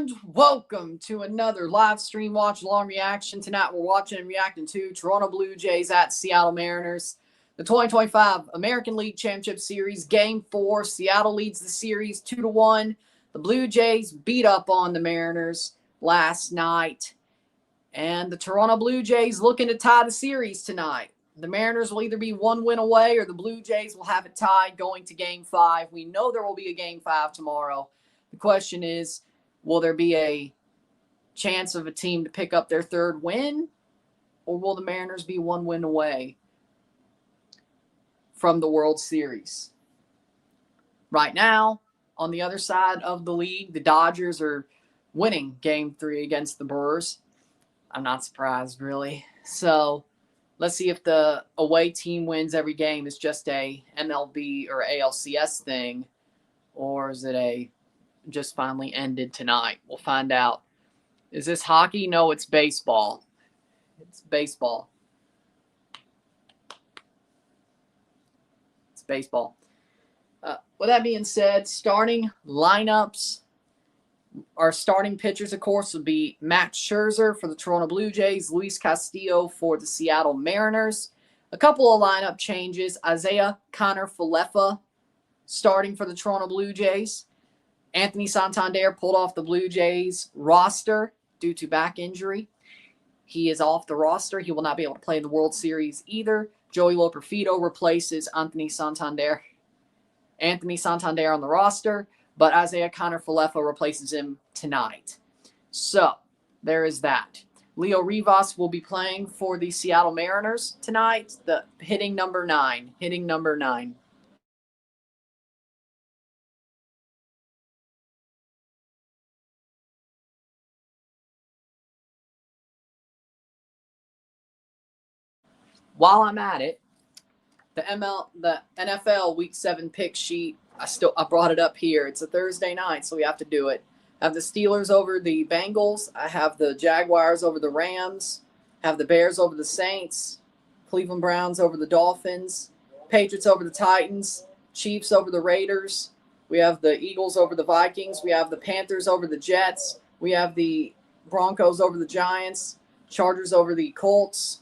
And welcome to another live stream watch along reaction. Tonight we're watching and reacting to Toronto Blue Jays at Seattle Mariners. The 2025 American League Championship Series, Game 4. Seattle leads the series 2-1. The Blue Jays beat up on the Mariners last night. And the Toronto Blue Jays looking to tie the series tonight. The Mariners will either be one win away or the Blue Jays will have it tied going to Game 5. We know there will be a Game 5 tomorrow. The question is, will there be a chance of a team to pick up their third win? Or will the Mariners be one win away from the World Series? Right now, on the other side of the league, the Dodgers are winning Game 3 against the Brewers. I'm not surprised, really. So let's see if the away team wins every game is just a MLB or ALCS thing, or is it a just finally ended tonight? We'll find out. Is this hockey? No, it's baseball. It's baseball. It's baseball. With that being said, starting lineups. Our starting pitchers, of course, would be Max Scherzer for the Toronto Blue Jays, Luis Castillo for the Seattle Mariners. A couple of lineup changes. Isiah Falefa starting for the Toronto Blue Jays. Anthony Santander pulled off the Blue Jays roster due to back injury. He is off the roster. He will not be able to play in the World Series either. Joey Loperfido replaces Anthony Santander on the roster, but Isiah Falefa replaces him tonight. So there is that. Leo Rivas will be playing for the Seattle Mariners tonight, hitting number 9. While I'm at it, the NFL Week 7 pick sheet, I brought it up here. It's a Thursday night, so we have to do it. I have the Steelers over the Bengals. I have the Jaguars over the Rams. I have the Bears over the Saints. Cleveland Browns over the Dolphins. Patriots over the Titans. Chiefs over the Raiders. We have the Eagles over the Vikings. We have the Panthers over the Jets. We have the Broncos over the Giants. Chargers over the Colts.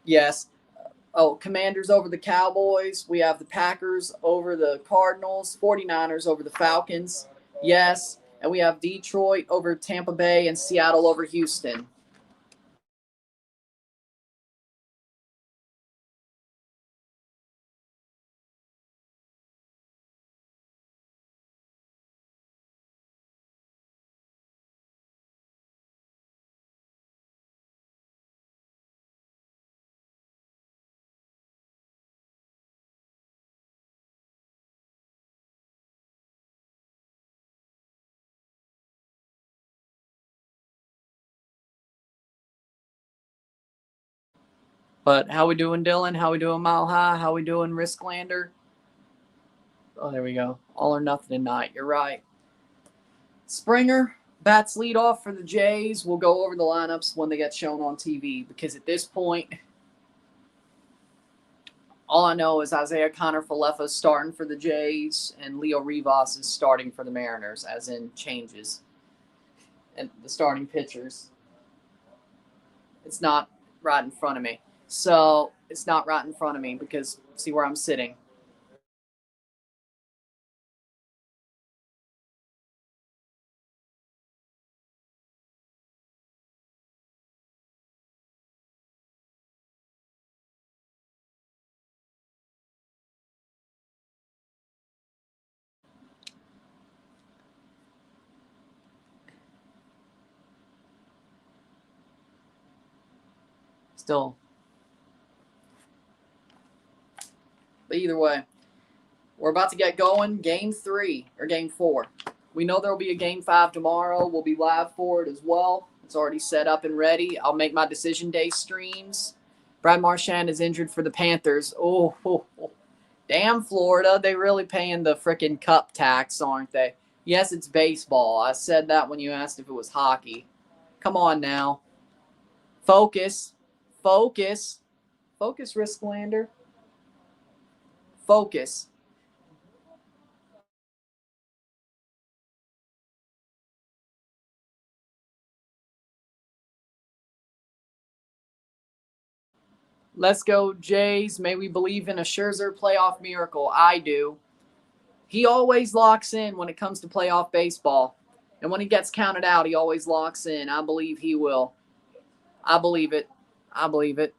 Yes. Commanders over the Cowboys. We have the Packers over the Cardinals. 49ers over the Falcons. Yes. And we have Detroit over Tampa Bay and Seattle over Houston. But how we doing, Dillon? How we doing, Mile High? How we doing, Risklander? Oh, there we go. All or nothing tonight. You're right. Springer bats lead off for the Jays. We'll go over the lineups when they get shown on TV, because at this point, all I know is Isiah Falefa is starting for the Jays and Leo Rivas is starting for the Mariners, as in changes. And the starting pitchers. It's not right in front of me. So it's not right in front of me because see where I'm sitting. Still. But either way, we're about to get going. Game 3 or Game 4. We know there will be a Game 5 tomorrow. We'll be live for it as well. It's already set up and ready. I'll make my decision day streams. Brad Marchand is injured for the Panthers. Oh. Damn, Florida. They really paying the frickin' cup tax, aren't they? Yes, it's baseball. I said that when you asked if it was hockey. Come on now. Focus. Focus, Risklander. Focus. Let's go, Jays. May we believe in a Scherzer playoff miracle. I do. He always locks in when it comes to playoff baseball. And when he gets counted out, he always locks in. I believe he will. I believe it. I believe it.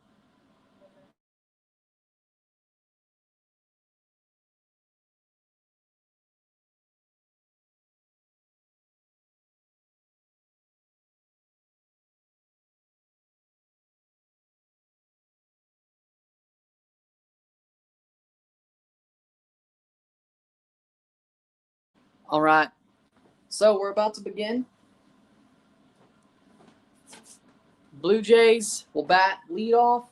All right. So we're about to begin. Blue Jays will bat leadoff.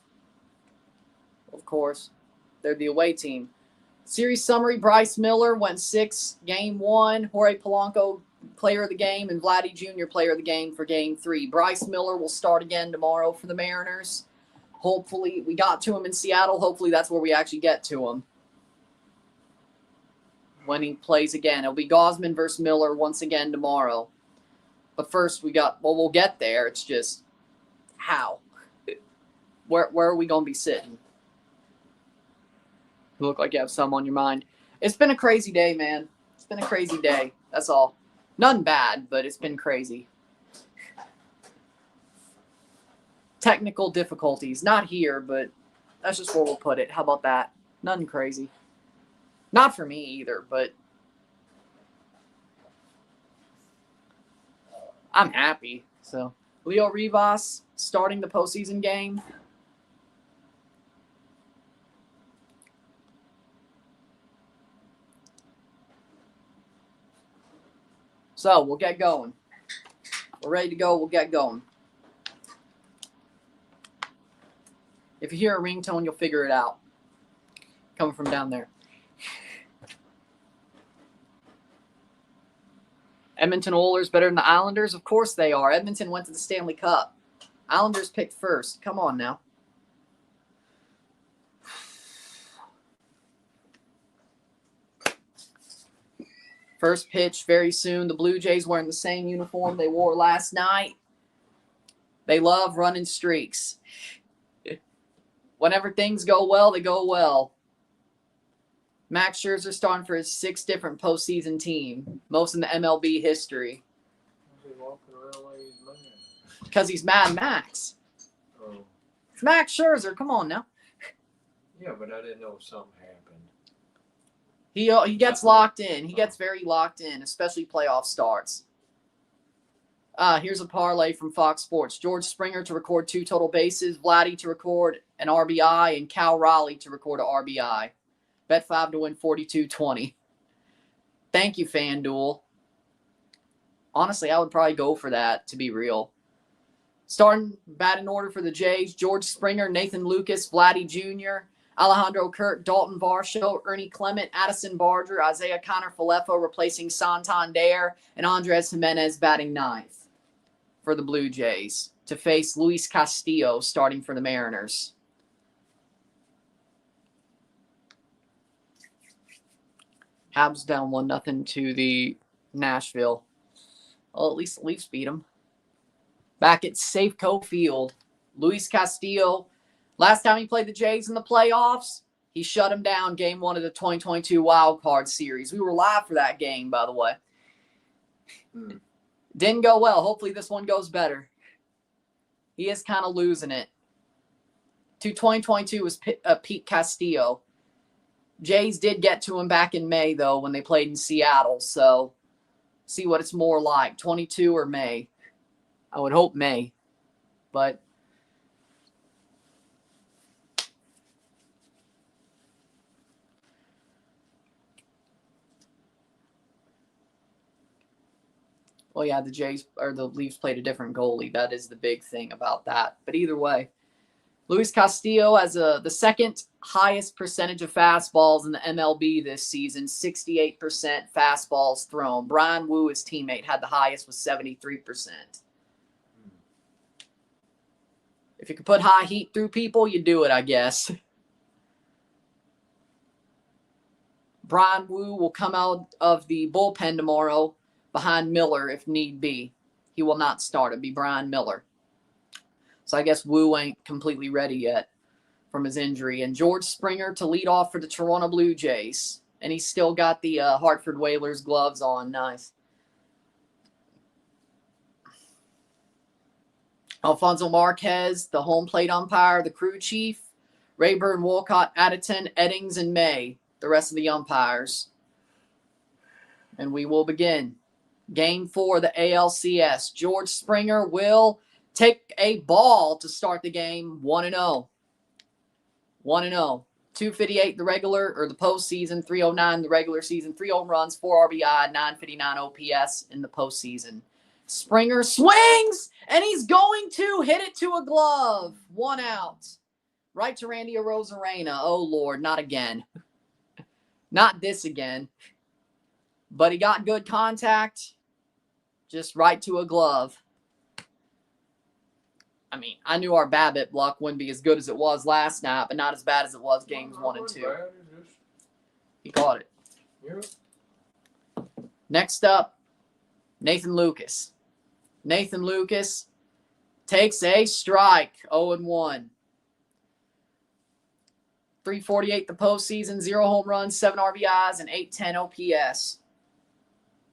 Of course, they're the away team. Series summary, Bryce Miller went 6, Game 1. Jorge Polanco, player of the game, and Vladdy Jr., player of the game for Game 3. Bryce Miller will start again tomorrow for the Mariners. Hopefully, we got to him in Seattle. Hopefully, that's where we actually get to him when he plays again. It'll be Gausman versus Miller once again tomorrow. But first, we'll get there. It's just how? Where are we going to be sitting? You look like you have some on your mind. It's been a crazy day, man. It's been a crazy day. That's all. None bad, but it's been crazy. Technical difficulties. Not here, but that's just where we'll put it. How about that? Nothing crazy. Not for me either, but I'm happy. So, Leo Rivas starting the postseason game. So, we'll get going. We're ready to go. We'll get going. If you hear a ringtone, you'll figure it out. Coming from down there. Edmonton Oilers better than the Islanders? Of course they are. Edmonton went to the Stanley Cup. Islanders picked first. Come on now. First pitch very soon. The Blue Jays wearing the same uniform they wore last night. They love running streaks. Whenever things go well, they go well. Max Scherzer starting for his 6th different postseason team, most in the MLB history. Because he's Mad Max. Oh. It's Max Scherzer. Come on now. Yeah, but I didn't know something happened. He gets locked in. He gets very locked in, especially playoff starts. Here's a parlay from Fox Sports. George Springer to record 2 total bases, Vladdy to record an RBI, and Cal Raleigh to record an RBI. Bet 5 to win 42-20. Thank you, FanDuel. Honestly, I would probably go for that, to be real. Starting batting order for the Jays, George Springer, Nathan Lucas, Vladdy Jr., Alejandro Kirk, Dalton Varsho, Ernie Clement, Addison Barger, Isaiah Connor-Falefo replacing Santander, and Andres Jimenez batting 9th for the Blue Jays to face Luis Castillo starting for the Mariners. Habs down 1-0 to the Nashville. Well, at least the Leafs beat them. Back at Safeco Field, Luis Castillo. Last time he played the Jays in the playoffs, he shut him down Game 1 of the 2022 Wild Card Series. We were live for that game, by the way. Didn't go well. Hopefully this one goes better. He is kind of losing it. 2022 was Pete Castillo. Jays did get to him back in May, though, when they played in Seattle. So, see what it's more like, 22 or May. I would hope May. But well, yeah, the Jays or the Leafs played a different goalie. That is the big thing about that. But either way, Luis Castillo has the 2nd highest percentage of fastballs in the MLB this season, 68% fastballs thrown. Brian Wu, his teammate, had the highest with 73%. If you could put high heat through people, you do it, I guess. Brian Wu will come out of the bullpen tomorrow behind Miller if need be. He will not start. It'll be Brian Miller. So I guess Wu ain't completely ready yet from his injury. And George Springer to lead off for the Toronto Blue Jays. And he's still got the Hartford Whalers gloves on. Nice. Alfonso Marquez, the home plate umpire, the crew chief. Rayburn, Wolcott, Addison, Eddings, and May, the rest of the umpires. And we will begin. Game 4, the ALCS. George Springer will take a ball to start the game 1-0. 1-0. 258 the regular or the postseason, 309 the regular season, 3 home runs, 4 RBI, 959 OPS in the postseason. Springer swings, and he's going to hit it to a glove. 1 out. Right to Randy Arozarena. Oh, Lord, not again. Not this again. But he got good contact. Just right to a glove. I mean, I knew our BABIP luck wouldn't be as good as it was last night, but not as bad as it was games 1 and 2. He caught it. Yeah. Next up, Nathan Lucas. Nathan Lucas takes a strike, 0-1. 348 the postseason, 0 home runs, 7 RBIs, and 810 OPS.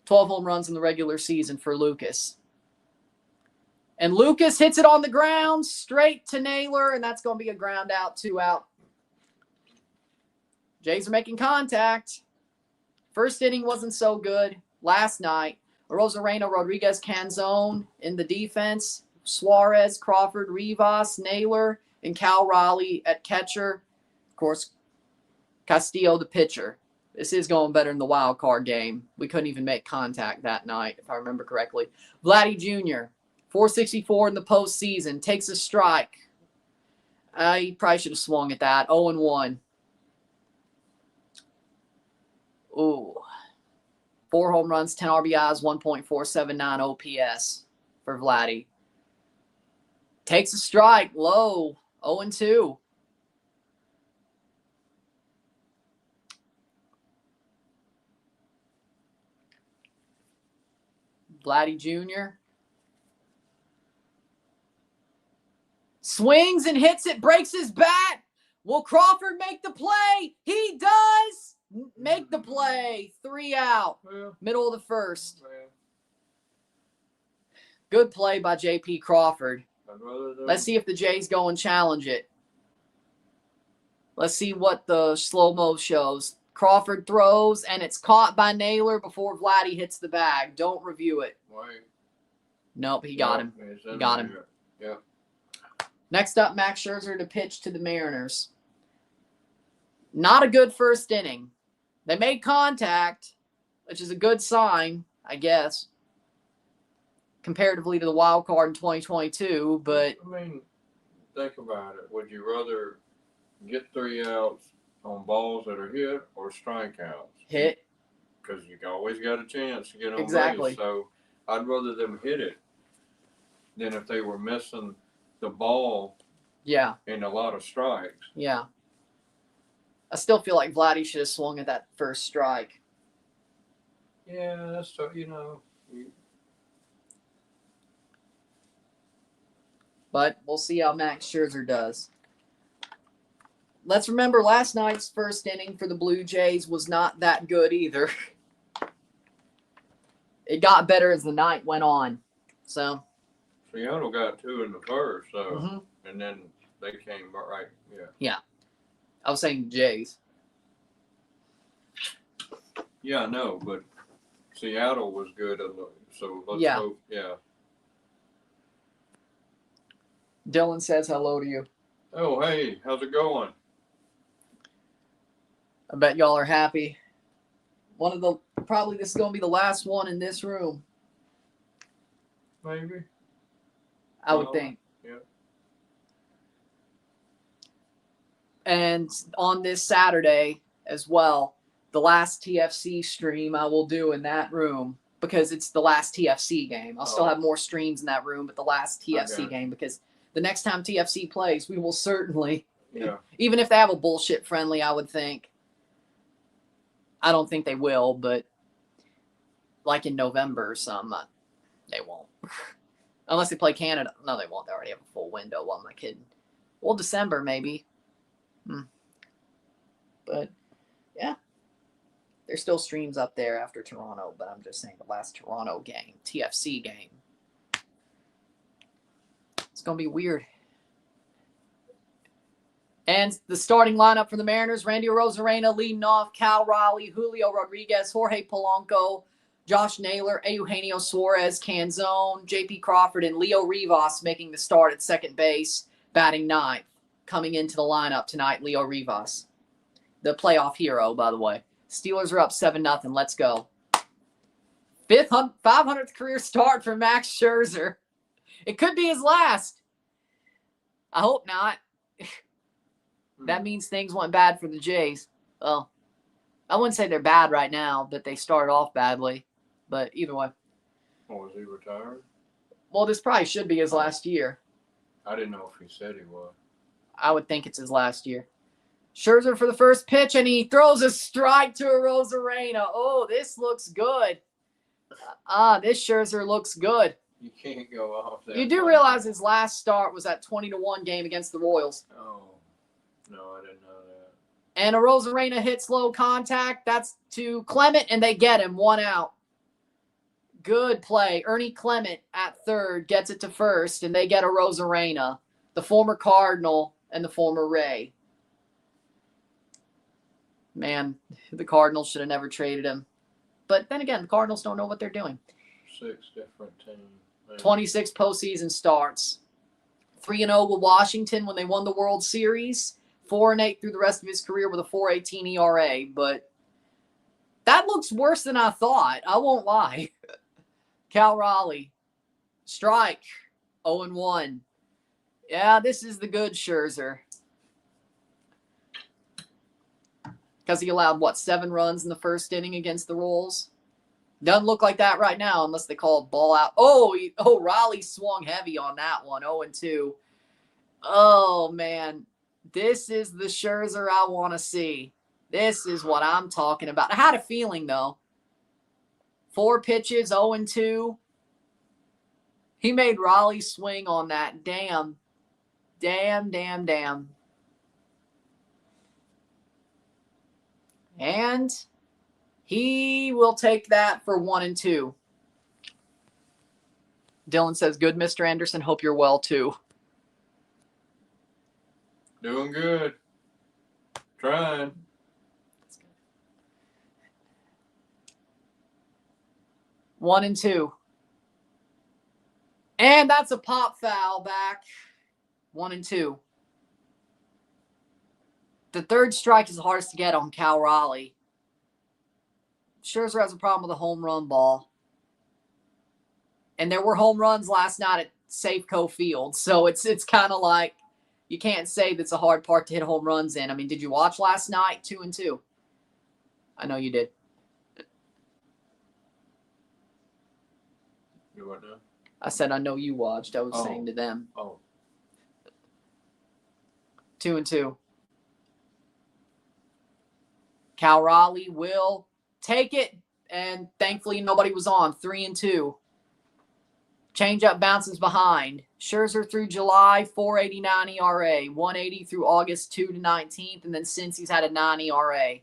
12 home runs in the regular season for Lucas. And Lucas hits it on the ground, straight to Naylor, and that's going to be a ground out, 2 out. Jays are making contact. First inning wasn't so good last night. Arozarena, Rodriguez, Canzone in the defense. Suarez, Crawford, Rivas, Naylor, and Cal Raleigh at catcher. Of course, Castillo, the pitcher. This is going better in the wild card game. We couldn't even make contact that night, if I remember correctly. Vladdy Jr., 464 in the postseason, takes a strike. He probably should have swung at that. 0-1. Ooh. 4 home runs, 10 RBIs, 1.479 OPS for Vladdy. Takes a strike, low, 0-2. Vladdy Jr. swings and hits it, breaks his bat. Will Crawford make the play? He does make the play. 3 out. Well, Middle of the first. well, Good play by J.P. Crawford. I'd rather them- Let's see if the Jays go and challenge it. Let's see what the slow-mo shows. Crawford throws, and it's caught by Naylor before Vladdy hits the bag. Don't review it. Wait. Nope, he got him. It's He in got him. there. Yeah. Next up, Max Scherzer to pitch to the Mariners. Not a good first inning. They made contact, which is a good sign, I guess, comparatively to the wild card in 2022, but I mean, think about it. Would you rather get 3 outs on balls that are hit or strikeouts? hit. Because you always got a chance to get on Exactly. base. So I'd rather them hit it than if they were missing the ball Yeah, and a lot of strikes. yeah. I still feel like Vladdy should have swung at that first strike. Yeah, that's you know. But we'll see how Max Scherzer does. Let's remember last night's first inning for the Blue Jays was not that good either. It got better as the night went on. So, Seattle got 2 in the first, so mhm. and then they came right. Yeah. I was saying Jays. Yeah, I know, but Seattle was good. So let's Yeah. hope. Yeah. Dillon says hello to you. Oh, hey, how's it going? I bet y'all are happy. Probably this is going to be the last one in this room, Maybe. I would Well, think. yeah. And on this Saturday as well, the last TFC stream I will do in that room because it's the last TFC game. I'll still Oh. have more streams in that room, but the last TFC Okay. game because the next time TFC plays, we will certainly, Yeah. even if they have a bullshit friendly, I would think. I don't think they will, but like in November or something, they won't. Unless they play Canada. No, they won't. They already have a full window. What am I kidding? Well, December maybe. But, yeah. There's still streams up there after Toronto, but I'm just saying the last Toronto game, TFC game. It's going to be weird. And the starting lineup for the Mariners, Randy Arozarena leading off, Cal Raleigh, Julio Rodriguez, Jorge Polanco, Josh Naylor, Eugenio Suarez, Canzone, J.P. Crawford, and Leo Rivas making the start at second base, batting ninth. Coming into the lineup tonight, Leo Rivas. The playoff hero, by the way. Steelers are up 7-0. Let's go. 500th career start for Max Scherzer. It could be his last. I hope not. That means things went bad for the Jays. Well, I wouldn't say they're bad right now, but they started off badly. But either way. Oh, is he retired? Well, this probably should be his last year. I didn't know if he said he was. I would think it's his last year. Scherzer for the first pitch, and he throws a strike to Arozarena. Oh, this looks good. This Scherzer looks good. You can't go off that. You do realize his last start was that 20-1 game against the Royals. Oh, no, I didn't know that. And Arozarena hits low contact. That's to Clement, and they get him. 1 out. Good play. Ernie Clement at third gets it to first, and they get Arozarena, the former Cardinal and the former Ray. Man, the Cardinals should have never traded him. But then again, the Cardinals don't know what they're doing. 6 different teams. Man. 26 postseason starts. 3-0 with Washington when they won the World Series. 4-8 through the rest of his career with a 4.18 ERA. But that looks worse than I thought. I won't lie. Cal Raleigh. Strike. 0-1. Yeah, this is the good Scherzer. Because he allowed, 7 runs in the first inning against the Royals? Doesn't look like that right now unless they call a ball out. Raleigh swung heavy on that one, 0-2. Oh, man. This is the Scherzer I want to see. This is what I'm talking about. I had a feeling, though. 4 pitches, 0-2. He made Raleigh swing on that. Damn. And he will take that for 1-2. Dillon says, good, Mr. Anderson. Hope you're well, too. Doing good. Trying. 1-2. And that's a pop foul back. 1-2. The third strike is the hardest to get on Cal Raleigh. Scherzer has a problem with a home run ball. And there were home runs last night at Safeco Field. So it's kind of like you can't say that's a hard part to hit home runs in. I mean, did you watch last night? 2-2. I know you did. You what now? I said I know you watched. I was saying to them. 2-2. Cal Raleigh will take it, and thankfully nobody was on. 3-2. Changeup bounces behind. Scherzer through July, 4.89 ERA. 1.80 through August, 2 to 19th, and then since he's had a 9 ERA.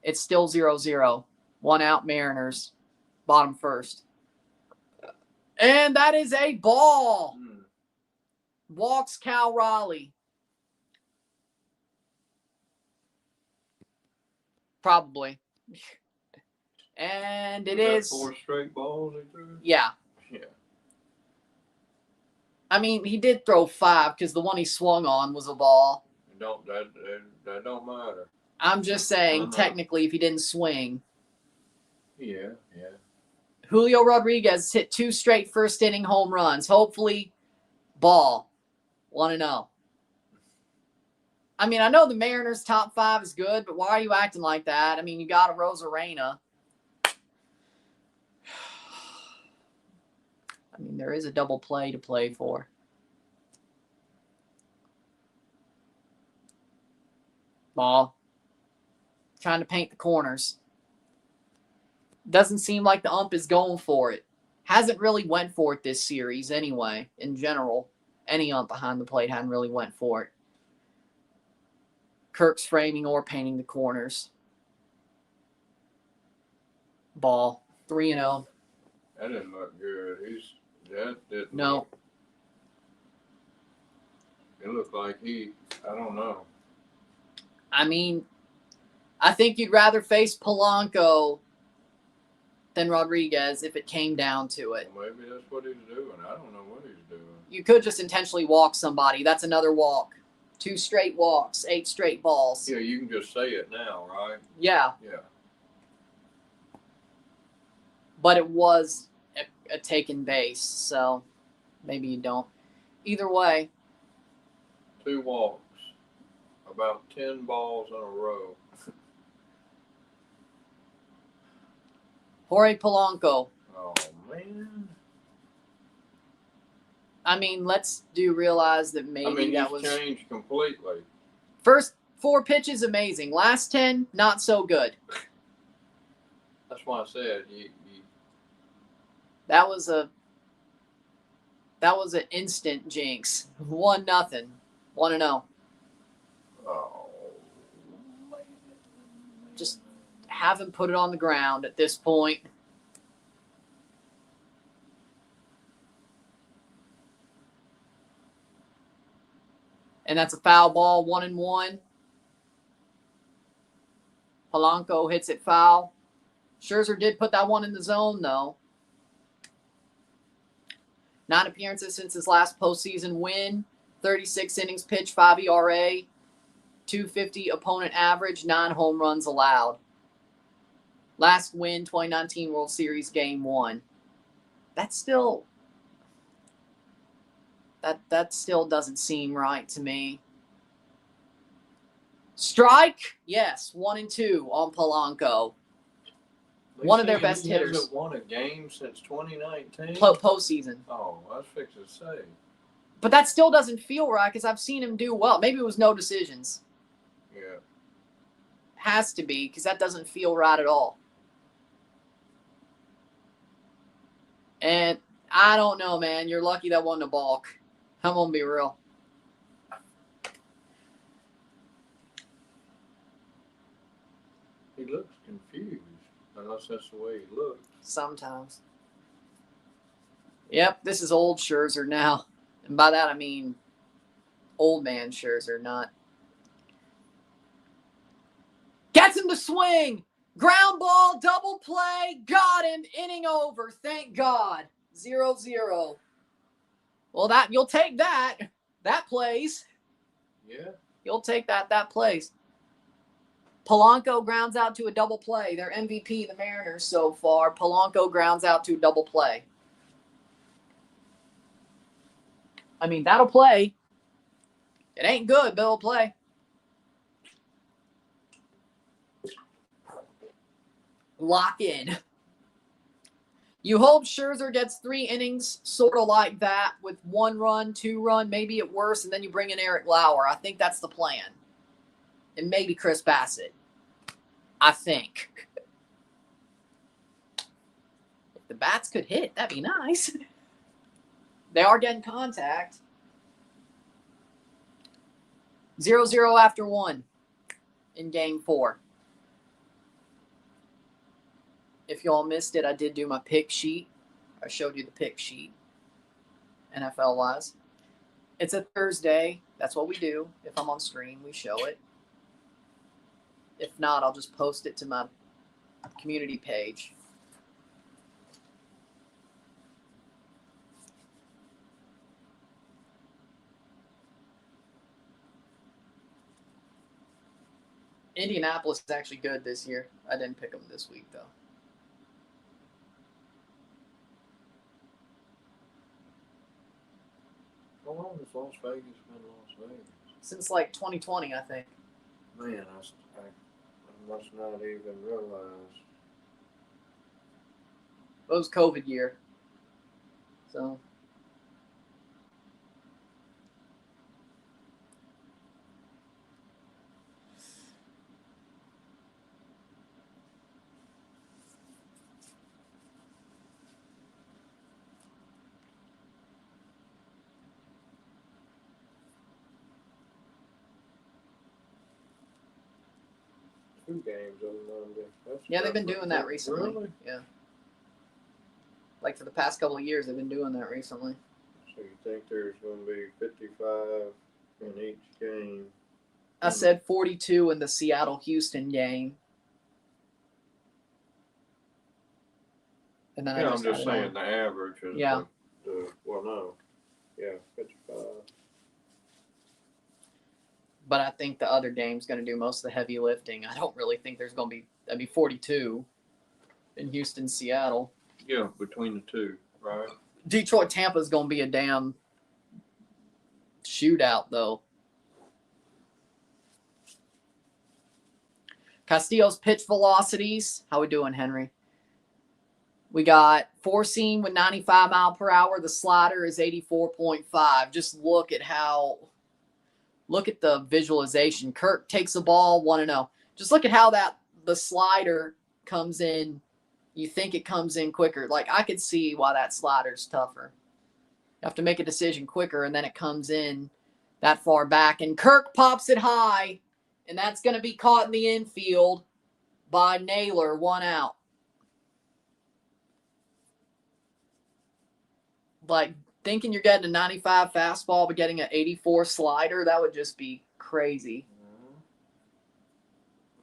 It's still 0-0. 1 out Mariners. Bottom first. And that is a ball. Walks Cal Raleigh. Probably. And it is 4 straight balls he threw? Yeah. I mean, he did throw 5 because the one he swung on was a ball. That don't matter. I'm just saying, technically, if he didn't swing. Yeah. Julio Rodriguez hit 2 straight first inning home runs. Hopefully, ball. 1-0. I mean, I know the Mariners' top 5 is good, but why are you acting like that? I mean, you got a Arozarena. I mean, there is a double play to play for. Ball. Trying to paint the corners. Doesn't seem like the ump is going for it. Hasn't really went for it this series anyway, in general. Any ump behind the plate hadn't really went for it. Kirk's framing or painting the corners. Ball 3-0. That didn't look good. That didn't. No. Look, it looked like I don't know. I mean, I think you'd rather face Polanco than Rodriguez if it came down to it. Well, maybe that's what he's doing. I don't know what he's doing. You could just intentionally walk somebody. That's another walk. 2 straight walks, 8 straight balls. Yeah, you can just say it now, right? Yeah. Yeah. But it was a taken base, so maybe you don't. Either way. 2 walks. About 10 balls in a row. Jorge Polanco. Oh, man. I mean, let's realize that maybe that was changed completely. First 4 pitches, amazing. Last 10, not so good. That's why I said That was an instant jinx. 1-0. 1-0. Oh. Just haven't put it on the ground at this point. And that's a foul ball, 1-1. Polanco hits it foul. Scherzer did put that one in the zone, though. 9 appearances since his last postseason win. 36 innings pitched, 5 ERA, 250 opponent average, 9 home runs allowed. Last win, 2019 World Series Game 1. That still doesn't seem right to me. Strike? Yes, 1-2 on Polanco. One of their best hitters. He hasn't won a game since 2019? Postseason. Oh, I was fixing to say. But that still doesn't feel right because I've seen him do well. Maybe it was no decisions. Yeah. Has to be because that doesn't feel right at all. And I don't know, man. You're lucky that wasn't a balk. I'm going to be real. He looks confused, unless that's the way he looks. Sometimes. Yep, this is old Scherzer now. And by that I mean old man Scherzer, not. Gets him to swing. Ground ball, double play. Got him. Inning over. Thank God. 0-0. Well, you'll take that. That plays. Yeah. You'll take that. That plays. Polanco grounds out to a double play. Their MVP, the Mariners, so far. Polanco grounds out to a double play. I mean, that'll play. It ain't good, but it'll play. Lock in. You hope Scherzer gets 3 innings, sort of like that, with 1 run, 2 run, maybe at worst, and then you bring in Eric Lauer. I think that's the plan. And maybe Chris Bassett. I think. If the bats could hit, that'd be nice. They are getting contact. 0-0 after 1 in Game 4. If y'all missed it, I did do my pick sheet. I showed you the pick sheet. NFL-wise. It's a Thursday. That's what we do. If I'm on stream, we show it. If not, I'll just post it to my community page. Indianapolis is actually good this year. I didn't pick them this week, though. How long has Las Vegas been Las Vegas? Since like 2020, I think. Man, I must not even realize. It was COVID year. So. 2 games on Monday. Yeah, they've been doing that recently. Really? Yeah. Like for the past couple of years, they've been doing that recently. So you think there's going to be 55 in each game? I said 42 in the Seattle-Houston game. And then Yeah, I'm just saying the average is yeah. Well, no. Yeah, 55. But I think the other game's going to do most of the heavy lifting. I don't really think there's going to be, that'd be 42 in Houston, Seattle. Yeah, between the two, right? Detroit, Tampa's going to be a damn shootout, though. Castillo's pitch velocities. How we doing, Henry? We got 4-seam with 95 mile per hour. The slider is 84.5. Just look at the visualization. Kirk takes the ball, 1-0. Just look at how the slider comes in. You think it comes in quicker. Like, I could see why that slider's tougher. You have to make a decision quicker, and then it comes in that far back. And Kirk pops it high, and that's going to be caught in the infield by Naylor, 1 out. Like, thinking you're getting a 95 fastball but getting an 84 slider, that would just be crazy.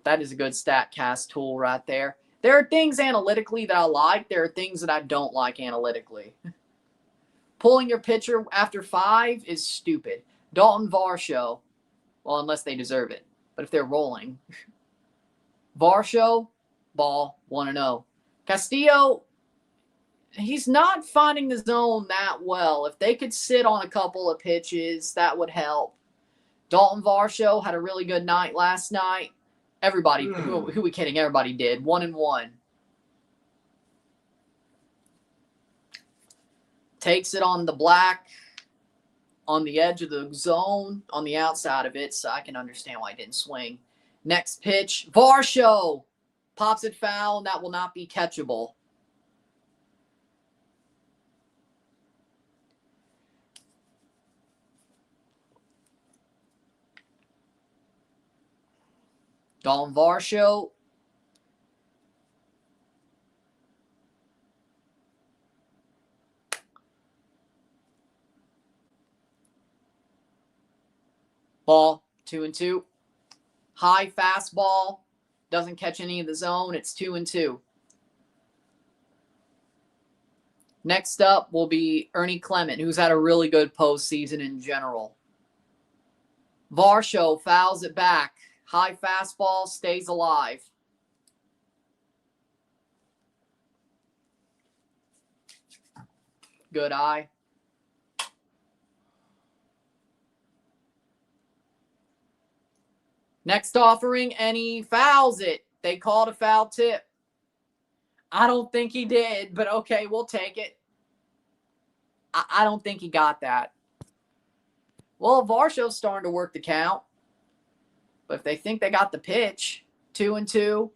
That is a good StatCast tool right there. There are things analytically that I like. There are things that I don't like analytically. Pulling your pitcher after 5 is stupid. Dalton Varsho, well, unless they deserve it. But if they're rolling. Varsho, ball, 1-0. Castillo, he's not finding the zone that well. If they could sit on a couple of pitches, that would help. Dalton Varsho had a really good night last night. Everybody, who are we kidding? Everybody did. 1-1. Takes it on the black, on the edge of the zone, on the outside of it, so I can understand why he didn't swing. Next pitch, Varsho pops it foul, and that will not be catchable. Dalton Varsho. Ball, 2-2. High fastball. Doesn't catch any of the zone. It's 2-2. Next up will be Ernie Clement, who's had a really good postseason in general. Varsho fouls it back. High fastball, stays alive. Good eye. Next offering, and he fouls it. They called a foul tip. I don't think he did, but okay, we'll take it. I don't think he got that. Well, Varsho's starting to work the count. But if they think they got the pitch, 2-2.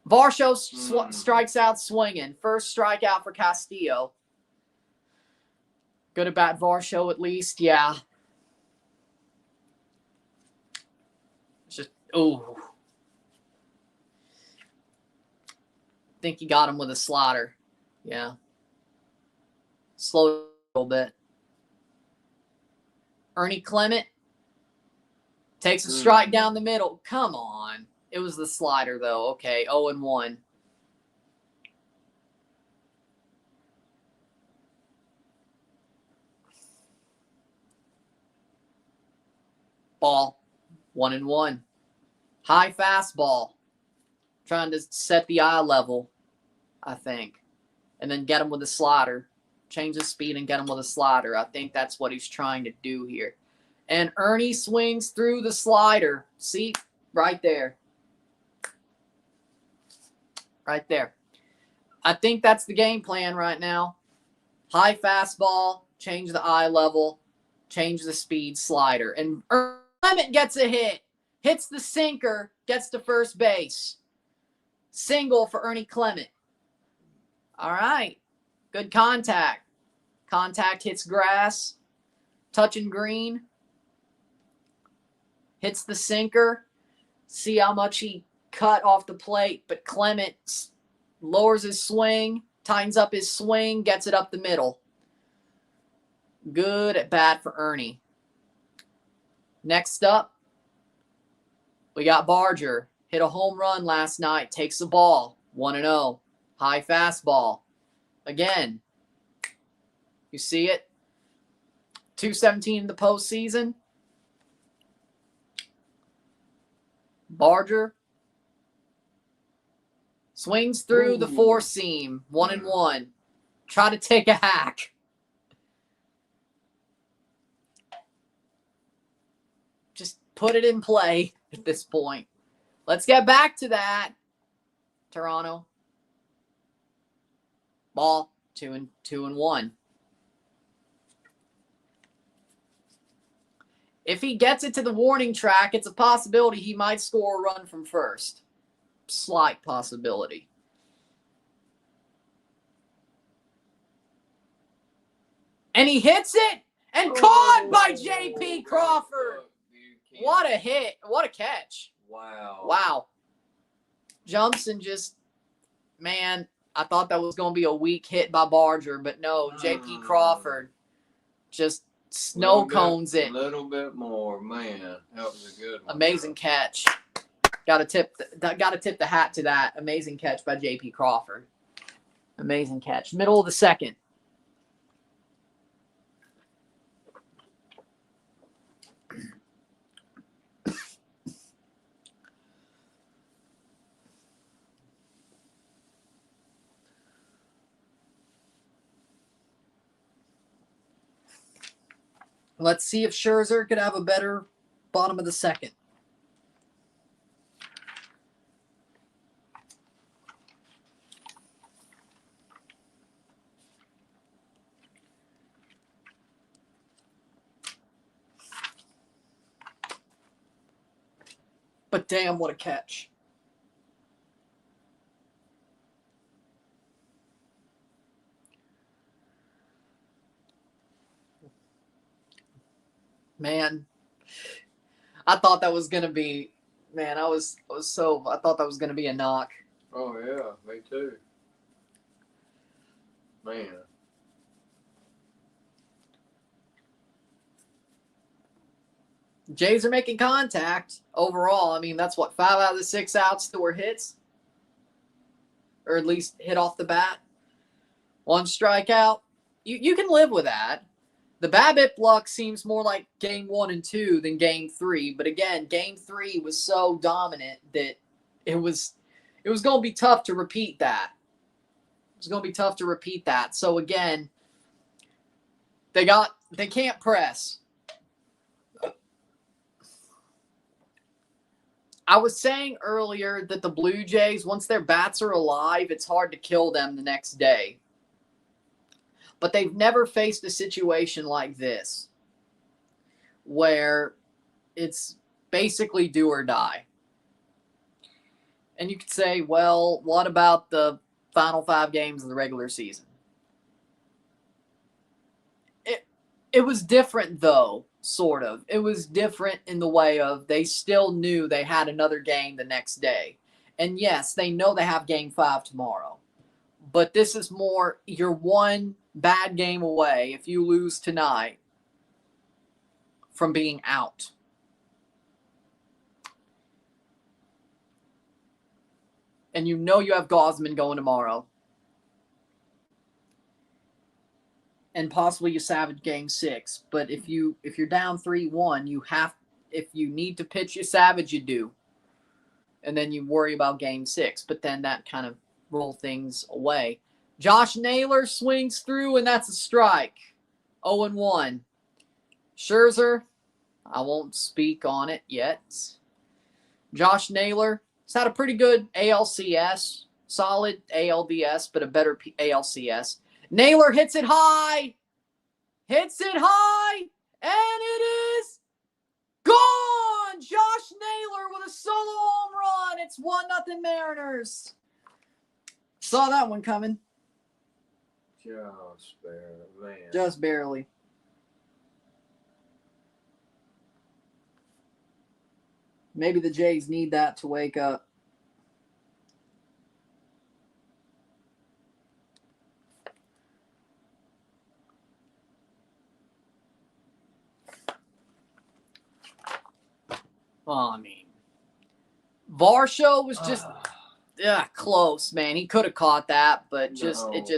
Varsho strikes out swinging. First strikeout for Castillo. Good about Varsho at least, yeah. Just, ooh. Think he got him with a slider. Yeah. Slow a little bit. Ernie Clement takes a strike down the middle. Come on. It was the slider, though. Okay, 0-1. Ball, 1-1. High fastball. Trying to set the eye level, I think. And then get him with a slider. Change the speed and get him with a slider. I think that's what he's trying to do here. And Ernie swings through the slider. See? Right there. Right there. I think that's the game plan right now. High fastball, change the eye level, change the speed, slider. And Clement gets a hit. Hits the sinker, gets to first base. Single for Ernie Clement. All right. Good contact. Contact hits grass. Touching green. Hits the sinker. See how much he cut off the plate, but Clement lowers his swing, tightens up his swing, gets it up the middle. Good at bat for Ernie. Next up, we got Barger. Hit a home run last night, takes the ball, 1-0. High fastball. Again, you see it? 217 in the postseason. Barger swings through the four seam, 1-1. Try to take a hack. Just put it in play at this point. Let's get back to that. Toronto. Ball, 2-1. If he gets it to the warning track, it's a possibility he might score a run from first. Slight possibility. And he hits it and caught by J.P. Crawford. What a hit. What a catch. Wow. Jumps and just, man, I thought that was going to be a weak hit by Barger, but no, J.P. Crawford just snow cones it. A little bit more, man. That was a good one. Amazing catch. Got to tip the hat to that. Amazing catch by J.P. Crawford. Amazing catch. Middle of the second. Let's see if Scherzer could have a better bottom of the second. But damn, what a catch. Man, I thought that was going to be, man, I thought that was going to be a knock. Oh, yeah, me too. Man. Jays are making contact overall. I mean, that's what, 5 out of the 6 outs that were hits? Or at least hit off the bat. 1 strikeout. You can live with that. The BABIP luck seems more like game 1 and 2 than game 3. But again, game 3 was so dominant that it was going to be tough to repeat that. It was going to be tough to repeat that. So again, they can't press. I was saying earlier that the Blue Jays, once their bats are alive, it's hard to kill them the next day. But they've never faced a situation like this where it's basically do or die. And you could say, well, what about the final 5 games of the regular season? It was different, though, sort of. It was different in the way of they still knew they had another game the next day. And yes, they know they have game 5 tomorrow. But this is more, you're one bad game away if you lose tonight from being out. And you know you have Gausman going tomorrow. And possibly you Savage game 6. But if you're down 3-1, if you need to pitch your Savage, you do. And then you worry about game 6. But then that kind of roll things away. Josh Naylor swings through, and that's a strike. 0-1. Scherzer, I won't speak on it yet. Josh Naylor has had a pretty good ALCS. Solid ALDS, but a better ALCS. Naylor hits it high. And it is gone. Josh Naylor with a solo home run. It's 1-0 Mariners. Saw that one coming. Just barely, man. Just barely. Maybe the Jays need that to wake up. Well, I mean, Varsho was just close, man. He could have caught that, but it just it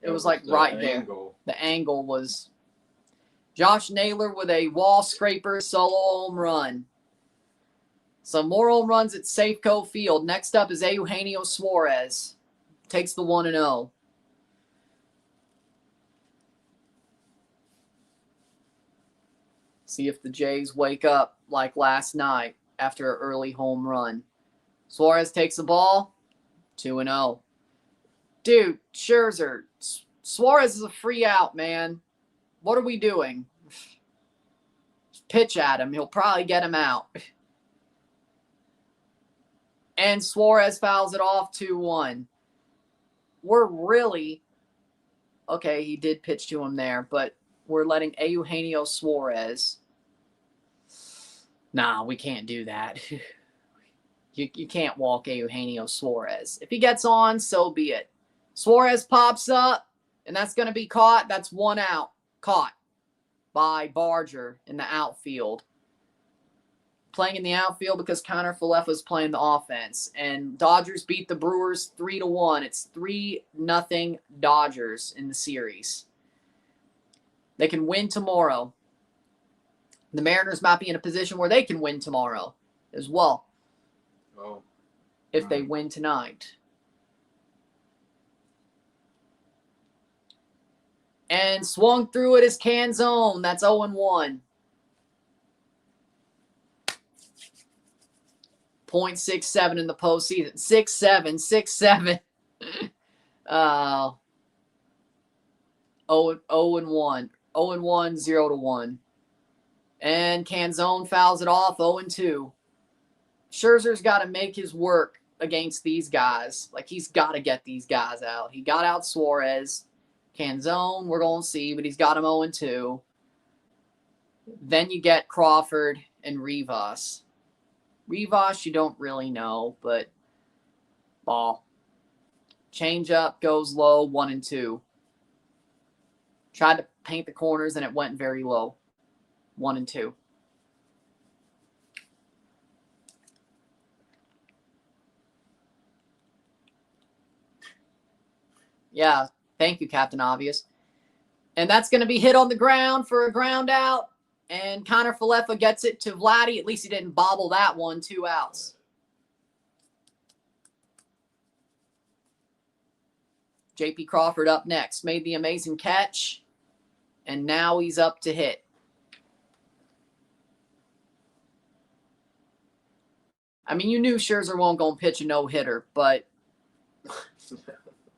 was like right there. The angle was Josh Naylor with a wall scraper solo home run. Some more home runs at Safeco Field. Next up is Eugenio Suarez. Takes the 1-0. See if the Jays wake up like last night after an early home run. Suarez takes the ball. 2-0. Dude, Scherzer. Suarez is a free out, man. What are we doing? Just pitch at him. He'll probably get him out. And Suarez fouls it off 2-1. We're really... Okay, he did pitch to him there, but we're letting Eugenio Suarez... Nah, we can't do that. You can't walk Eugenio Suarez. If he gets on, so be it. Suarez pops up, and that's going to be caught. That's 1 out. Caught by Barger in the outfield. Playing in the outfield because Connor Falefa's playing the offense. And Dodgers beat the Brewers 3-1. It's 3-0 Dodgers in the series. They can win tomorrow. The Mariners might be in a position where they can win tomorrow as well. Oh. If they win tonight. And swung through it is Canzone. That's 0-1. .67 in the postseason. 6-7. 6-7. 0-1. 0-1. 0-1. And Canzone fouls it off 0-2. Scherzer's got to make his work against these guys. Like, he's got to get these guys out. He got out Suarez. Canzone, we're going to see, but he's got him 0-2. Then you get Crawford and Rivas. Rivas, you don't really know, but ball. Change up, goes low, 1-2. Tried to paint the corners, and it went very low. 1-2. Yeah, thank you, Captain Obvious. And that's going to be hit on the ground for a ground out. And Connor Falefa gets it to Vladdy. At least he didn't bobble that one. 2 outs. J.P. Crawford up next. Made the amazing catch. And now he's up to hit. I mean, you knew Scherzer wasn't going to pitch a no-hitter, but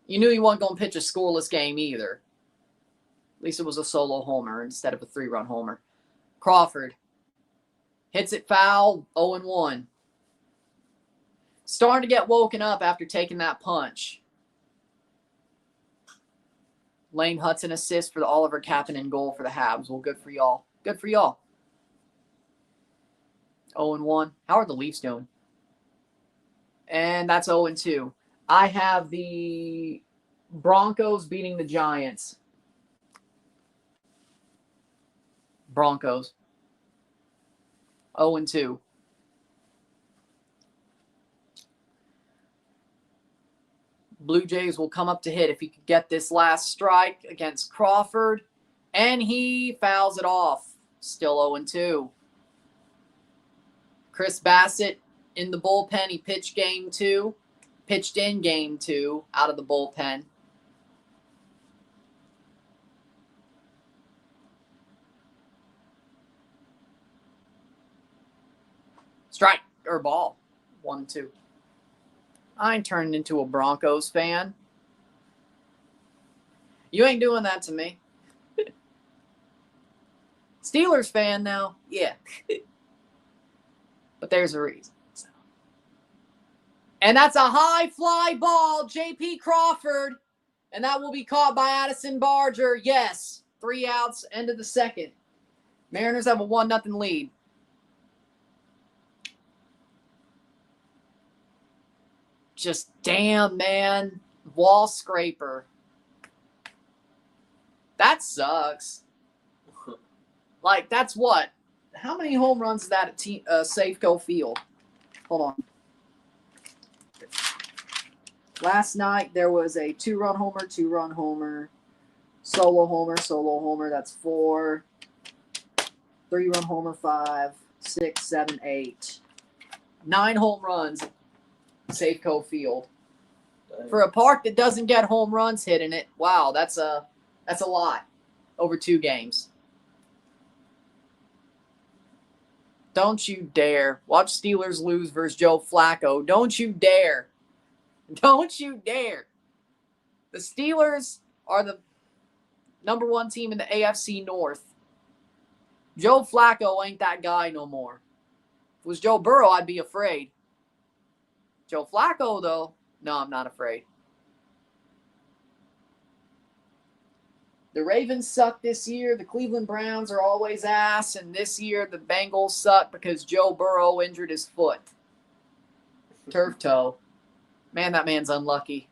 you knew he wasn't going to pitch a scoreless game either. At least it was a solo homer instead of a 3-run homer. Crawford hits it foul, 0-1. Starting to get woken up after taking that punch. Lane Hudson assist for the Oliver Kapanen goal for the Habs. Well, good for y'all. Good for y'all. 0-1. How are the Leafs doing? And that's 0-2. I have the Broncos beating the Giants. Broncos. 0-2. Blue Jays will come up to hit if he could get this last strike against Crawford. And he fouls it off. Still 0-2. Chris Bassett in the bullpen. He pitched game 2. Pitched in game 2 out of the bullpen. Strike or ball. 1-2. I ain't turning into a Broncos fan. You ain't doing that to me. Steelers fan now? Yeah. But there's a reason. So. And that's a high fly ball, J.P. Crawford. And that will be caught by Addison Barger. Yes. 3 outs, end of the second. Mariners have a 1-0 lead. Just damn, man. Wall scraper. That sucks. Like, that's what? How many home runs is that at Safeco Field? Hold on. Last night, there was a 2-run homer, 2-run homer, solo homer. That's 4. 3-run homer, 5, 6, 7, 8. 9 home runs at Safeco Field. Dang. For a park that doesn't get home runs hit in it, wow, that's a lot over 2 games. Don't you dare. Watch Steelers lose versus Joe Flacco. Don't you dare. Don't you dare. The Steelers are the number 1 team in the AFC North. Joe Flacco ain't that guy no more. If it was Joe Burrow, I'd be afraid. Joe Flacco, though, no, I'm not afraid. The Ravens suck this year. The Cleveland Browns are always ass. And this year, the Bengals suck because Joe Burrow injured his foot. Turf toe. Man, that man's unlucky.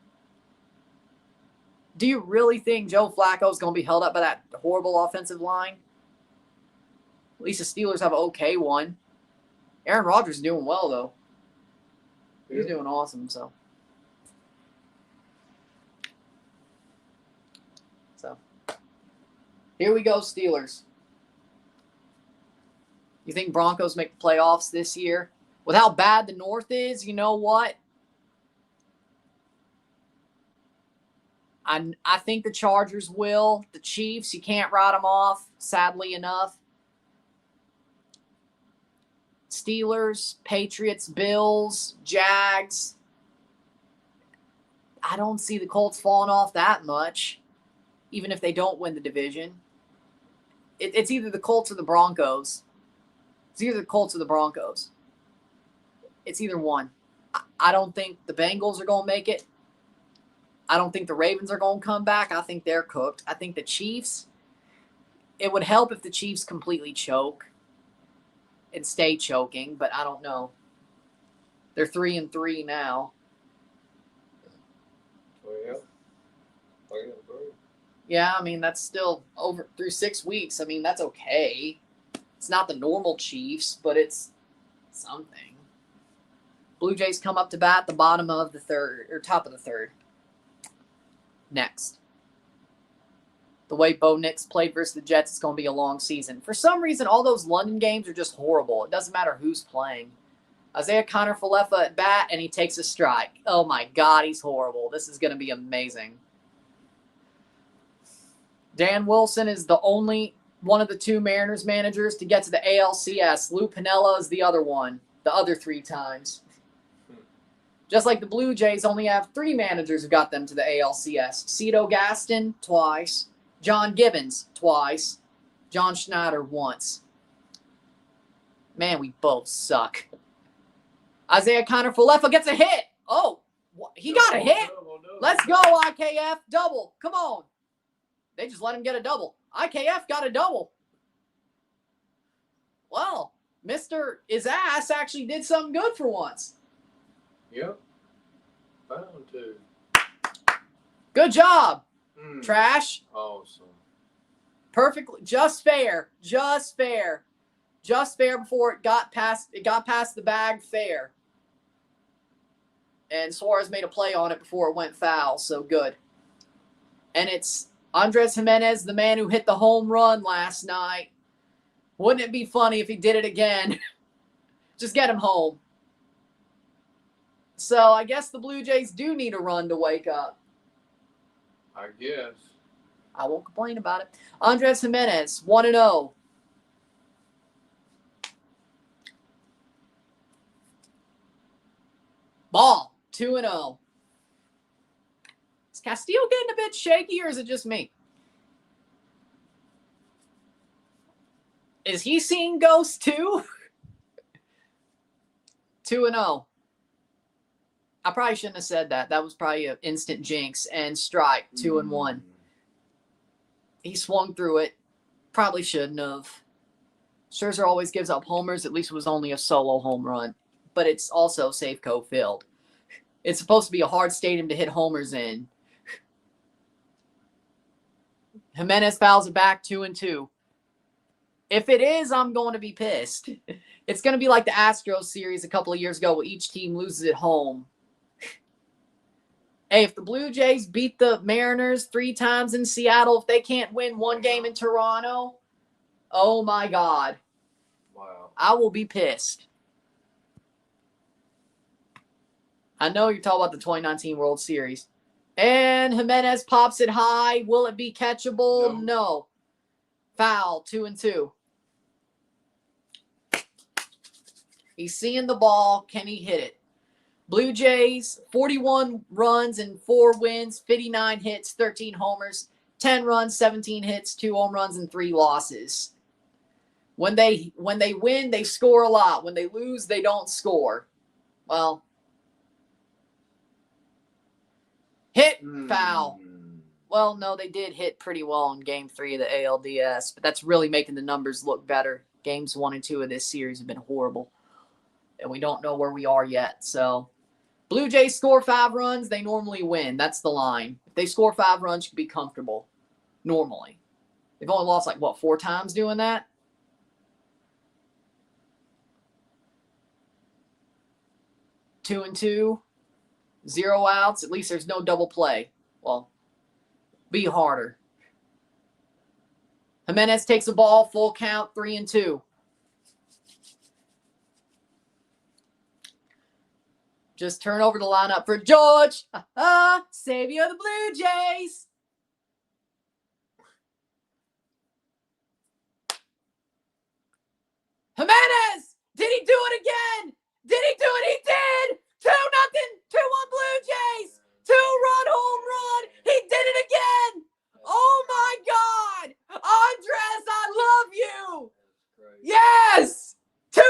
Do you really think Joe Flacco is going to be held up by that horrible offensive line? At least the Steelers have an okay one. Aaron Rodgers is doing well, though. He's doing awesome, so. Here we go, Steelers. You think Broncos make the playoffs this year? With how bad the North is, you know what? I think the Chargers will. The Chiefs, you can't write them off, sadly enough. Steelers, Patriots, Bills, Jags. I don't see the Colts falling off that much, even if they don't win the division. It's either the Colts or the Broncos. It's either the Colts or the Broncos. It's either one. I don't think the Bengals are going to make it. I don't think the Ravens are going to come back. I think they're cooked. I think the Chiefs, it would help if the Chiefs completely choke and stay choking, but I don't know. They're 3-3 now. Yeah, I mean, that's still over through 6 weeks. I mean, that's okay. It's not the normal Chiefs, but it's something. Blue Jays come up to bat the bottom of the 3rd, or top of the 3rd. Next. The way Bo Nix played versus the Jets, it's going to be a long season. For some reason, all those London games are just horrible. It doesn't matter who's playing. Isiah Falefa at bat, and he takes a strike. Oh, my God, he's horrible. This is going to be amazing. Dan Wilson is the only one of the 2 Mariners managers to get to the ALCS. Lou Piniella is the other one, the other 3 times. Just like the Blue Jays only have 3 managers who got them to the ALCS. Cito Gaston, twice. John Gibbons, twice. John Schneider, once. Man, we both suck. Isiah Falefa gets a hit. Oh, he got a hit. Let's go, IKF. Double. Come on. They just let him get a double. IKF got a double. Well, Mr. His ass actually did something good for once. Yep. Bound to. Good job. Trash. Awesome. Perfectly. Just fair. Just fair. Just fair before it got past the bag fair. And Suarez made a play on it before it went foul, so good. And it's Andres Jimenez, the man who hit the home run last night. Wouldn't it be funny if he did it again? Just get him home. So I guess the Blue Jays do need a run to wake up. I guess. I won't complain about it. Andres Jimenez, 1-0. Ball, 2-0. Is Castillo getting a bit shaky, or is it just me? Is he seeing ghosts too? 2-0. I probably shouldn't have said that. That was probably an instant jinx. And strike, 2-1. He swung through it. Probably shouldn't have. Scherzer always gives up homers. At least it was only a solo home run. But it's also Safeco Field. It's supposed to be a hard stadium to hit homers in. Jimenez fouls it back 2-2. If it is, I'm going to be pissed. It's going to be like the Astros series a couple of years ago where each team loses at home. Hey, if the Blue Jays beat the Mariners 3 times in Seattle, if they can't win 1 game in Toronto, oh my God. Wow. I will be pissed. I know you're talking about the 2019 World Series. And Jimenez pops it high. Will it be catchable? No. Foul, 2-2. He's seeing the ball. Can he hit it? Blue Jays, 41 runs and 4 wins, 59 hits, 13 homers, 10 runs, 17 hits, 2 home runs, and 3 losses. When they win, they score a lot. When they lose, they don't score. Well, hit, foul. Well, no, they did hit pretty well in Game 3 of the ALDS, but that's really making the numbers look better. Games 1 and 2 of this series have been horrible, and we don't know where we are yet. So, Blue Jays score 5 runs, they normally win. That's the line. If they score 5 runs, you can be comfortable, normally. They've only lost, 4 times doing that? Two and 2, 0 outs. At least there's no double play. Well, be harder. Jimenez takes the ball, full count, 3-2. Just turn over the lineup for George. Savior of the Blue Jays. Jimenez! Did he do it again? Did he do it? He did! 2-0. 2-1 Blue Jays. 2-run home run. He did it again. Oh my God. Andres, I love you. Yes. 2-1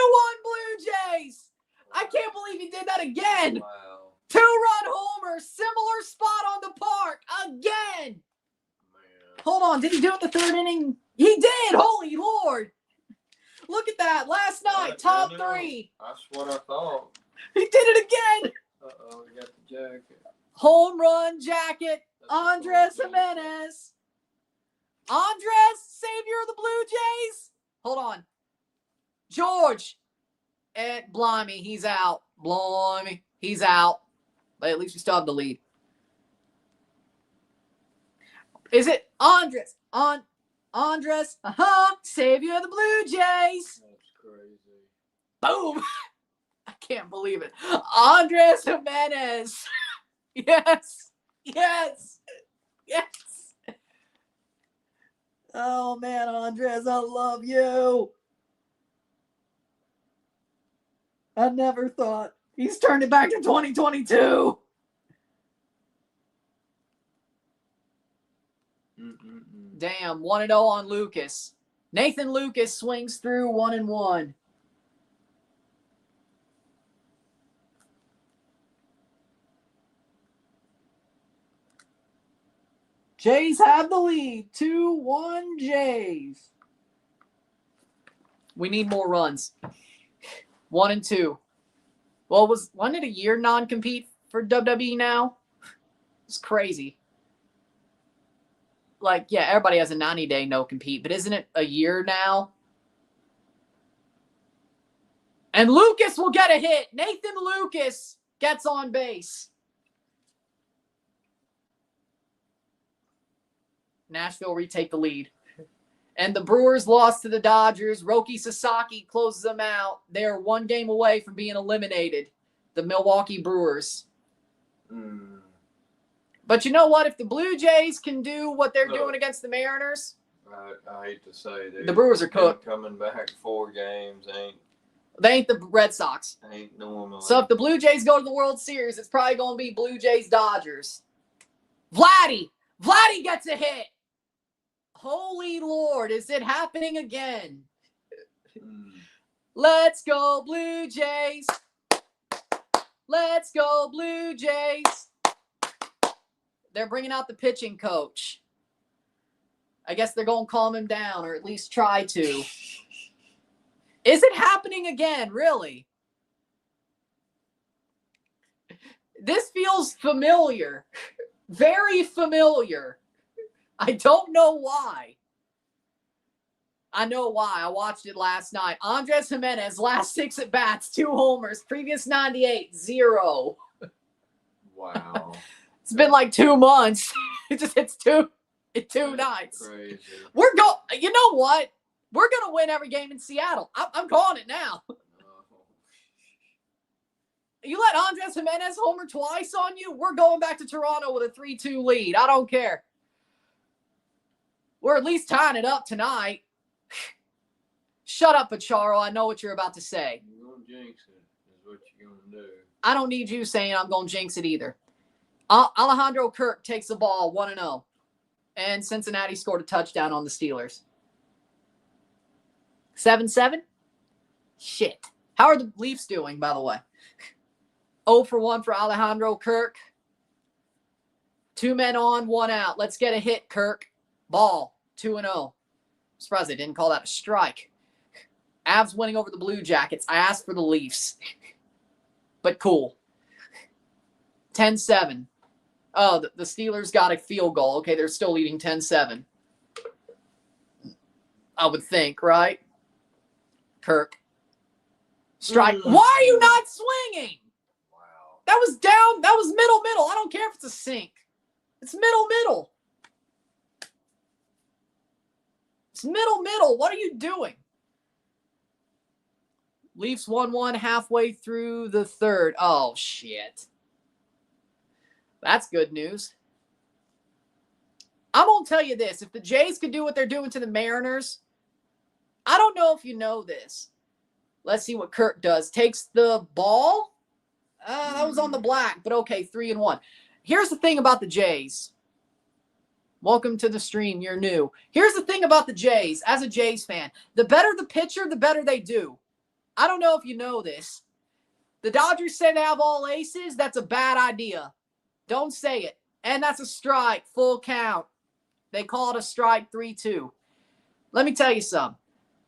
Blue Jays. I can't believe he did that again. Wow. 2-run homer. Similar spot on the park. Again. Man. Hold on. Did he do it the 3rd inning? He did. Holy Lord. Look at that. Last night, top 3. That's what I thought. He did it again. Uh-oh, we got the jacket. Home run jacket. That's Andres the Jimenez. Andres, savior of the Blue Jays. Hold on. George. Blimey, he's out. Blimey, he's out. But at least we still have the lead. Is it Andres? Andres, savior of the Blue Jays. That's crazy. Boom. I can't believe it. Andres Jimenez. Yes. Yes. Yes. Oh, man, Andres, I love you. I never thought. He's turned it back to 2022. Damn, 1-0 on Lucas. Nathan Lucas swings through 1-1. Jays have the lead. 2-1 Jays. We need more runs. 1-2. Well, wasn't it a year non-compete for WWE now? It's crazy. Yeah, everybody has a 90-day no-compete, but isn't it a year now? And Lucas will get a hit. Nathan Lucas gets on base. Nashville retake the lead. And the Brewers lost to the Dodgers. Roki Sasaki closes them out. They're 1 game away from being eliminated. The Milwaukee Brewers. But you know what? If the Blue Jays can do what they're doing against the Mariners, I hate to say the Brewers are cooked. Coming back 4 games they ain't the Red Sox. Ain't normal. So if the Blue Jays go to the World Series, it's probably going to be Blue Jays Dodgers. Vladdy gets a hit. Holy Lord, is it happening again? Let's go, Blue Jays. Let's go, Blue Jays. They're bringing out the pitching coach. I guess they're going to calm him down, or at least try to. Is it happening again, really? This feels familiar. Very familiar. I don't know why. I know why. I watched it last night. Andres Jimenez, last 6 at-bats, 2 homers. Previous 98, 0. Wow. It's been like 2 months. It's two nights. Crazy. We're going. You know what? We're gonna win every game in Seattle. I'm calling it now. You let Andres Jimenez homer twice on you, we're going back to Toronto with a 3-2 lead. I don't care. We're at least tying it up tonight. Shut up, Pacharo. I know what you're about to say. You're going to jinx it, is what you're going to do. I don't need you saying I'm going to jinx it either. Alejandro Kirk takes the ball 1-0. And Cincinnati scored a touchdown on the Steelers. 7-7? Shit. How are the Leafs doing, by the way? 0 for 1 for Alejandro Kirk. 2 men on, 1 out. Let's get a hit, Kirk. Ball, 2-0. Surprised they didn't call that a strike. Avs winning over the Blue Jackets. I asked for the Leafs. But cool. 10-7. Oh, the Steelers got a field goal. Okay, they're still leading 10-7. I would think, right? Kirk. Strike. Why are you not swinging? Wow. That was down. That was middle. I don't care if it's a sink. It's middle. It's middle. What are you doing? Leafs 1-1 halfway through the third. Oh, shit. That's good news. I'm going to tell you this. If the Jays could do what they're doing to the Mariners, I don't know if you know this. Let's see what Kirk does. Takes the ball. That was on the black, but okay, 3-1. Here's the thing about the Jays. Welcome to the stream. You're new. Here's the thing about the Jays. As a Jays fan, the better the pitcher, the better they do. I don't know if you know this. The Dodgers say they have all aces. That's a bad idea. Don't say it. And that's a strike. Full count. They call it a strike 3-2. Let me tell you something.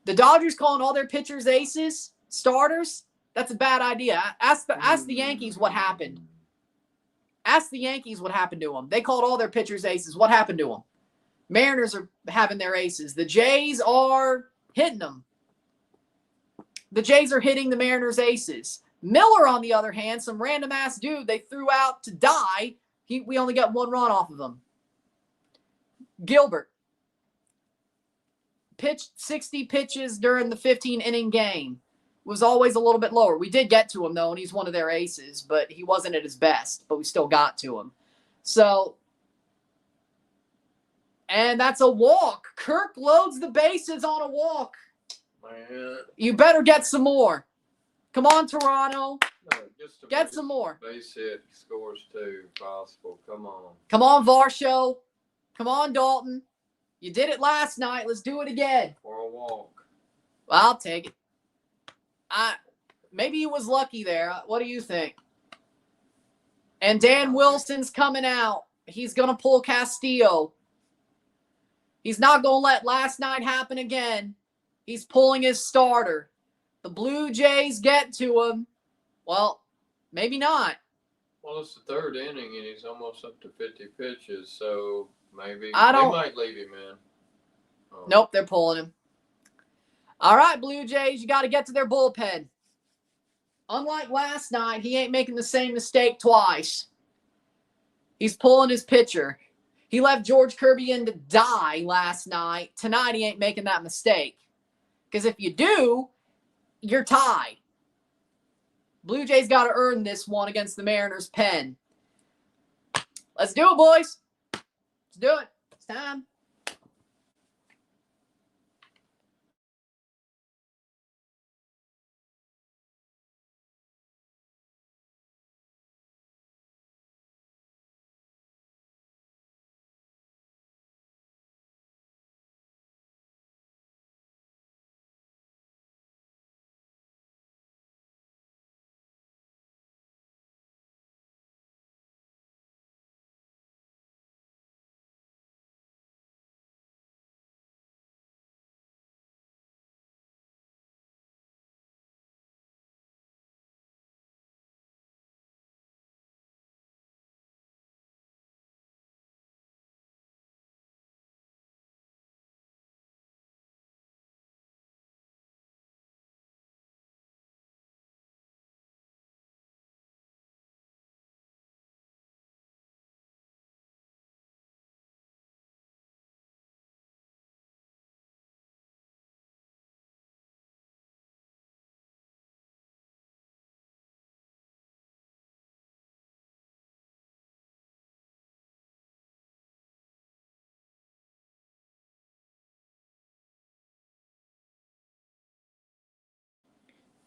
The Dodgers calling all their pitchers aces, starters, that's a bad idea. Ask the Yankees what happened. Ask the Yankees what happened to them. They called all their pitchers aces. What happened to them? Mariners are having their aces. The Jays are hitting them. The Jays are hitting the Mariners' aces. Miller, on the other hand, some random-ass dude they threw out to die. We only got 1 run off of him. Gilbert pitched 60 pitches during the 15-inning game. Was always a little bit lower. We did get to him, though, and he's one of their aces, but he wasn't at his best, but we still got to him. So, and that's a walk. Kirk loads the bases on a walk. Man. You better get some more. Come on, Toronto. No, just Get some more. Base hit, scores 2, possible. Come on. Come on, Varsho. Come on, Dalton. You did it last night. Let's do it again. For a walk. Well, I'll take it. Maybe he was lucky there. What do you think? And Dan Wilson's coming out. He's going to pull Castillo. He's not going to let last night happen again. He's pulling his starter. The Blue Jays get to him. Well, maybe not. Well, it's the 3rd inning, and he's almost up to 50 pitches, so maybe they might leave him in. Oh. Nope, they're pulling him. All right, Blue Jays, you got to get to their bullpen. Unlike last night, he ain't making the same mistake twice. He's pulling his pitcher. He left George Kirby in to die last night. Tonight, he ain't making that mistake. Because if you do, you're tied. Blue Jays got to earn this one against the Mariners' pen. Let's do it, boys. Let's do it. It's time.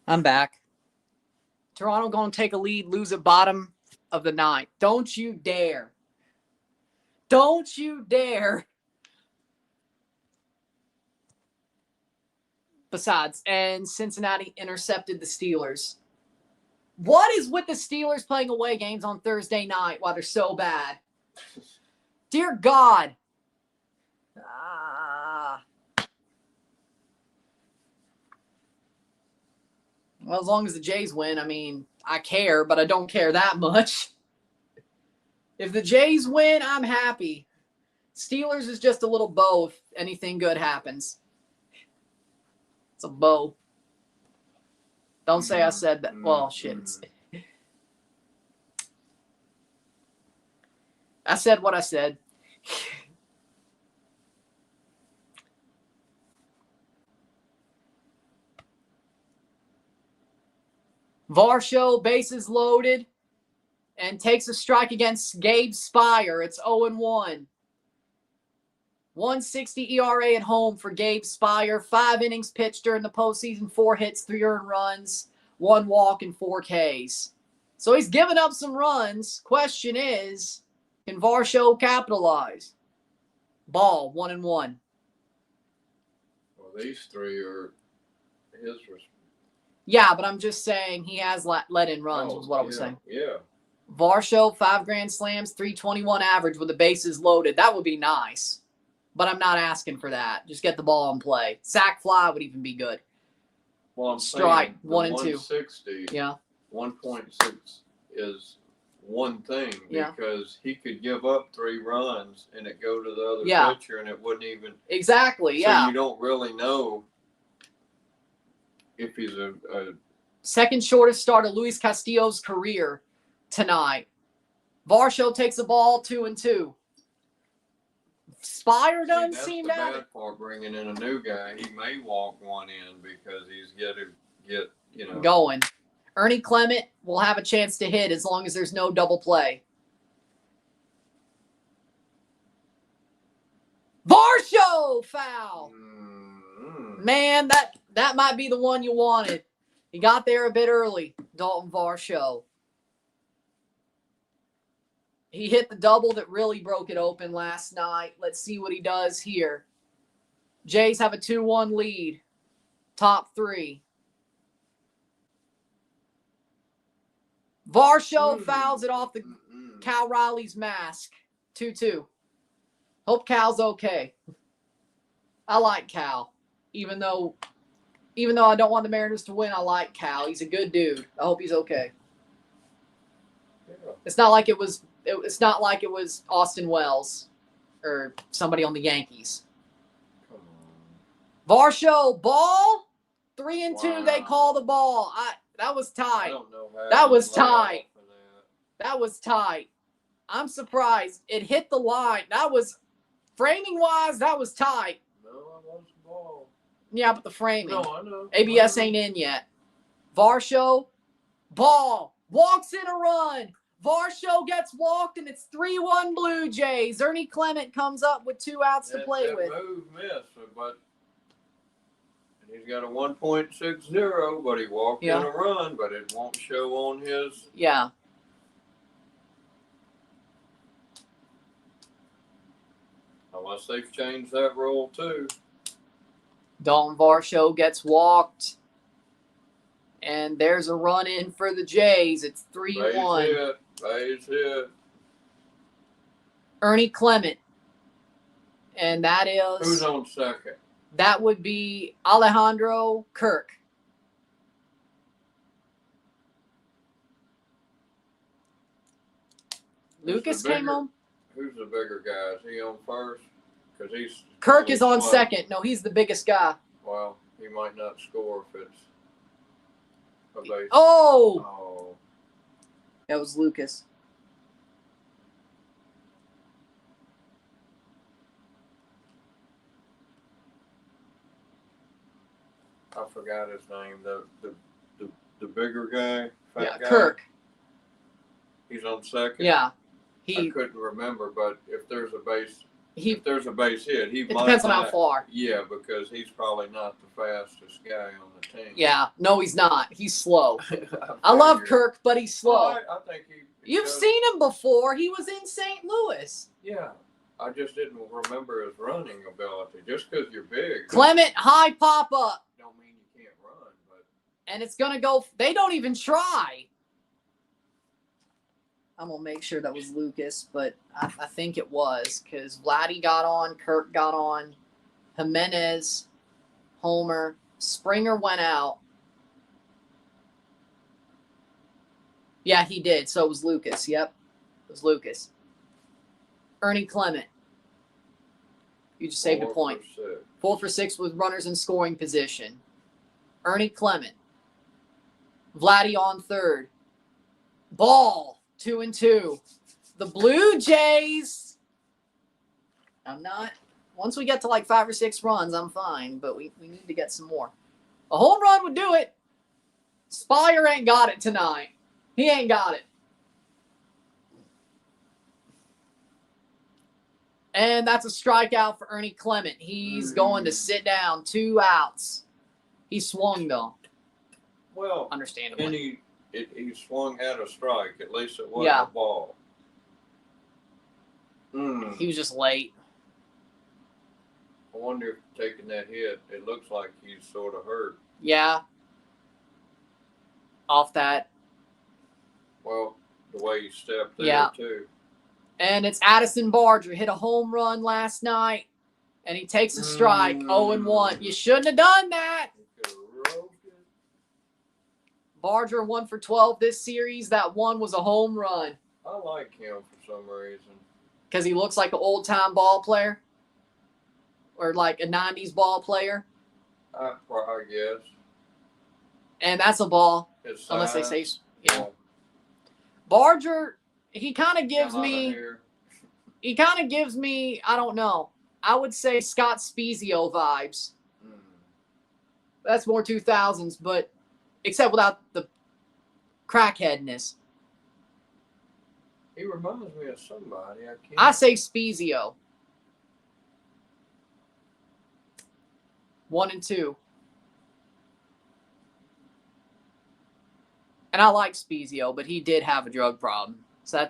I'm back. Toronto going to take a lead, lose at bottom of the ninth. Don't you dare. Don't you dare. Besides, and Cincinnati intercepted the Steelers. What is with the Steelers playing away games on Thursday night while they're so bad? Dear God. Well, as long as the Jays win, I mean, I care, but I don't care that much. If the Jays win, I'm happy. Steelers is just a little bow if anything good happens. It's a bow. Don't say I said that. Well, shit. I said what I said. Varsho, bases loaded, and takes a strike against Gabe Spire. It's 0-1. 1.60 ERA at home for Gabe Spire. 5 innings pitched during the postseason. 4 hits, 3 earned runs, 1 walk, and 4 Ks. So he's given up some runs. Question is, can Varsho capitalize? Ball, 1-1. Well, these 3 are his. Yeah, but I'm just saying he has let in runs, was what I was saying. Yeah. Varsho, 5 grand slams, 321 average with the bases loaded. That would be nice. But I'm not asking for that. Just get the ball in play. Sack fly would even be good. Well, I'm strike, saying 1 and 2. 160. Yeah. 1.6 is one thing because he could give up 3 runs and it go to the other pitcher and it wouldn't even. Exactly. So yeah. you don't really know if he's a second shortest start of Luis Castillo's career tonight. Varsho takes the ball 2-2. Spire doesn't seem that's to the bad part, bringing in a new guy. He may walk one in because he's got to get going. Ernie Clement will have a chance to hit as long as there's no double play. Varsho foul. Man, that might be the one you wanted. He got there a bit early, Dalton Varsho. He hit the double that really broke it open last night. Let's see what he does here. Jays have a 2-1 lead. Top 3. Varsho fouls it off the Cal Riley's mask. 2-2. Hope Cal's okay. I like Cal. Even though I don't want the Mariners to win, I like Cal. He's a good dude. I hope he's okay. Yeah. It's not like it was Austin Wells or somebody on the Yankees. Come on. Varsho, ball. 3-2. Wow. They call the ball. That was tight. I don't know how that was tight. That was tight. I'm surprised it hit the line. That was framing wise. That was tight. No, I want the ball. Yeah, but the framing. No, I know. ABS ain't in yet. Varsho, ball, walks in a run. Varsho gets walked, and it's 3-1 Blue Jays. Ernie Clement comes up with 2 outs to play with. That move missed, but he's got a 1.60, but he walked in a run, but it won't show on his. Yeah. Unless they've changed that rule too. Dalton Varsho gets walked. And there's a run in for the Jays. It's 3-1. Base hit. Ernie Clement. And that is. Who's on second? That would be Alejandro Kirk. Lucas came on. Who's the bigger guy? Is he on first? Because Kirk is on second. No, he's the biggest guy. Well, he might not score if it's a base. Oh! That was Lucas. I forgot his name. The bigger guy, fat guy. Kirk. He's on second. Yeah, I couldn't remember, but if there's a base if there's a base hit, he might depends on not, how far. Yeah, because he's probably not the fastest guy on the team. Yeah, no, he's not. He's slow. I love Kirk, but he's slow. I think You've seen him before. He was in St. Louis. Yeah, I just didn't remember his running ability. Just because you're big. Clement, high pop up. Don't mean you can't run, but. And it's gonna go. They don't even try. I'm going to make sure that was Lucas, but I think it was because Vladdy got on, Kirk got on, Jimenez, Homer, Springer went out. Yeah, he did. So it was Lucas. Yep, it was Lucas. Ernie Clement. You just saved a point. 4 for 6 with runners in scoring position. Ernie Clement. Vladdy on third. Ball. 2-2. The Blue Jays. Once we get to like 5 or 6 runs, I'm fine, but we need to get some more. A home run would do it. Spire ain't got it tonight. He ain't got it. And that's a strikeout for Ernie Clement. He's going to sit down. 2 outs. He swung, though. Well, understandably. He swung at a strike. At least it wasn't a ball. He was just late. I wonder if taking that hit, it looks like he's sort of hurt. Yeah. Off that. Well, the way he stepped there, too. And it's Addison Barger. Hit a home run last night, and he takes a strike. 0-1. You shouldn't have done that. Barger 1 for 12 this series. That one was a home run. I like him for some reason. Because he looks like an old-time ball player? Or like a 90s ball player? I guess. And that's a ball. Unless they say, Barger, he kind of gives me, I don't know. I would say Scott Spezio vibes. That's more 2000s, but except without the crackheadness. He reminds me of somebody. I say Spezio. 1-2. And I like Spezio, but he did have a drug problem. So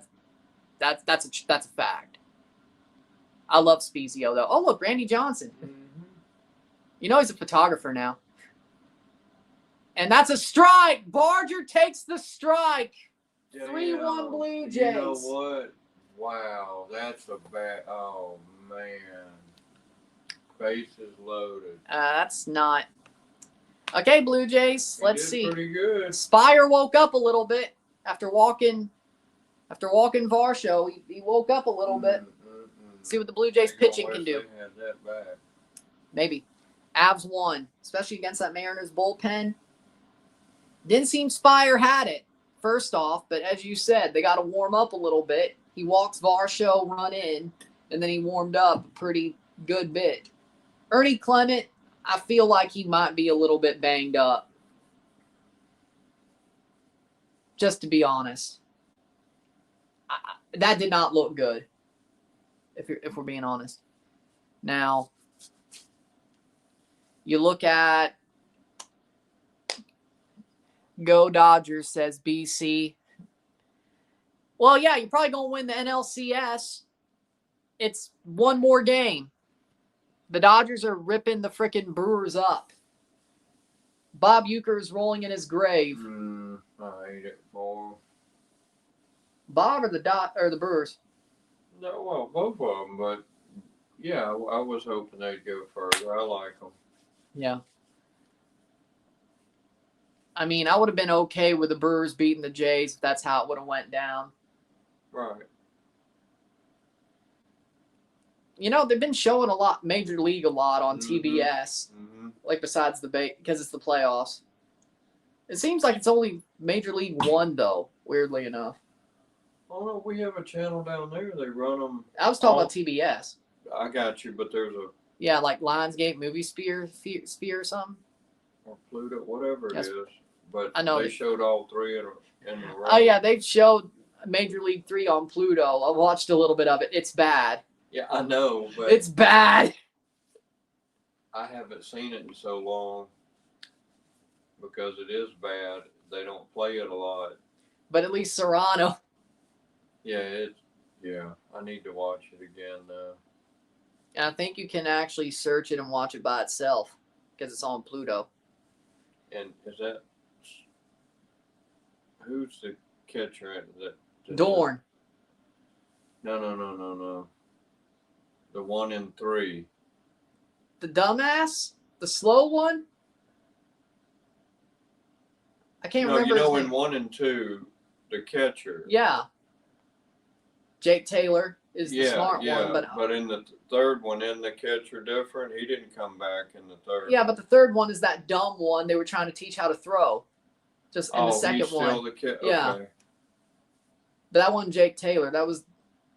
that's a fact. I love Spezio, though. Oh, look, Randy Johnson. You know he's a photographer now. And that's a strike. Barger takes the strike. 3-1 Blue Jays. You know what? Wow, that's a bad. Oh, man. Bases loaded. That's not. Okay, Blue Jays. Let's see. Pretty good. Spire woke up a little bit after walking Varsho. He woke up a little bit. See what the Blue Jays pitching can do. They had that back. Maybe. Avs won, especially against that Mariners bullpen. Didn't seem Spire had it, first off, but as you said, they got to warm up a little bit. He walks Varsho, run in, and then he warmed up a pretty good bit. Ernie Clement, I feel like he might be a little bit banged up. Just to be honest. That did not look good, if we're being honest. Now, you look at Go Dodgers, says BC. Well, yeah, you're probably going to win the NLCS. It's one more game. The Dodgers are ripping the frickin' Brewers up. Bob Uecker is rolling in his grave. I hate it for Bob or the Brewers? No, well, both of them, but yeah, I was hoping they'd go further. I like them. Yeah. I mean, I would have been okay with the Brewers beating the Jays if that's how it would have went down. Right. You know, they've been showing Major League a lot on TBS. Like besides because it's the playoffs. It seems like it's only Major League One, though, weirdly enough. Oh, no, we have a channel down there. They run them. I was talking about TBS. I got you, but there's a... Yeah, like Lionsgate Movie Sphere or something. Or Pluto, whatever it is. But I know they showed all three in a row. Oh, yeah, they've showed Major League 3 on Pluto. I watched a little bit of it. It's bad. Yeah, I know, but it's bad. I haven't seen it in so long because it is bad. They don't play it a lot. But at least Serrano. Yeah, I need to watch it again. And I think you can actually search it and watch it by itself because it's on Pluto. And is that who's the catcher at that? Dorn. No. The 1 and 3. The dumbass? The slow one? I can't remember. You know, in 1 and 2, the catcher. Yeah. Jake Taylor is the smart one. But in the third one, isn't the catcher different? He didn't come back in the third. Yeah, but the third one is that dumb one they were trying to teach how to throw. Just in the second he's one. Still the yeah. Okay. But that one, Jake Taylor, that was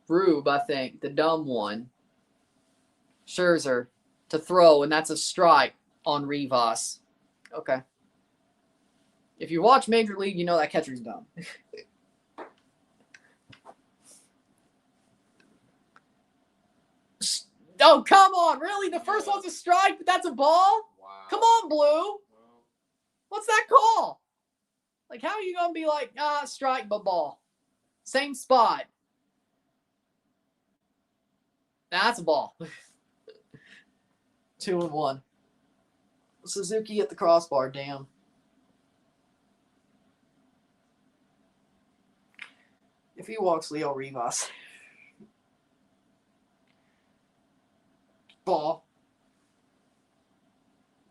Rube, I think, the dumb one. Scherzer to throw, and that's a strike on Rivas. Okay. If you watch Major League, you know that catcher's dumb. Oh, come on. Really? The first one's a strike, but that's a ball? Wow. Come on, Blue. What's that call? Like, how are you going to be like, strike, but ball? Same spot. That's a ball. 2-1. Suzuki at the crossbar, damn. If he walks Leo Rivas. Ball.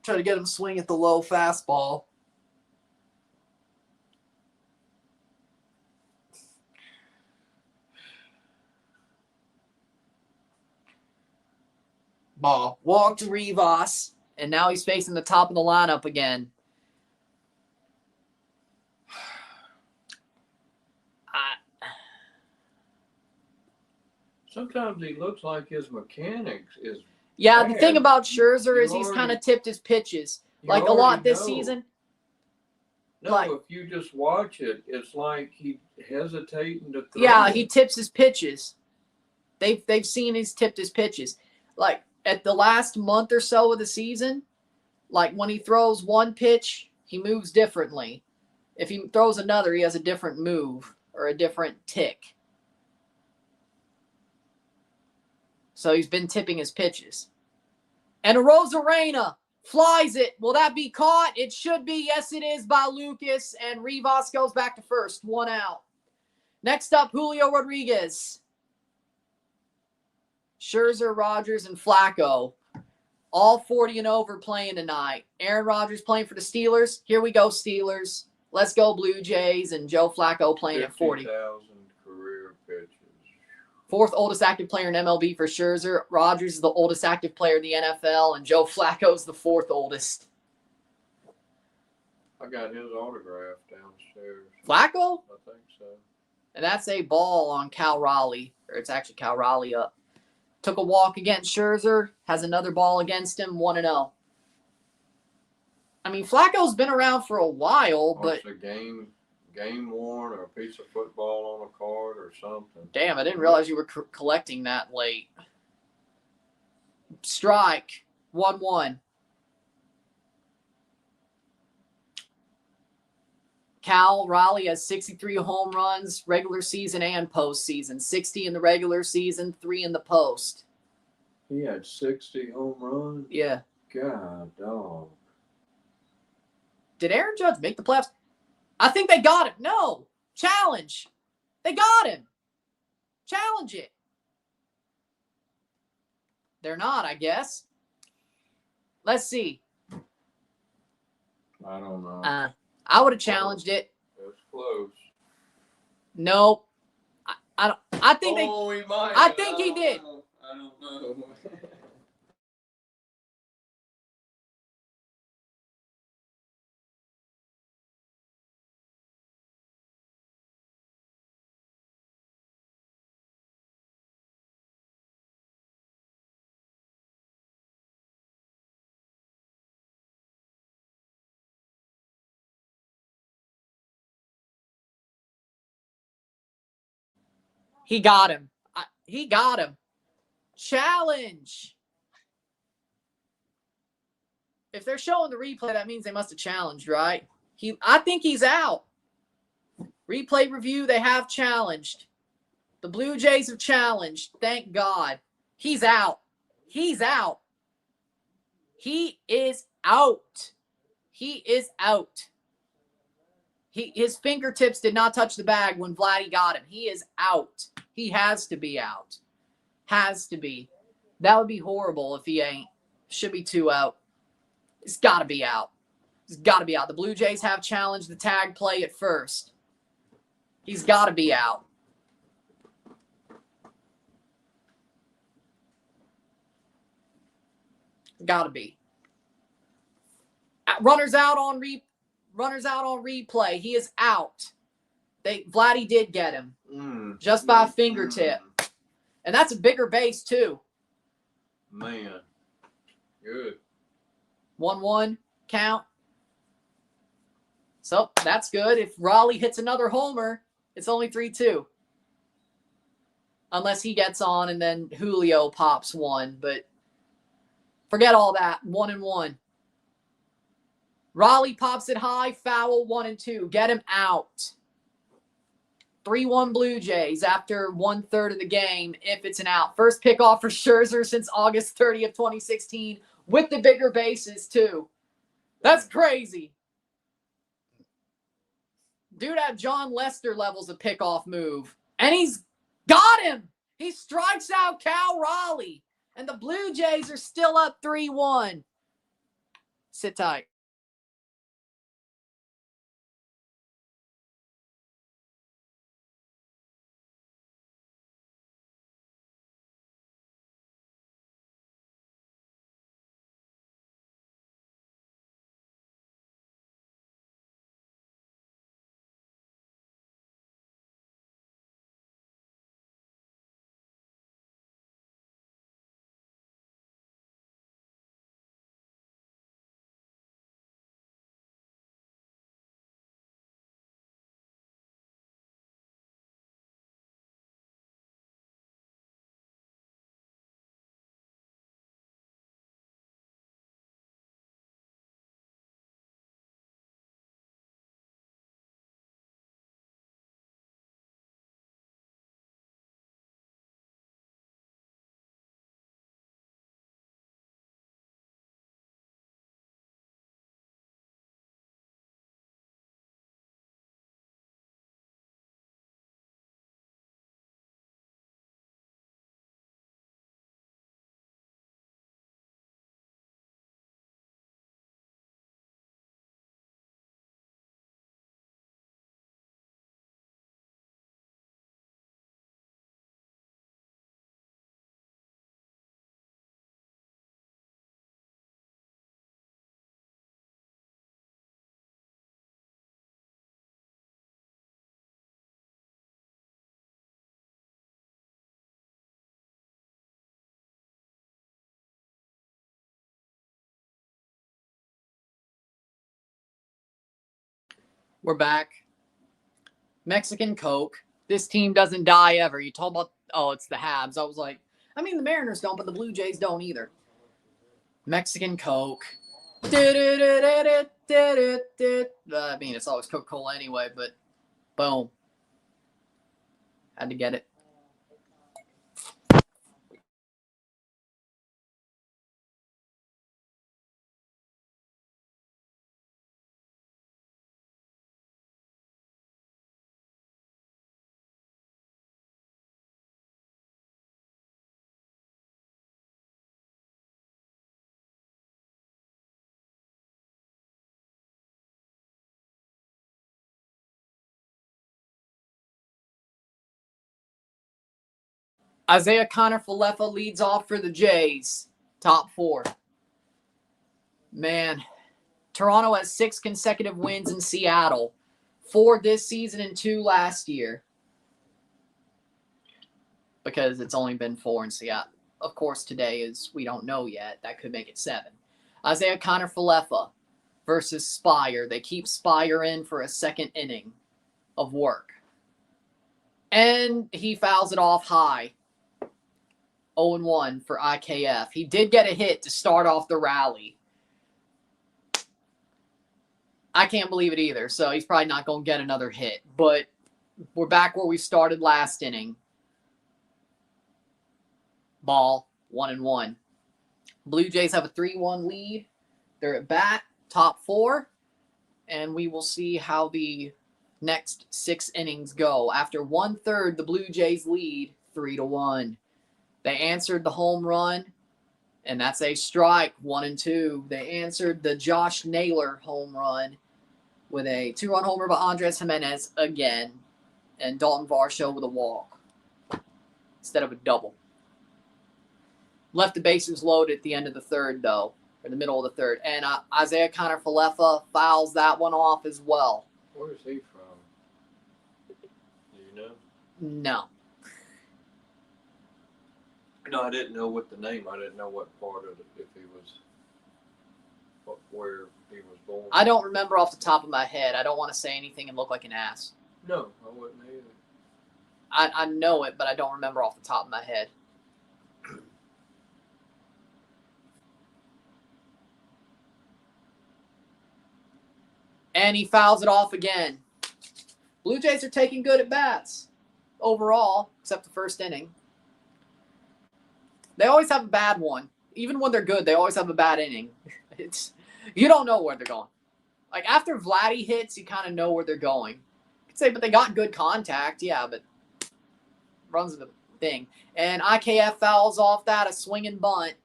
Try to get him swing at the low fastball. Ball. Walk to Rivas. And now he's facing the top of the lineup again. Sometimes he looks like his mechanics is Yeah, bad. The thing about Scherzer is he's kind of tipped his pitches. Like a lot this season. No, if you just watch it, it's like he's hesitating to throw. Yeah, he tips his pitches. They've seen he's tipped his pitches. Like at the last month or so of the season, like when he throws one pitch, he moves differently. If he throws another, he has a different move or a different tick. So he's been tipping his pitches. And Arozarena flies it. Will that be caught? It should be. Yes, it is by Lucas. And Rivas goes back to first. 1 out. Next up, Julio Rodriguez. Scherzer, Rogers, and Flacco. All 40 and over playing tonight. Aaron Rodgers playing for the Steelers. Here we go, Steelers. Let's go, Blue Jays. And Joe Flacco playing at 40. 50,000 career pitches. Fourth oldest active player in MLB for Scherzer. Rogers is the oldest active player in the NFL, and Joe Flacco's the fourth oldest. I got his autograph downstairs. Flacco? I think so. And that's a ball on Cal Raleigh. Or it's actually Cal Raleigh up. Took a walk against Scherzer. Has another ball against him. 1-0. I mean, Flacco's been around for a while, but... It's a game worn or a piece of football on a card or something. Damn, I didn't realize you were collecting that late. Strike. 1-1. Cal Raleigh has 63 home runs, regular season and postseason. 60 in the regular season, 3 in the post. He had 60 home runs? Yeah. God, dog. Did Aaron Judge make the playoffs? I think they got him. No. Challenge. They got him. Challenge it. They're not, I guess. Let's see. I don't know. I would have challenged it. It was close. Nope. I think he might. I think he did. I don't know. He got him. He got him. Challenge. If they're showing the replay, that means they must have challenged, right? I think he's out. Replay review, they have challenged. The Blue Jays have challenged. Thank God. He's out. He's out. He is out. He is out. His fingertips did not touch the bag when Vladdy got him. He is out. He has to be out. Has to be. That would be horrible if he ain't. Should be 2 out. He's got to be out. He's got to be out. The Blue Jays have challenged the tag play at first. He's got to be out. Got to be. Runners out on replay. He is out. Vladdy did get him. Just by a fingertip. And that's a bigger base, too. Man. Good. 1-1 count. So, that's good. If Raleigh hits another homer, it's only 3-2. Unless he gets on and then Julio pops one. But forget all that. 1-1. Raleigh pops it high, foul, 1-2. Get him out. 3-1 Blue Jays after 1/3 of the game, if it's an out. First pickoff for Scherzer since August 30th, 2016, with the bigger bases, too. That's crazy. Dude had John Lester levels of pickoff move. And he's got him. He strikes out Cal Raleigh. And the Blue Jays are still up 3-1. Sit tight. We're back. Mexican Coke. This team doesn't die ever. You told about, it's the Habs. I was like, I mean, the Mariners don't, but the Blue Jays don't either. Mexican Coke. I mean, it's always Coca-Cola anyway, but boom. Had to get it. Isiah Kiner-Falefa leads off for the Jays. Top 4. Man, Toronto has 6 consecutive wins in Seattle. 4 this season and 2 last year. Because it's only been 4 in Seattle. Of course, today is, we don't know yet. That could make it 7. Isiah Kiner-Falefa versus Spire. They keep Spire in for a second inning of work. And he fouls it off high. 0-1 for IKF. He did get a hit to start off the rally. I can't believe it either, so he's probably not going to get another hit. But we're back where we started last inning. Ball, 1-1. Blue Jays have a 3-1 lead. They're at bat, top 4. And we will see how the next 6 innings go. After 1/3, the Blue Jays lead 3-1. They answered the home run, and that's a strike, 1-2. They answered the Josh Naylor home run with a 2-run homer by Andres Jimenez again, and Dalton Varsho with a walk instead of a double. Left the bases loaded at the end of the 3rd, though, or the middle of the 3rd. And Isiah Falefa fouls that one off as well. Where is he from? Do you know? No. No, I didn't know what the name. I didn't know what part of it, if he was, where he was born. I don't remember off the top of my head. I don't want to say anything and look like an ass. No, I wouldn't either. I know it, but I don't remember off the top of my head. And he fouls it off again. Blue Jays are taking good at bats overall, except the 1st inning. They always have a bad one. Even when they're good, they always have a bad inning. You don't know where they're going. Like, after Vladdy hits, you kind of know where they're going. You could say, but they got good contact. Yeah, but runs the thing. And IKF fouls off that, a swinging bunt.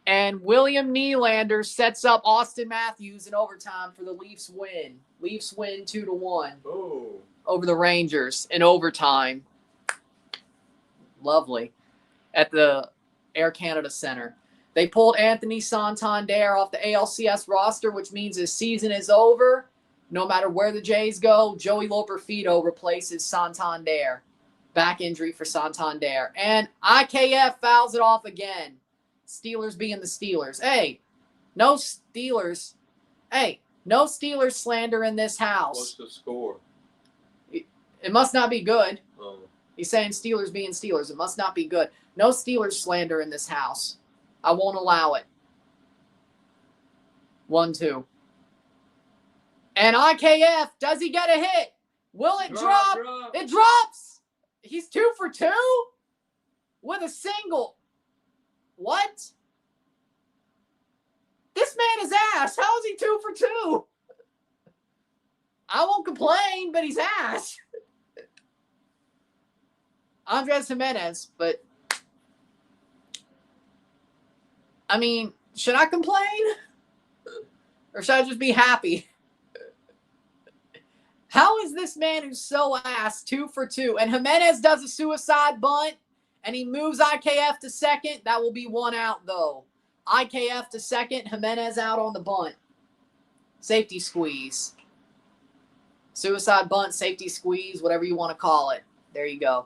And William Nylander sets up Austin Matthews in overtime for the Leafs win. Leafs win 2-1 over the Rangers in overtime. Lovely. At the Air Canada Center. They pulled Anthony Santander off the ALCS roster, which means his season is over. No matter where the Jays go, Joey Loperfido replaces Santander. Back injury for Santander. And IKF fouls it off again. Steelers being the Steelers. Hey, no Steelers. Hey, no Steelers slander in this house. What's the score? It must not be good. Oh. He's saying Steelers being Steelers. It must not be good. No Steelers slander in this house. I won't allow it. 1-2. And IKF, does he get a hit? Will it drop? It drops. He's 2 for 2 with a single. What? This man is ass. How is he 2 for 2? I won't complain, but he's ass. Andres Jimenez, but I mean, should I complain? Or should I just be happy? How is this man who's so ass 2 for 2? And Jimenez does a suicide bunt, and he moves IKF to second. That will be 1 out, though. IKF to second, Jimenez out on the bunt. Safety squeeze. Suicide bunt, safety squeeze, whatever you want to call it. There you go.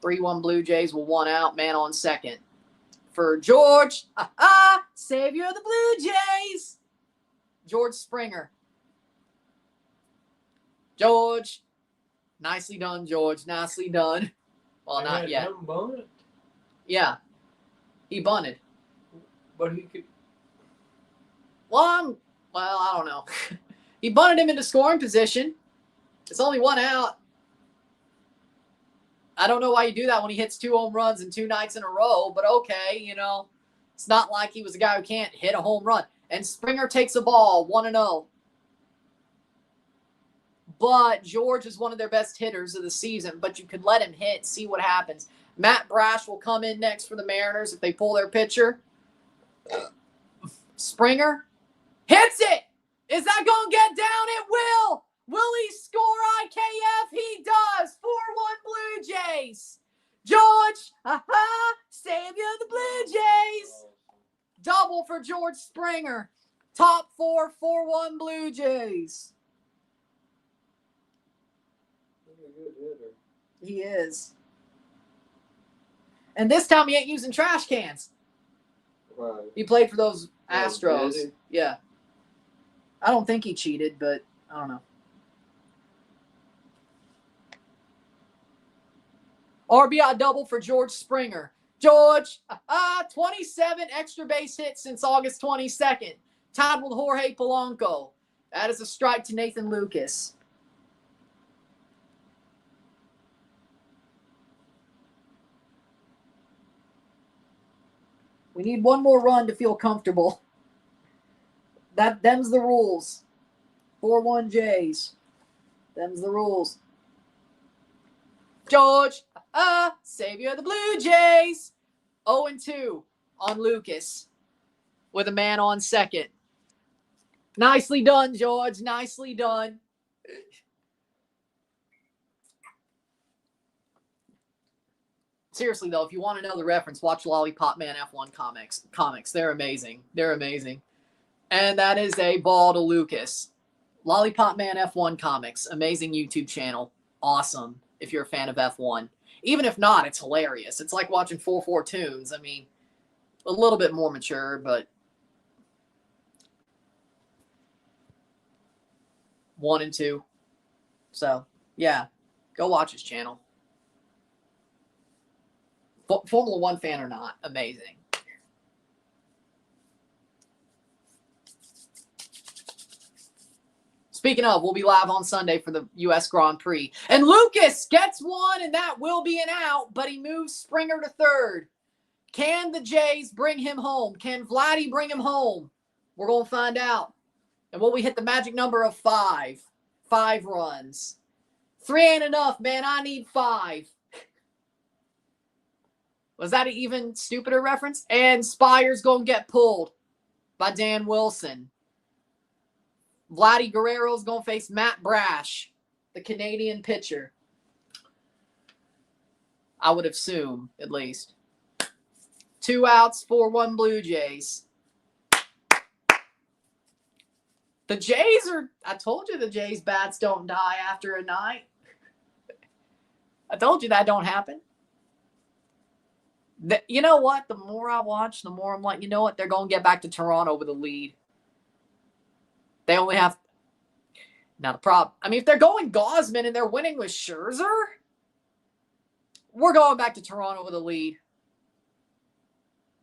3-1 Blue Jays with 1 out, man on second. For George, savior of the Blue Jays, George Springer. George, nicely done, George. Nicely done. Well, not yet. Yeah, he bunted. But he could. Well, I don't know. He bunted him into scoring position. It's only 1 out. I don't know why you do that when he hits 2 home runs in 2 nights in a row, but okay, you know. It's not like he was a guy who can't hit a home run. And Springer takes a ball, 1-0. But George is one of their best hitters of the season, but you could let him hit, see what happens. Matt Brash will come in next for the Mariners if they pull their pitcher. Springer hits it. Is that going to get down? It will. Will he score IKF? He does. 4-1 Blue Jays. George, savior of the Blue Jays. Double for George Springer. Top 4, 4-1 Blue Jays. He's a good hitter. He is. And this time he ain't using trash cans. Right. He played for those Astros. Did Yeah. I don't think he cheated, but I don't know. RBI double for George Springer. George, 27 extra base hits since August 22nd. Tied with Jorge Polanco. That is a strike to Nathan Lucas. We need one more run to feel comfortable. Them's the rules. 4-1 Jays. Them's the rules. George, savior of the Blue Jays. 0-2 on Lucas with a man on second. Nicely done, George. Nicely done. Seriously, though, if you want to know the reference, watch Lollipop Man F1 comics. They're amazing. They're amazing. And that is a ball to Lucas. Lollipop Man F1 comics. Amazing YouTube channel. Awesome if you're a fan of F1. Even if not, it's hilarious. It's like watching 4-4 Tunes. I mean, a little bit more mature, but 1 and 2. So, yeah, go watch his channel. Formula One fan or not, amazing. Speaking of, we'll be live on Sunday for the U.S. Grand Prix. And Lucas gets one, and that will be an out, but he moves Springer to third. Can the Jays bring him home? Can Vladdy bring him home? We're going to find out. And will we hit the magic number of 5? 5 runs. 3 ain't enough, man. I need 5. Was that an even stupider reference? And Spire's going to get pulled by Dan Wilson. Vladdy Guerrero's going to face Matt Brash, the Canadian pitcher. I would assume, at least. 2 outs, 4-1 Blue Jays. The Jays are... I told you the Jays' bats don't die after a night. I told you that don't happen. You know what? The more I watch, the more I'm like, you know what? They're going to get back to Toronto with a lead. They only have... Not a problem. I mean, if they're going Gausman and they're winning with Scherzer, we're going back to Toronto with a lead.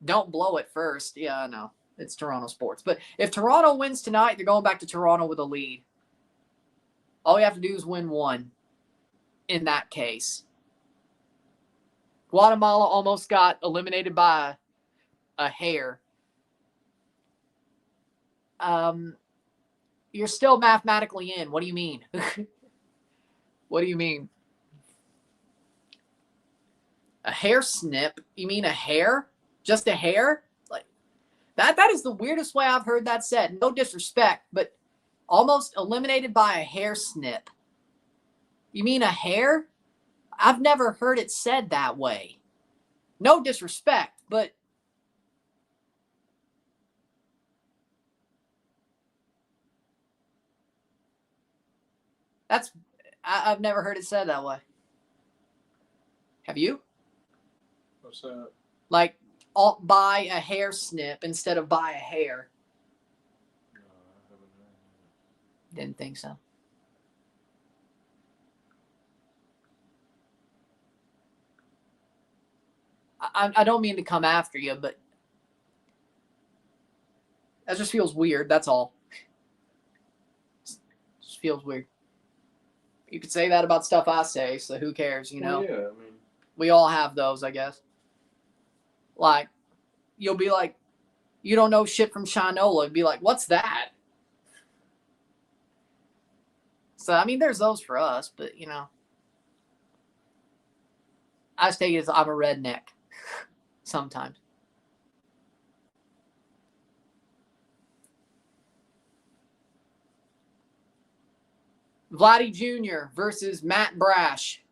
Don't blow it first. Yeah, I know. It's Toronto sports. But if Toronto wins tonight, they're going back to Toronto with a lead. All you have to do is win 1 in that case. Guatemala almost got eliminated by a hair. You're still mathematically in. What do you mean? What do you mean? A hair snip? You mean a hair? Just a hair? Like that is the weirdest way I've heard that said. No disrespect, but almost eliminated by a hair snip. You mean a hair? I've never heard it said that way. No disrespect, but I've never heard it said that way. Have you? What's that? Like, buy a hair snip instead of buy a hair. No, I haven't heard that. Didn't think so. I don't mean to come after you, but that just feels weird. That's all. Just feels weird. You could say that about stuff I say, so who cares, you know? Well, yeah, I mean, we all have those, I guess. Like, you'll be like, you don't know shit from Shinola. You'd be like, what's that? So, I mean, there's those for us, but, you know. I just take it as I'm a redneck. Sometimes. Vladdy Jr. versus Matt Brash.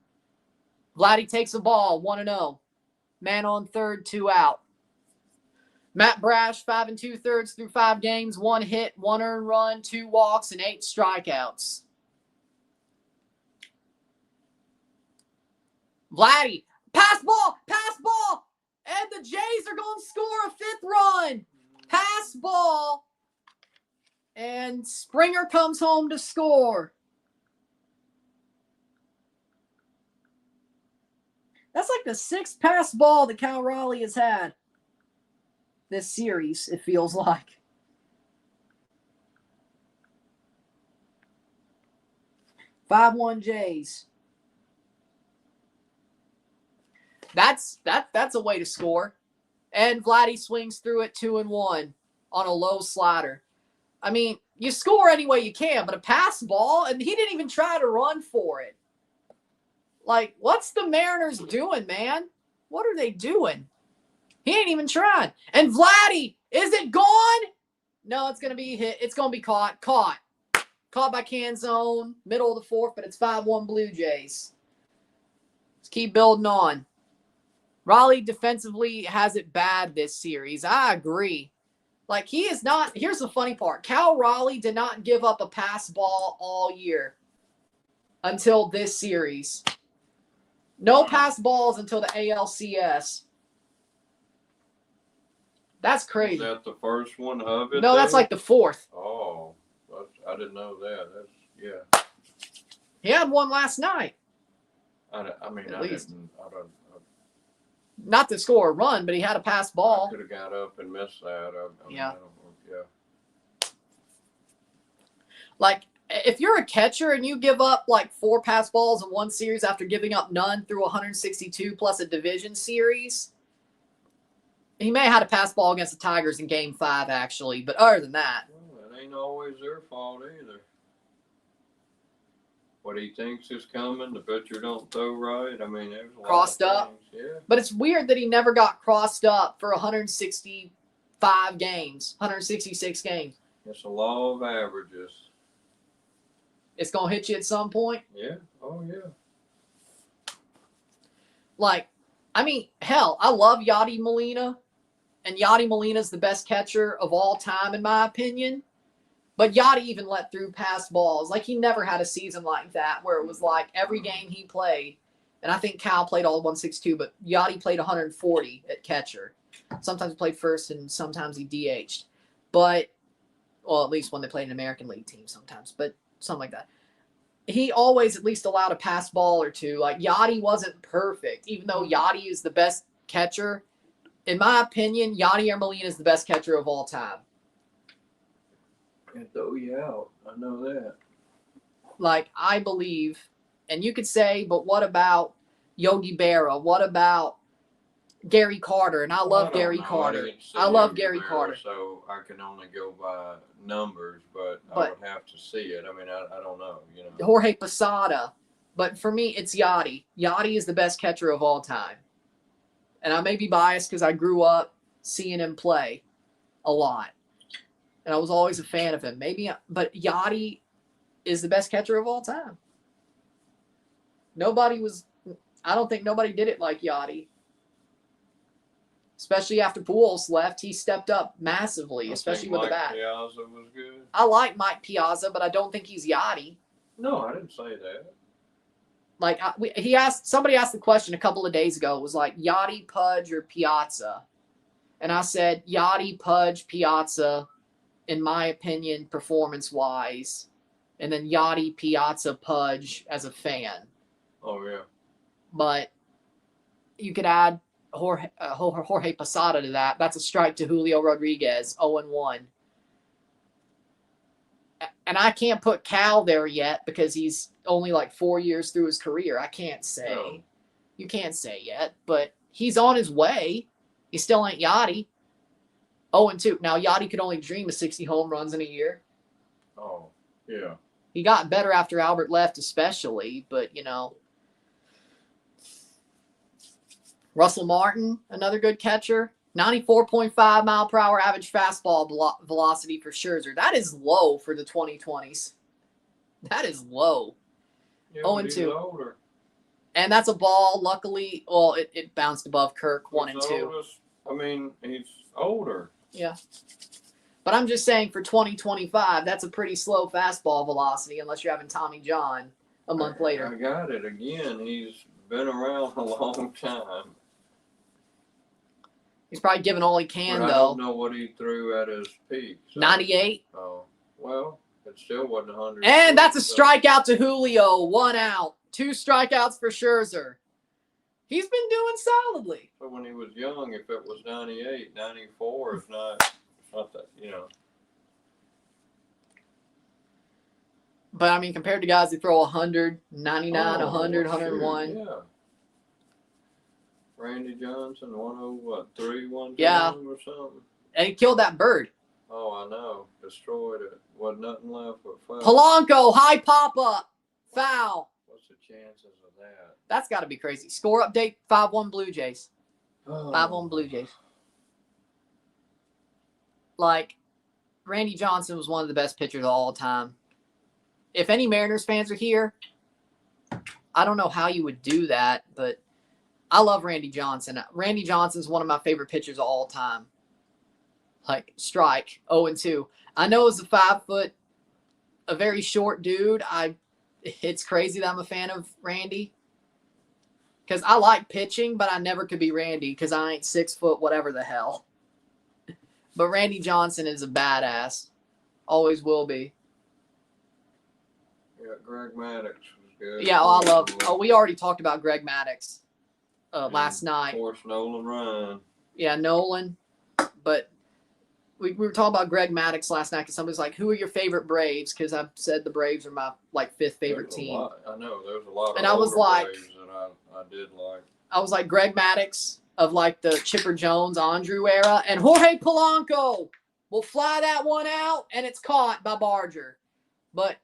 Vladdy takes the ball, 1-0. Man on third, 2 out. Matt Brash, 5 2/3 through 5 games, 1 hit, 1 earned run, 2 walks, and 8 strikeouts. Vladdy, pass ball, and the Jays are going to score a 5th run. Pass ball, and Springer comes home to score. That's like the 6th pass ball that Cal Raleigh has had this series, it feels like. 5-1 Jays. That's a way to score. And Vladdy swings through it 2-1 on a low slider. I mean, you score any way you can, but a pass ball, and he didn't even try to run for it. Like, what's the Mariners doing, man? What are they doing? He ain't even trying. And Vladdy, is it gone? No, it's going to be hit. It's going to be caught. Caught by Canzone, middle of the 4th, but it's 5-1 Blue Jays. Let's keep building on. Raleigh defensively has it bad this series. I agree. Like, he is not – here's the funny part. Cal Raleigh did not give up a pass ball all year until this series. No pass balls until the ALCS. That's crazy. Is that the first one of it? No, that's like the 4th. Oh, I didn't know that. Yeah. He had one last night. I didn't. Not to score a run, but he had a pass ball. I could have got up and missed that. Yeah. Yeah. Like, if you're a catcher and you give up like 4 pass balls in one series after giving up none through 162 plus a division series, he may have had a pass ball against the Tigers in Game 5, actually. But other than that. Well, it ain't always their fault either. What he thinks is coming, the pitcher don't throw right. I mean, there's a lot crossed of up. Things. Yeah. But it's weird that he never got crossed up for 165 games, 166 games. It's a law of averages. It's going to hit you at some point. Yeah. Oh, yeah. Like, I mean, hell, I love Yadi Molina. And Yadi Molina's the best catcher of all time, in my opinion. But Yadi even let through pass balls. Like, he never had a season like that where it was like every game he played. And I think Cal played all 162, but Yadi played 140 at catcher. Sometimes he played first and sometimes he DH'd. But, well, at least when they played an American League team sometimes. But something like that. He always at least allowed a pass ball or two. Like, Yadi wasn't perfect. Even though Yadi is the best catcher, in my opinion, Yadier Molina is the best catcher of all time. Can't throw you out. I know that. Like, I believe, and you could say, but what about Yogi Berra? What about Gary Carter? And I love Gary Carter. I love Gary Carter. So I can only go by numbers, but I would have to see it. I mean, I don't know. You know, Jorge Posada. But for me, it's Yadi. Yadi is the best catcher of all time. And I may be biased because I grew up seeing him play a lot. And I was always a fan of him. But Yadi is the best catcher of all time. I don't think nobody did it like Yadi. Especially after Pujols left, he stepped up massively, especially with the bat. Piazza was good. I like Mike Piazza, but I don't think he's Yadi. No, I didn't say that. Like, somebody asked the question a couple of days ago. It was like, Yadi, Pudge, or Piazza? And I said, Yadi, Pudge, Piazza, in my opinion, performance-wise. And then Yadi, Piazza, Pudge as a fan. Oh, yeah. But you could add Jorge Posada to that. That's a strike to Julio Rodriguez, 0-1. And I can't put Cal there yet because he's only like 4 years through his career. I can't say. No. You can't say yet, but he's on his way. He still ain't Yadi. 0-2. Now, Yadi could only dream of 60 home runs in a year. Oh, yeah. He got better after Albert left, especially, but, you know. Russell Martin, another good catcher. 94.5 mile per hour average fastball velocity for Scherzer. That is low for the 2020s. That is low. Yeah, 0-2. And that's a ball, luckily, well, it bounced above Kirk, 1-2. I mean, he's older. Yeah. But I'm just saying for 2025, that's a pretty slow fastball velocity unless you're having Tommy John a month later. I got it again. He's been around a long time. He's probably given all he can, though. I don't know what he threw at his peak. So. 98. Oh, well, it still wasn't 100. And that's a strikeout to Julio. 1 out. 2 strikeouts for Scherzer. He's been doing solidly. But when he was young, if it was 98, 94, it's not that, you know. But, I mean, compared to guys who throw 100, 99, 100, 101. Yeah. Randy Johnson, 103 one time or something. And he killed that bird. Oh, I know. Destroyed it. Wasn't nothing left but foul. Polanco, high pop-up. Foul. What's the chances of that? That's got to be crazy. Score update, 5-1 Blue Jays. Oh. 5-1 Blue Jays. Like, Randy Johnson was one of the best pitchers of all time. If any Mariners fans are here, I don't know how you would do that, but I love Randy Johnson. Randy Johnson's one of my favorite pitchers of all time. Like, strike, 0-2. I know as a 5 foot, a very short dude, it's crazy that I'm a fan of Randy. Because I like pitching, but I never could be Randy because I ain't 6 foot, whatever the hell. But Randy Johnson is a badass. Always will be. Yeah, Greg Maddux was good. Yeah, I love. Oh, we already talked about Greg Maddux last night. Of course, Nolan Ryan. Yeah, Nolan. But we were talking about Greg Maddux last night because somebody's like, "Who are your favorite Braves?" Because I've said the Braves are my 5th favorite team. I know there's a lot of and I was like, Braves that I did like. I was like Greg Maddux of like the Chipper Jones, Andrew era, and Jorge Polanco will fly that one out, and it's caught by Barger. But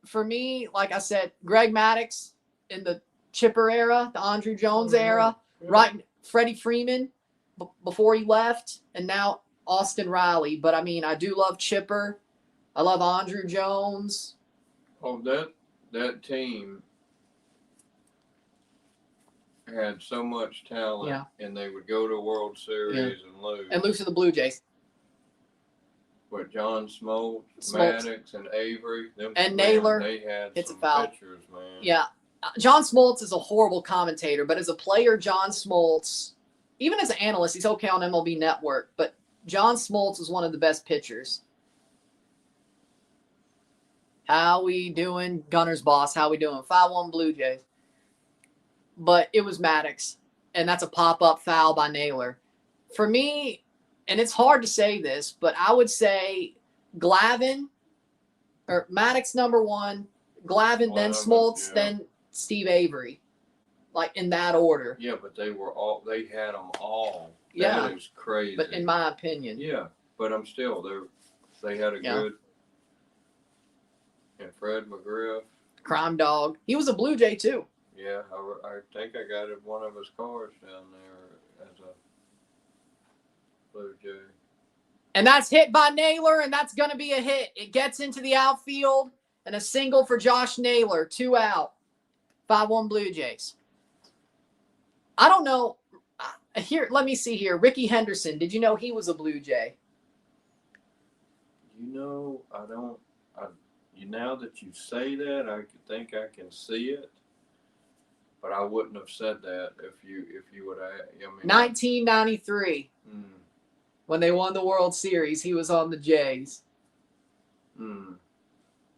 for me, like I said, Greg Maddux in the Chipper era, the Andrew Jones era, right? Freddie Freeman before he left, and now Austin Riley. But I mean, I do love Chipper. I love Andrew Jones. Oh, that team had so much talent, and they would go to a World Series and lose. And lose to the Blue Jays. But John Smoltz, Maddux, and Avery, and Naylor, they had it's some a foul. pitchers, man. Yeah. John Smoltz is a horrible commentator, but as a player, John Smoltz, even as an analyst, he's okay on MLB Network, but John Smoltz is one of the best pitchers. How we doing, Gunner's boss? How we doing? 5-1 Blue Jays. But it was Maddux, and that's a pop-up foul by Naylor. For me, and it's hard to say this, but I would say Glavine or Maddux #1, Glavine, then Smoltz, then Steve Avery, like in that order. Yeah, but they had them all. Yeah, that is crazy. But in my opinion, yeah, but I'm still they had a good. And Fred McGriff, Crime Dog, he was a Blue Jay too. Yeah, I think I got one of his cars down there as a Blue Jay. And that's hit by Naylor, and that's going to be a hit. It gets into the outfield, and a single for Josh Naylor, 2 out. 5-1 Blue Jays. I don't know. Here, let me see here. Ricky Henderson, did you know he was a Blue Jay? You know, I don't. Now that you say that, I think I can see it. But I wouldn't have said that if you would have. I mean, 1993, when they won the World Series, he was on the Jays.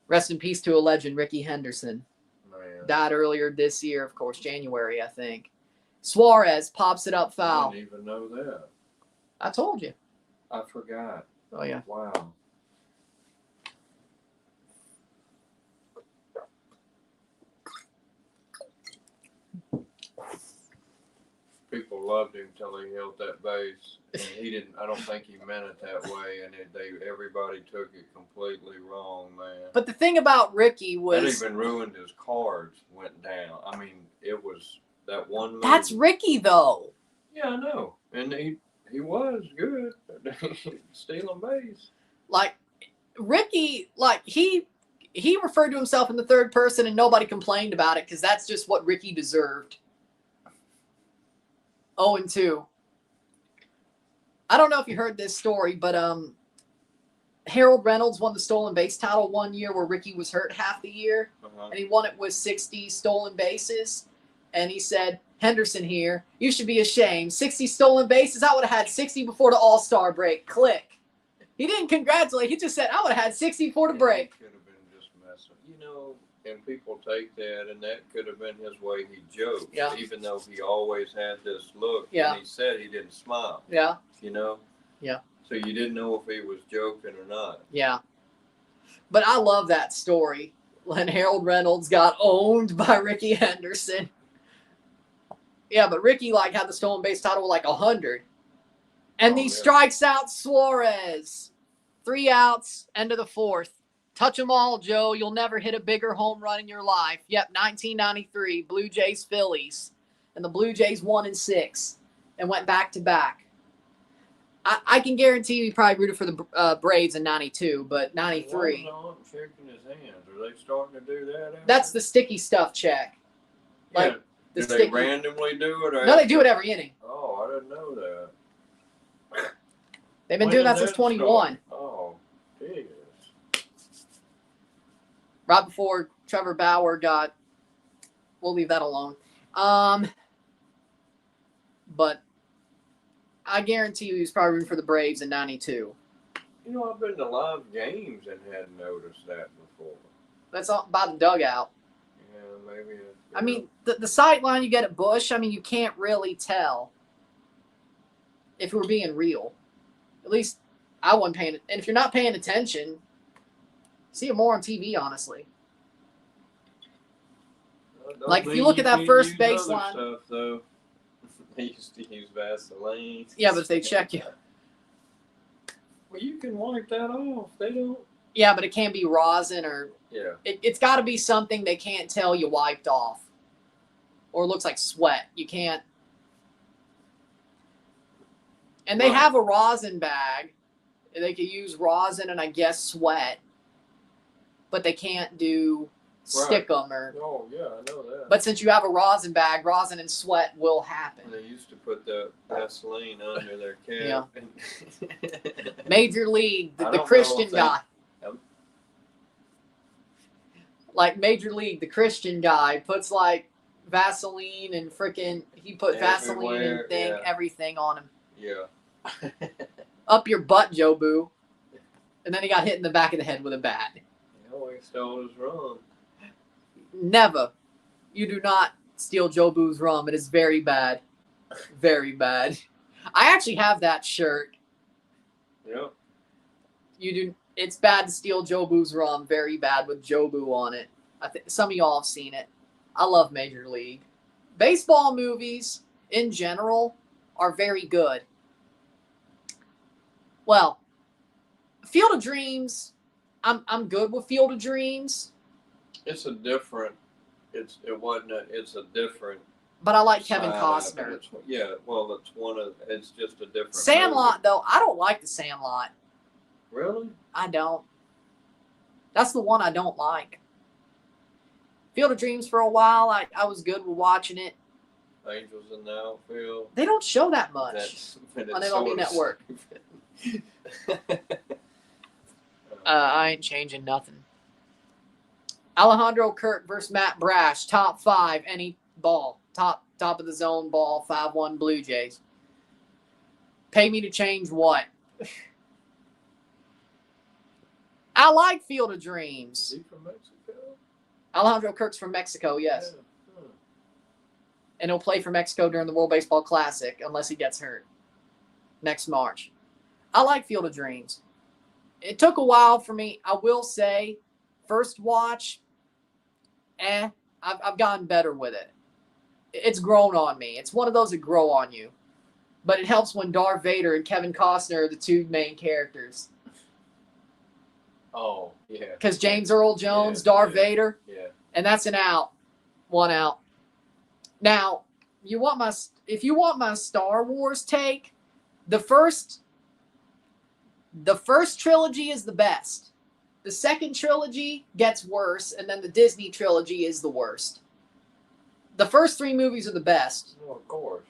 Rest in peace to a legend, Ricky Henderson. Man. Died earlier this year, of course, January, I think. Suarez pops it up foul. I didn't even know that. I told you. I forgot. Oh, yeah. Wow. People loved him till he held that base, and he didn't. I don't think he meant it that way, and everybody took it completely wrong, man. But the thing about Ricky was that even ruined his cards. Went down. I mean, it was that one. That's Ricky, though. Yeah, I know, and he was good, stealing base. Like Ricky, like he referred to himself in the third person, and nobody complained about it because that's just what Ricky deserved. 0-2. I don't know if you heard this story, but Harold Reynolds won the stolen base title one year where Ricky was hurt half the year, and he won it with 60 stolen bases. And he said, Henderson here, you should be ashamed. 60 stolen bases? I would have had 60 before the All-Star break. Click. He didn't congratulate. He just said, I would have had 60 before the break. Could have been just messing. You know, and people take that, and that could have been his way he joked. Yeah. Even though he always had this look. Yeah. And he said he didn't smile. Yeah. You know? Yeah. So you didn't know if he was joking or not. Yeah. But I love that story when Harold Reynolds got owned by Ricky Henderson. Yeah, but Ricky had the stolen base title with 100. And he strikes out Suarez. 3 outs, end of the 4th. Touch 'em all, Joe. You'll never hit a bigger home run in your life. Yep, 1993, Blue Jays Phillies. And the Blue Jays won in 6 and went back to back. I can guarantee you he probably rooted for the Braves in 92, but 93. Shaking his hands. Are they starting to do that? That's the sticky stuff check. Yeah. Do they randomly do it? No, they do it every inning. Oh, I didn't know that. They've been doing that since 21. Oh, geez. Right before Trevor Bauer got. We'll leave that alone. But I guarantee you he's probably rooting for the Braves in 92. You know, I've been to live games and hadn't noticed that before. That's all by the dugout. Yeah, maybe. I mean, the sight line you get at Busch, I mean, you can't really tell if we're being real. At least I wasn't paying. And if you're not paying attention, see it more on TV, honestly. If you look at that first baseline. Stuff, though. They used to use Vaseline. Yeah, but if they check you. Well, you can wipe that off. They don't. Yeah, but it can't be rosin or. Yeah. It's got to be something they can't tell you wiped off. Or it looks like sweat. You can't. And they have a rosin bag. They could use rosin and I guess sweat. But they can't do stick them or. Oh, yeah, I know that. But since you have a rosin bag, rosin and sweat will happen. They used to put the Vaseline under their cap. Yeah. Major League, the Christian guy. Like Major League, the Christian guy puts Vaseline and he put Vaseline and everything on him. Yeah. Up your butt, Joe Boo. And then he got hit in the back of the head with a bat. He always stole his rum. Never. You do not steal Joe Boo's rum. It is very bad. Very bad. I actually have that shirt. Yeah. You do. It's bad to steal Joe Boo's rum. Very bad with Joe Boo on it. I think some of y'all have seen it. I love Major League. Baseball movies in general are very good. Well, Field of Dreams, I'm good with Field of Dreams. It's a different. It's a different. But I like Kevin Costner. It's just a different. Sandlot, though, I don't like the Sandlot. Really? I don't. That's the one I don't like. Field of Dreams for a while, I was good with watching it. Angels in the Outfield. They don't show that much on MLB Network. I ain't changing nothing. Alejandro Kirk versus Matt Brash, top 5, any ball. Top of the zone ball, 5-1 Blue Jays. Pay me to change what? I like Field of Dreams. Is he from Mexico? Alejandro Kirk's from Mexico, yes. Yeah. Huh. And he'll play for Mexico during the World Baseball Classic unless he gets hurt next March. I like Field of Dreams. It took a while for me. I will say, first watch, I've gotten better with it. It's grown on me. It's one of those that grow on you. But it helps when Darth Vader and Kevin Costner are the two main characters. Oh, yeah. Because James Earl Jones, Darth Vader. Yeah. And that's an out. 1 out. Now, if you want my Star Wars take, the first trilogy is the best. The second trilogy gets worse, and then the Disney trilogy is the worst. The first 3 movies are the best. Oh, of course.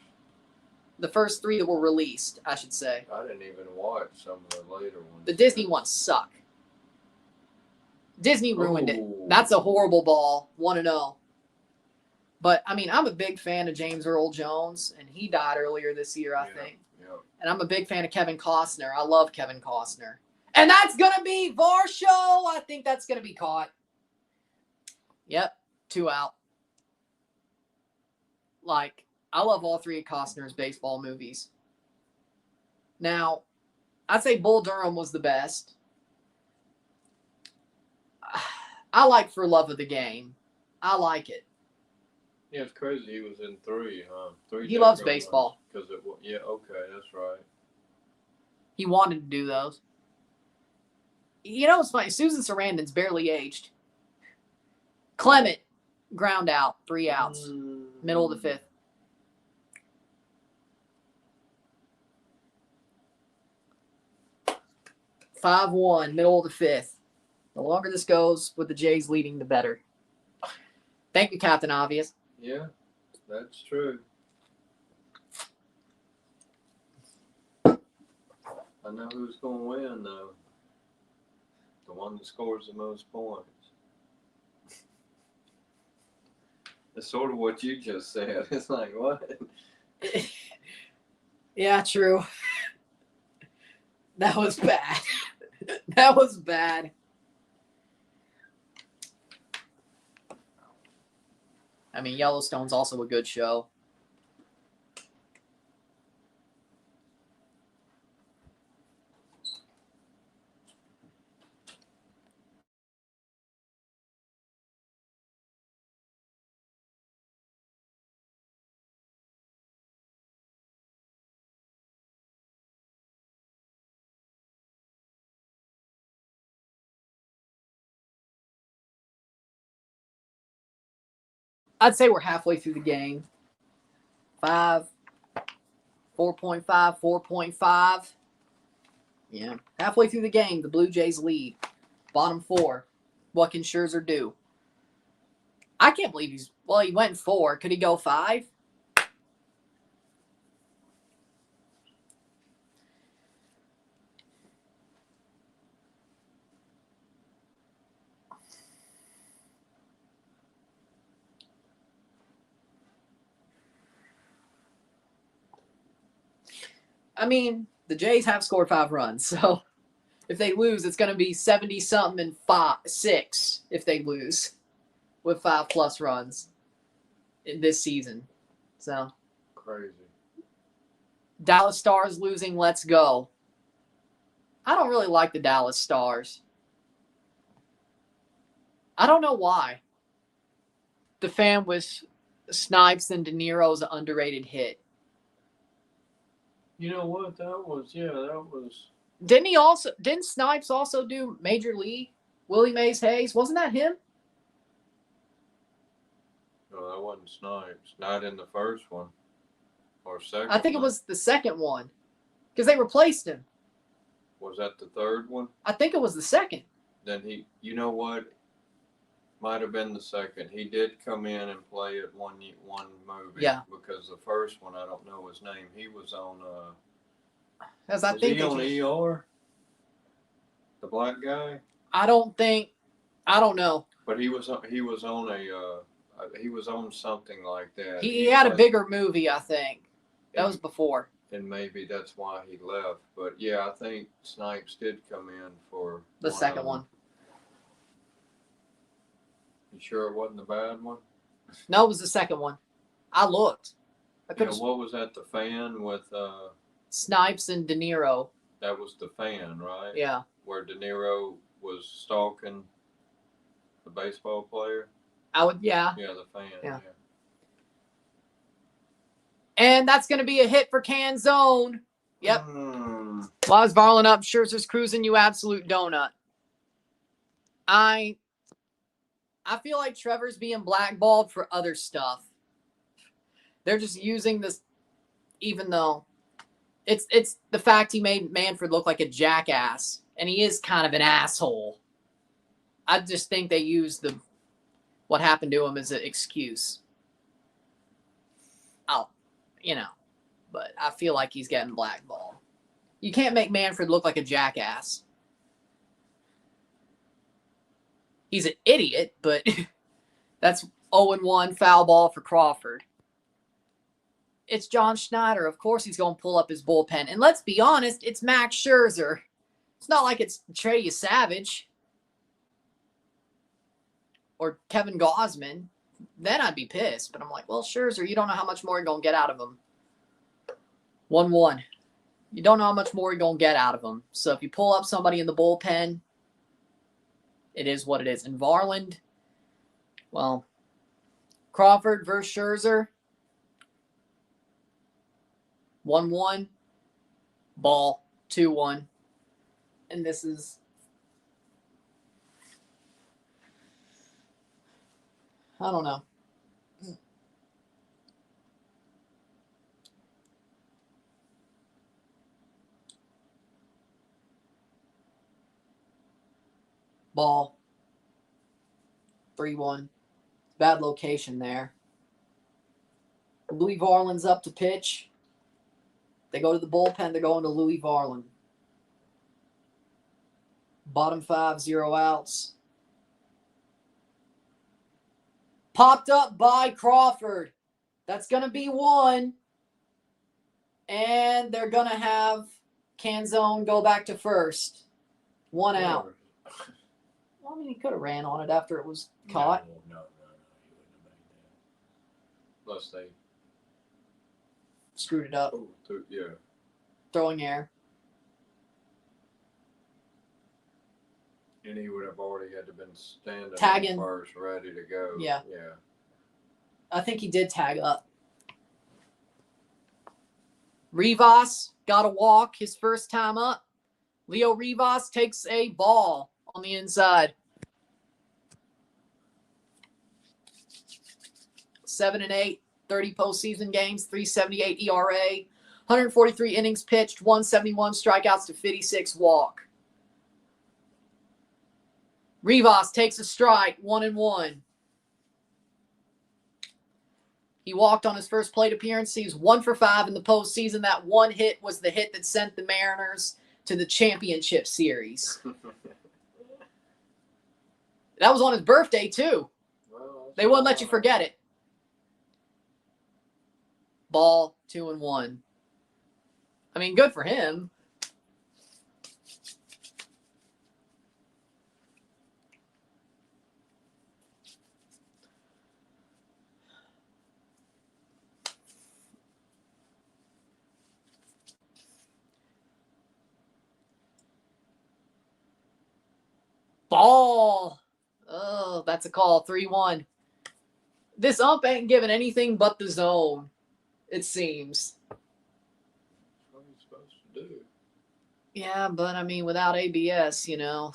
The first 3 that were released, I should say. I didn't even watch some of the later ones. The Disney ones suck. Disney ruined it. That's a horrible ball, 1-0. But, I mean, I'm a big fan of James Earl Jones, and he died earlier this year, I think. Yeah. And I'm a big fan of Kevin Costner. I love Kevin Costner. And that's going to be Varsho. I think that's going to be caught. Yep, 2 out. Like, I love all 3 of Costner's baseball movies. Now, I'd say Bull Durham was the best. I like For Love of the Game. I like it. Yeah, it's crazy. He was in 3, huh? 3. He loves baseball. Because it was, yeah, okay, that's right. He wanted to do those. You know what's funny? Susan Sarandon's barely aged. Clement, ground out, 3 outs, middle of the 5th. Five one, middle of the 5th. The longer this goes with the Jays leading, the better. Thank you, Captain Obvious. Yeah, that's true. I know who's going to win, though. The one that scores the most points. It's sort of what you just said. It's like, what? Yeah, true. That was bad. That was bad. I mean, Yellowstone's also a good show. I'd say we're halfway through the game. 5, 4.5, 4.5. Yeah, halfway through the game, the Blue Jays lead. Bottom 4. What can Scherzer do? I can't believe he went 4. Could he go 5? I mean, the Jays have scored 5 runs, so if they lose, it's going to be 70-something and 6 if they lose with 5+ runs in this season. So Crazy. Dallas Stars losing, let's go. I don't really like the Dallas Stars. I don't know why. The fan with Snipes and De Niro's an underrated hit. You know what? That was. Didn't Snipes also do Major League? Willie Mays Hayes? Wasn't that him? No, that wasn't Snipes. Not in the first one. Or second I think one. it was the second one. Because they replaced him. Was that the third one? I think it was the second. Then you know what? Might have been the second. He did come in and play at one movie. Yeah. Because the first one, I don't know his name. He was on. Because I Was think he on ER? The black guy. I don't know. But he was on something like that. He had a bigger movie, I think. That was before. And maybe that's why he left. But yeah, I think Snipes did come in for The second one. You sure it wasn't the bad one? No, it was the second one. I looked. Yeah, what was that? The fan with Snipes and De Niro. That was the fan, right? Yeah. Where De Niro was stalking the baseball player. Yeah. Yeah, the fan. Yeah. And that's going to be a hit for Canzone. Yep. While I was barreling up, Scherzer's cruising, you absolute donut. I feel like Trevor's being blackballed for other stuff. They're just using this, even though it's the fact he made Manfred look like a jackass, and he is kind of an asshole. I just think they used what happened to him as an excuse. But I feel like he's getting blackballed. You can't make Manfred look like a jackass. He's an idiot, but that's 0-1 foul ball for Crawford. It's John Schneider. Of course he's going to pull up his bullpen. And let's be honest, it's Max Scherzer. It's not like it's Trey Savage. or Kevin Gausman, then I'd be pissed. But I'm like, well, Scherzer, you don't know how much more you're going to get out of him. 1-1. You don't know how much more you're going to get out of him. So if you pull up somebody in the bullpen, it is what it is. And Varland, well, Crawford versus Scherzer, 1-1. Ball, 2-1. And this is, I don't know. Ball, 3-1. Bad location there. Louis Varland's up to pitch. They go to the bullpen. They're going to Louis Varland. Bottom 5, 0 outs. Popped up by Crawford. That's going to be 1. And they're going to have Canzone go back to first. 1 out. Well, I mean, he could have ran on it after it was caught. No, he wouldn't have made that. Unless they Screwed it up. Oh, yeah. Throwing air. And he would have already had to been standing Tagging. first, ready to go. Yeah. Yeah. I think he did tag up. Rivas got a walk his first time up. Leo Rivas takes a ball on the inside. 7-8, 30 postseason games, 3.78 ERA, 143 innings pitched, 171 strikeouts to 56 walk. Rivas takes a strike, 1-1. He walked on his first plate appearance. He's 1 for 5 in the postseason. That one hit was the hit that sent the Mariners to the championship series. That was on his birthday, too. Well, They wouldn't let you forget it. Ball, 2-1. I mean, good for him. Ball. Oh, that's a call. 3-1. This ump ain't giving anything but the zone, it seems. what are you supposed to do? Yeah, but I mean, without ABS, you know,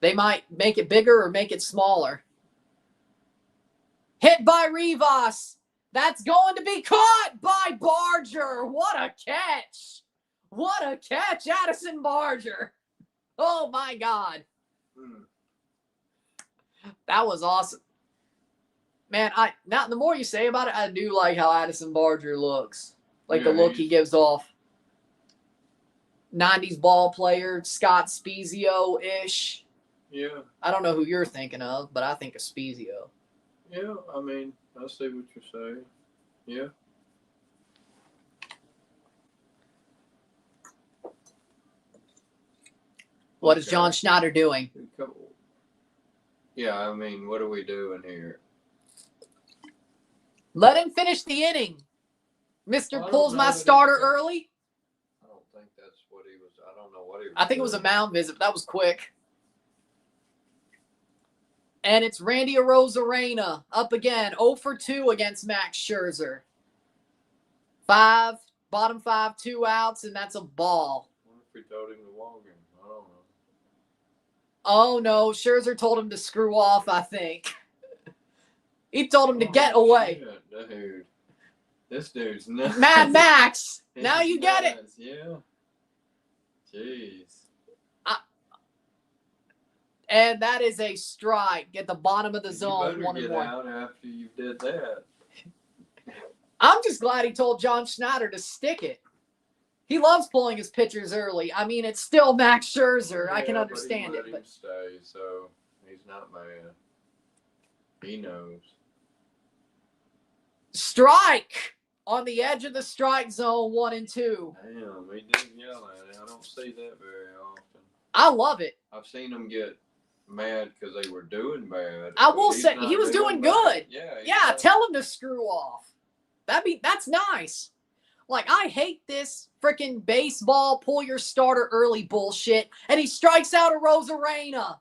they might make it bigger or make it smaller. Hit by Rivas. That's going to be caught by Barger. What a catch. What a catch, Addison Barger. Oh, my God. That was awesome. Man, now the more you say about it, I do like how Addison Barger looks. Like the look he gives off. 90s ball player, Scott Spezio-ish. Yeah. I don't know who you're thinking of, but I think of Spezio. Yeah, I mean, I see what you're saying. Yeah. What is John Schneider doing? Yeah, I mean, what are we doing here? Let him finish the inning. Mister pulls my starter early. I don't think that's what he was. I don't know what he was. I think it was a mound visit. That was quick. And it's Randy Arozarena up again. 0 for 2 against Max Scherzer. Bottom 5, 2 outs, and that's a ball. What if we told him to walk him? I don't know. Oh, no. Scherzer told him to screw off, I think. He told him to get away. Shit, dude. This dude's nuts. Mad Max. Now you get it. Yeah. Jeez. And that is a strike at the bottom of the zone. You 1-1. better get out after you did that. I'm just glad he told John Schneider to stick it. He loves pulling his pitchers early. I mean, it's still Max Scherzer. I can understand but he it. let him stay, so he's not mad. He knows. Strike on the edge of the strike zone, 1-2. Damn, he didn't yell at it. I don't see that very often. I love it. I've seen him get mad because they were doing bad. I will He's say not he was doing bad. good. Yeah. Yeah, tell him to screw off. That's nice. Like, I hate this freaking baseball pull your starter early bullshit. And he strikes out a Rosarena.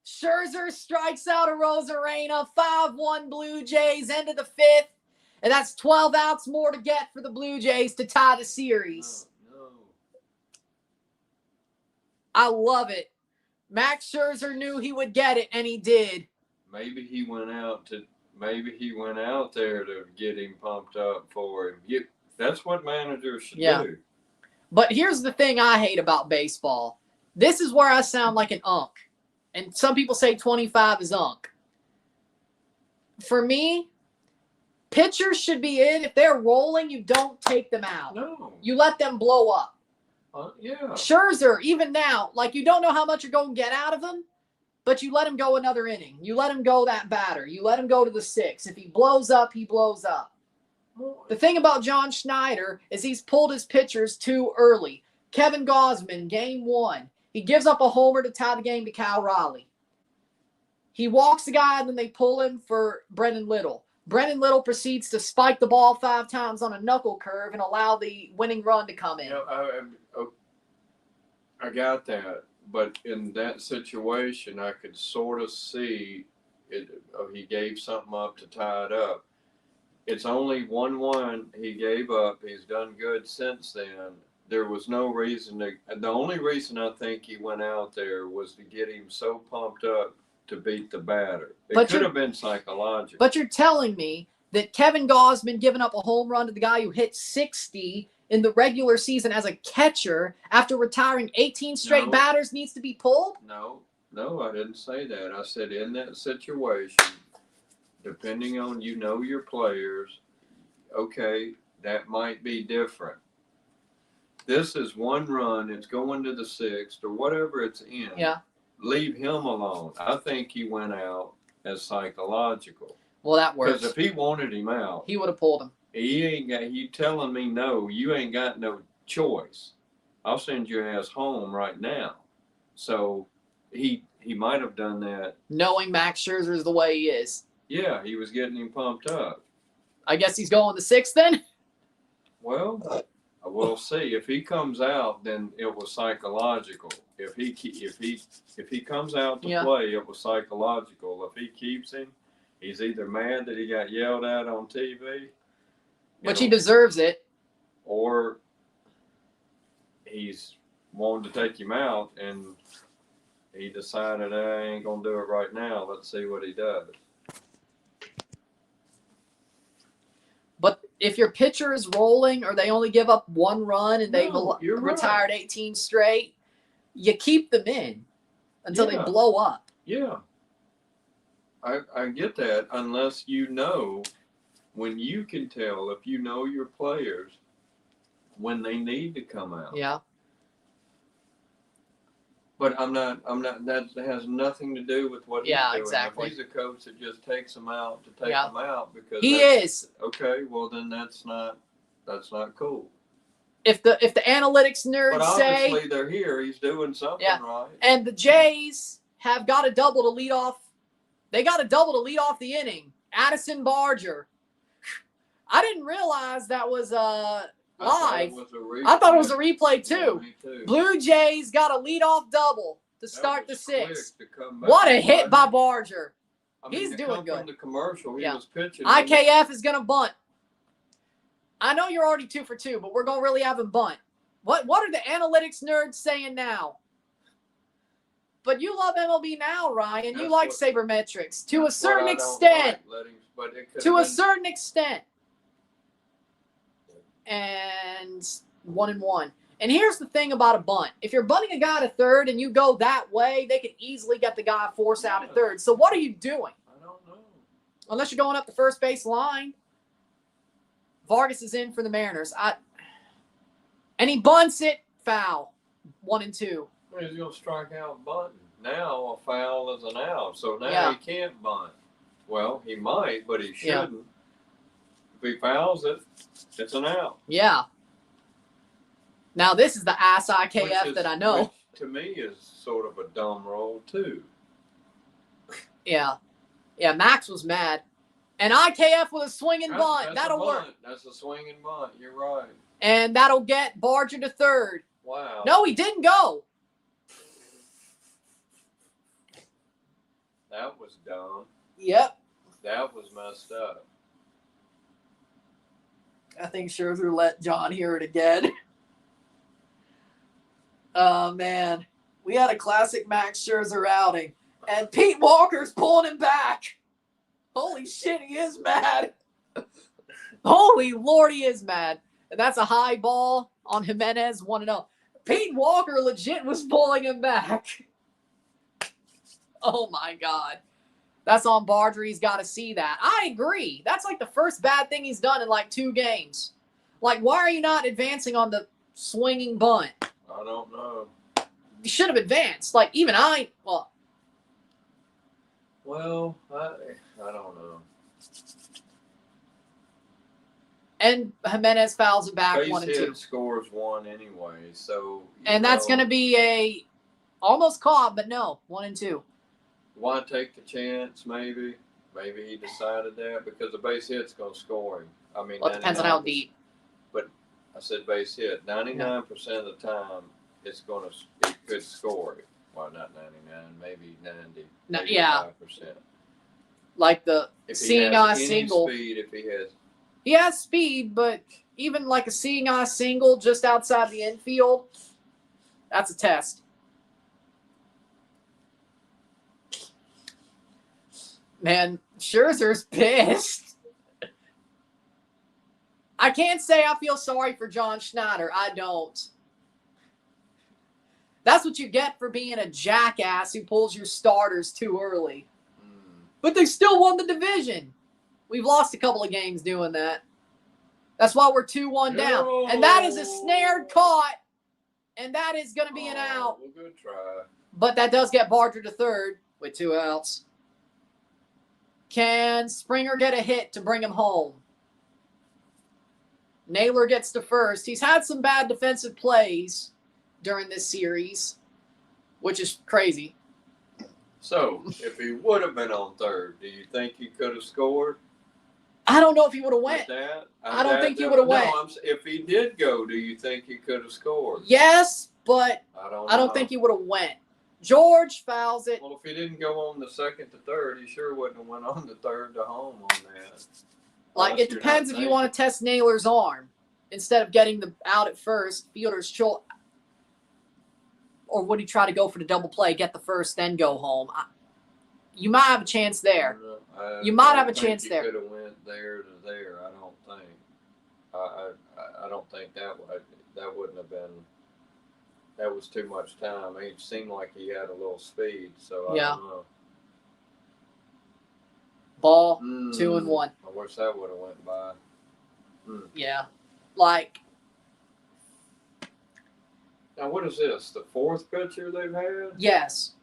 Scherzer strikes out a Rosarena. 5-1 Blue Jays, end of the 5th. And that's 12 outs more to get for the Blue Jays to tie the series. No. I love it. Max Scherzer knew he would get it, and he did. Maybe he went out there to get him pumped up for him. That's what managers should do. But here's the thing I hate about baseball. This is where I sound like an unk. And some people say 25 is unk. For me, pitchers should be in. If they're rolling, you don't take them out. No. You let them blow up. Yeah. Scherzer, even now, like, you don't know how much you're going to get out of him, but you let him go another inning. You let him go that batter. You let him go to the 6th. If he blows up, he blows up. The thing about John Schneider is he's pulled his pitchers too early. Kevin Gausman, game 1. He gives up a homer to tie the game to Cal Raleigh. He walks the guy, and then they pull him for Brendan Little. Brendan Little proceeds to spike the ball 5 times on a knuckle curve and allow the winning run to come in. I got that. But in that situation, I could sort of see it. He gave something up to tie it up. It's only 1-1 he gave up. He's done good since then. There was no reason to. The only reason I think he went out there was to get him so pumped up to beat the batter. It could have been psychological. But you're telling me that Kevin Gausman giving up a home run to the guy who hit 60 in the regular season as a catcher after retiring 18 straight batters needs to be pulled? No, I didn't say that. I said in that situation, depending on your players, okay, that might be different. This is 1 run. It's going to the 6th or whatever it's in. Yeah. Leave him alone. I think he went out as psychological. Well, that works. Because if he wanted him out, he would have pulled him. He ain't got. You telling me no? You ain't got no choice. I'll send your ass home right now. So he might have done that, knowing Max Scherzer is the way he is. Yeah, he was getting him pumped up. I guess he's going the 6th then. Well, we'll see. If he comes out, then it was psychological. If he comes out to play, it was psychological. If he keeps him, he's either mad that he got yelled at on TV, which he deserves it, or he's wanting to take him out and he decided I ain't gonna do it right now. Let's see what he does. But if your pitcher is rolling or they only give up 1 run and they've retired 18 straight, you keep them in until they blow up. Yeah. I get that, unless when you can tell, if you know your players, when they need to come out. Yeah. But I'm not, that has nothing to do with what he's doing. Exactly. If he's a coach that just takes them out to take them out because he is. Okay, well then that's not cool. If the analytics nerds say, obviously they're here, he's doing something right. And the Jays have got a double to lead off. They got a double to lead off the inning. Addison Barger. I didn't realize that was live. I thought it was a replay too. Yeah, me too. Blue Jays got a leadoff double to start the 6th. What a hit by Barger. He's doing good. From the commercial, he was pitching. IKF is going to bunt. I know you're already 2 for 2, but we're going to really have him bunt. What are the analytics nerds saying now? But you love MLB Now, Ryan. You like sabermetrics to a certain extent. To a certain extent. And 1-1. And here's the thing about a bunt. If you're bunting a guy to third and you go that way, they could easily get the guy forced out at third. So what are you doing? I don't know. Unless you're going up the first base line. Vargas is in for the Mariners. And he bunts it, foul. 1-2. Well, he's going to strike out bunting. Now a foul is an out, so now he can't bunt. Well, he might, but he shouldn't. If he fouls it, it's an out. Yeah. Now this is the ass IKF that I know. Which to me is sort of a dumb rule too. Yeah. Yeah, Max was mad. And IKF with a swinging bunt. That'll work. That's a swinging bunt. You're right. And that'll get Barger to third. Wow. No, he didn't go. That was dumb. Yep. That was messed up. I think Scherzer let John hear it again. Oh, man. We had a classic Max Scherzer outing. And Pete Walker's pulling him back. Holy shit, he is mad. Holy Lord, he is mad. And that's a high ball on Jimenez, 1-0. Pete Walker legit was pulling him back. Oh, my God. That's on Barger. He's got to see that. I agree. That's like the first bad thing he's done in like 2 games. Like, why are you not advancing on the swinging bunt? I don't know. You should have advanced. Like, even well, I don't know. And Jimenez fouls it back, 1-2. Scores 1 anyway, so. And that's going to be a almost caught, but no, 1-2. Why take the chance? Maybe he decided that because the base hit's going to score him. I mean, well, it depends on how deep. But I said base hit. 99% of the time, it could score it. Well, not 99, maybe 90. No, 85%. yeah. Like the seeing eye single. Speed, if he has. He has speed, but even like a seeing eye single just outside the infield, that's a test. Man, Scherzer's pissed. I can't say I feel sorry for John Schneider. I don't. That's what you get for being a jackass who pulls your starters too early. But they still won the division. We've lost a couple of games doing that. That's why we're 2-1 down. And that is a snared caught. And that is going to be an out. Well, good try. But that does get Barger to third with 2 outs. Can Springer get a hit to bring him home? Naylor gets to first. He's had some bad defensive plays during this series, which is crazy. So, if he would have been on third, do you think he could have scored? I don't know if he would have went. I don't think he would have went. If he did go, do you think he could have scored? Yes, but I don't think he would have went. George fouls it. Well, if he didn't go on the second to third, he sure wouldn't have went on the third to home on that. Like, it depends if you want to test Naylor's arm. Instead of getting the out at first, fielder's shoulder. Or would he try to go for the double play, get the first, then go home? You might have a chance there. You might have a chance there. He could have went there to there. I don't think. I don't think that wouldn't have been. That was too much time. It seemed like he had a little speed, so I don't know. Ball, 2-1. I wish that would have went by. Yeah, like. Now, what is this? The 4th pitcher they've had? Yes.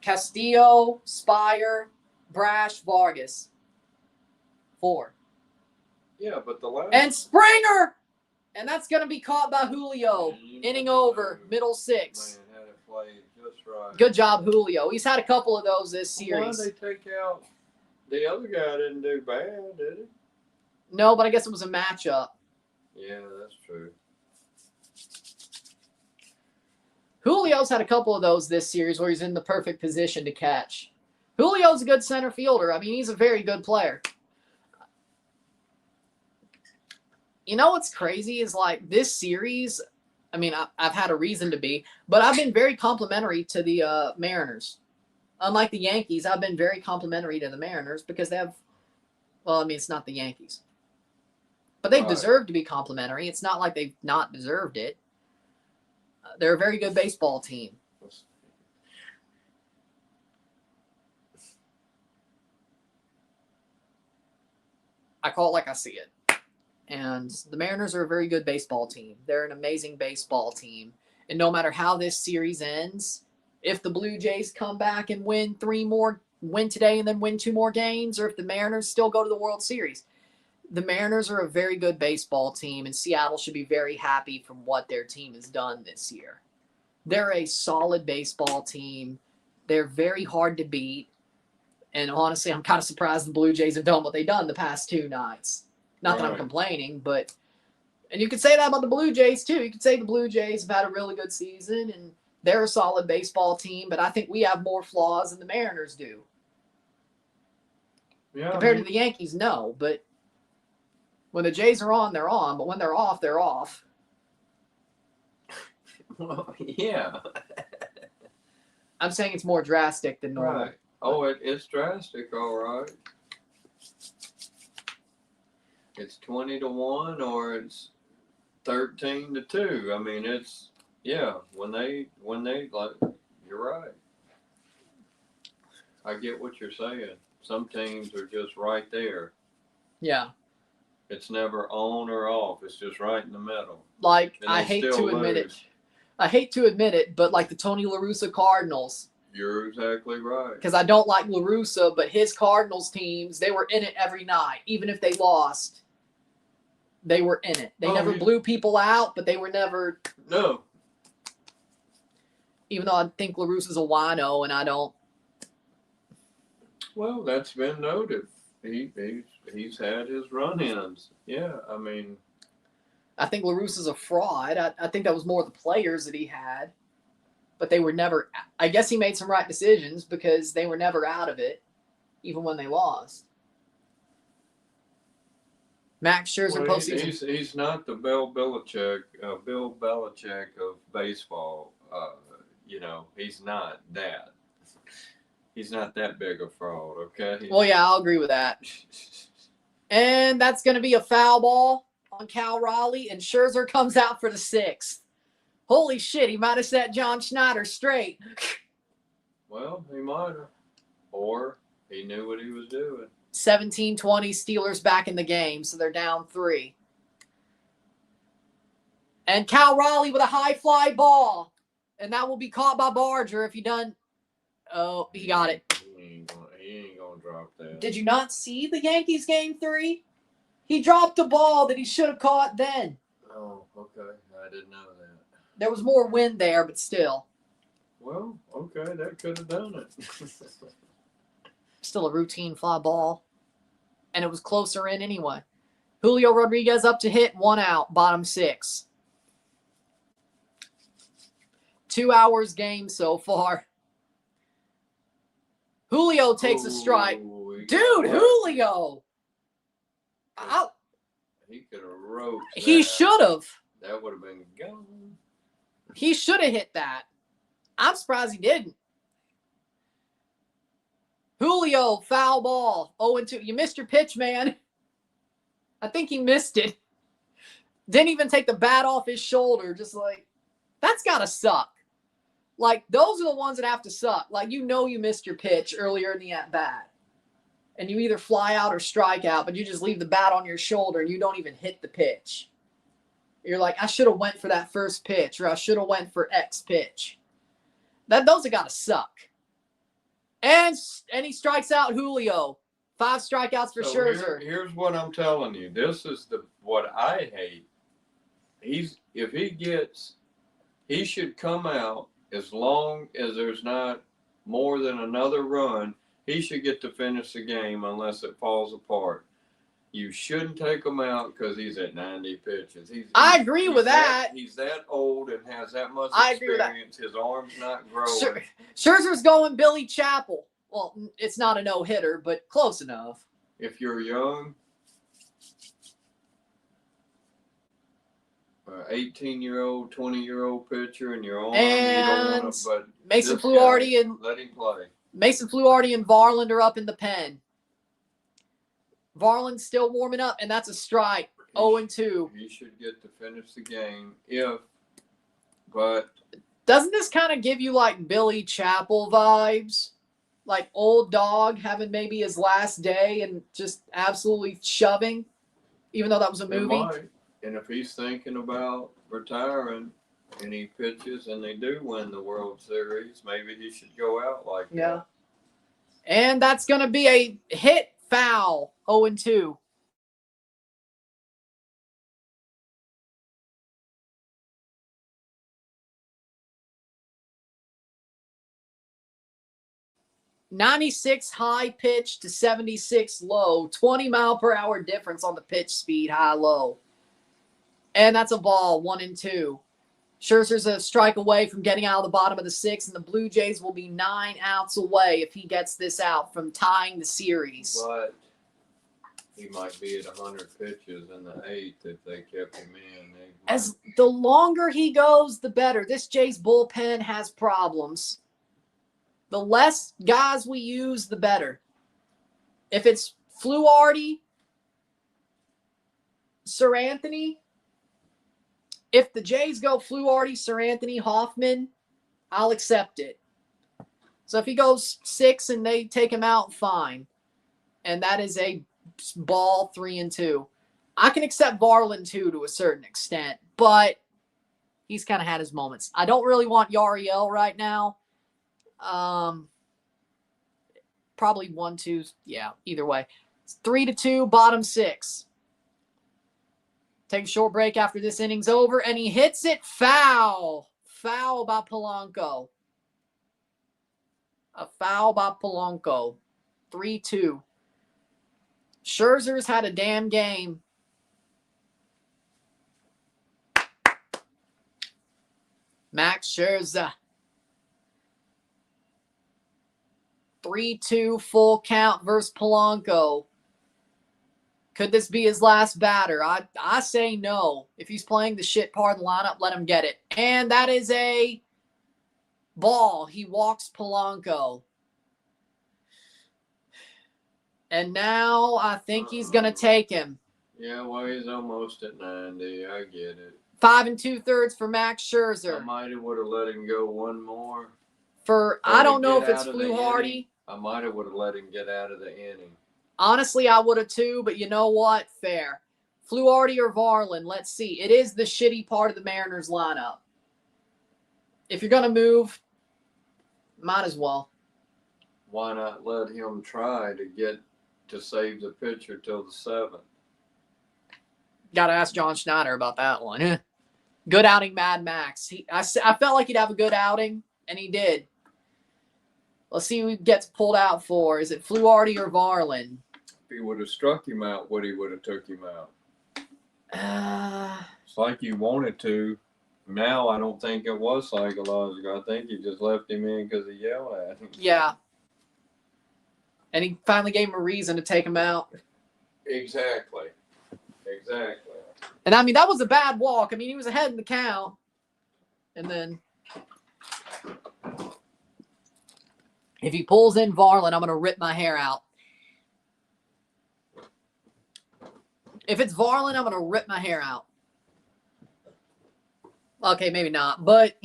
Castillo, Spire, Brash, Vargas. 4. Yeah, but the last. And Springer! And that's going to be caught by Julio. Inning over, middle 6. Man, had it played just right. Good job, Julio. He's had a couple of those this series. Why did they take out? The other guy didn't do bad, did he? No, but I guess it was a matchup. Yeah, that's true. Julio's had a couple of those this series where he's in the perfect position to catch. Julio's a good center fielder. I mean, he's a very good player. You know what's crazy is, like, this series, I mean, I've had a reason to be, but I've been very complimentary to the Mariners. Unlike the Yankees, I've been very complimentary to the Mariners because they have, well, I mean, it's not the Yankees. But they've deserved to be complimentary. It's not like they've not deserved it. They're a very good baseball team. I call it like I see it. And the Mariners are a very good baseball team. They're an amazing baseball team. And no matter how this series ends, if the Blue Jays come back and win today and then win 2 more games, or if the Mariners still go to the World Series, the Mariners are a very good baseball team, and Seattle should be very happy from what their team has done this year. They're a solid baseball team. They're very hard to beat. And honestly, I'm kind of surprised the Blue Jays have done what they've done the past 2 nights. Not that I'm Right. complaining, but and you could say that about the Blue Jays too. You could say the Blue Jays have had a really good season and they're a solid baseball team, but I think we have more flaws than the Mariners do. Yeah, Compared to the Yankees, no. But when the Jays are on, they're on. But when they're off, they're off. well, yeah. I'm saying it's more drastic than normal. Right. Oh, it's drastic, all right. It's 20-1 or it's 13-2. I mean, it's when they like, you're right. I get what you're saying. Some teams are just right there. Yeah. It's never on or off. It's just right in the middle. Like, And I they hate still to admit it. lose. I hate to admit it, but like the Tony La Russa Cardinals, You're exactly right. because I don't like La Russa, but his Cardinals teams, they were in it every night. Even if they lost, they were in it. They never blew people out, but they were never. No. Even though I think La Russa's a wino, and I don't. Well, that's been noted. He's had his run-ins. Yeah, I mean. I think La Russa's a fraud. I think that was more the players that he had. But they were never – I guess he made some right decisions because they were never out of it, even when they lost. Max Scherzer postseason. He's not the Bill Belichick of baseball. He's not that. He's not that big a fraud, okay? Well, yeah, I'll agree with that. And that's going to be a foul ball on Cal Raleigh, and Scherzer comes out for the 6th. Holy shit, he might have set John Schneider straight. Well, he might have. Or he knew what he was doing. 17-20, Steelers back in the game, so they're down 3. And Cal Raleigh with a high fly ball. And that will be caught by Barger if he done. Oh, he got it. He ain't gonna drop that. Did you not see the Yankees game 3? He dropped a ball that he should have caught then. Oh, okay. I didn't know that. There was more wind there, but still. Well, okay, that could have done it. Still a routine fly ball. And it was closer in anyway. Julio Rodriguez up to hit, 1 out, bottom 6. 2 hours game so far. Julio takes a strike. Dude, Julio! He could have roped that. He should have. That would have been gone. He should have hit that. I'm surprised he didn't. Julio, foul ball, 0-2. You missed your pitch, man. I think he missed it. Didn't even take the bat off his shoulder. Just like, that's got to suck. Like, those are the ones that have to suck. Like, you missed your pitch earlier in the at-bat. And you either fly out or strike out, but you just leave the bat on your shoulder and you don't even hit the pitch. You're like, I should have went for that first pitch, or I should have went for X pitch. Those have got to suck. And he strikes out Julio. 5 strikeouts for Scherzer. Here's what I'm telling you. This is what I hate. He should come out as long as there's not more than another run. He should get to finish the game unless it falls apart. You shouldn't take him out because he's at 90 pitches. I agree with that. He's that old and has that much I agree with that. experience. His arm's not growing. Scherzer's going Billy Chappell. Well, it's not a no-hitter, but close enough. If you're young, 18-year-old, 20-year-old pitcher, and you're on, you don't want to. But Mason Fluharty and let him play. Mason Fluharty and Varland are up in the pen. Varland's still warming up, and that's a strike. 0-2. He should get to finish the game but doesn't this kind of give you like Billy Chappell vibes? Like old dog having maybe his last day and just absolutely shoving, even though that was a movie. It might. And if he's thinking about retiring and he pitches and they do win the World Series, maybe he should go out like that. And that's going to be a hit foul. 0-2. 96 high pitch to 76 low. 20-mile-per-hour difference on the pitch speed, high-low. And that's a ball, 1-2. Scherzer's a strike away from getting out of the bottom of the 6th, and the Blue Jays will be 9 outs away if he gets this out from tying the series. But he might be at 100 pitches in the 8th if they kept him in. As the longer he goes, the better. This Jays bullpen has problems. The less guys we use, the better. If it's Fluharty, Sir Anthony, if the Jays go Fluharty, Sir Anthony, Hoffman, I'll accept it. So if he goes 6 and they take him out, fine. And that is a ball, 3-2. I can accept Varland too to a certain extent, but he's kind of had his moments. I don't really want Yariel right now. Probably 1-2. Yeah, either way. It's 3-2, bottom 6. Take a short break after this inning's over, and he hits it foul. Foul by Polanco. A foul by Polanco. 3-2. Scherzer's had a damn game. Max Scherzer. 3-2 full count versus Polanco. Could this be his last batter? I say no. If he's playing the shit part of the lineup, let him get it. And that is a ball. He walks Polanco. And now I think he's going to take him. Yeah, well, he's almost at 90. I get it. 5 2/3 for Max Scherzer. I might have would have let him go one more. I don't know if it's Fluharty. I might have would have let him get out of the inning. Honestly, I would have too, but you know what? Fair. Fluharty or Varland, let's see. It is the shitty part of the Mariners lineup. If you're going to move, might as well. Why not let him try to save the pitcher till the 7th? Got to ask John Schneider about that one. Good outing, Mad Max. I felt like he'd have a good outing, and he did. Let's see who he gets pulled out for. Is it Fluharty or Varland? If he would have struck him out, he would have took him out. It's like you wanted to. Now I don't think it was psychological. I think you just left him in because he yelled at him. Yeah. And he finally gave him a reason to take him out. Exactly. And I mean, that was a bad walk. I mean, he was ahead in the count. And then if he pulls in Varland, I'm going to rip my hair out. If it's Varland, I'm going to rip my hair out. Okay, maybe not, but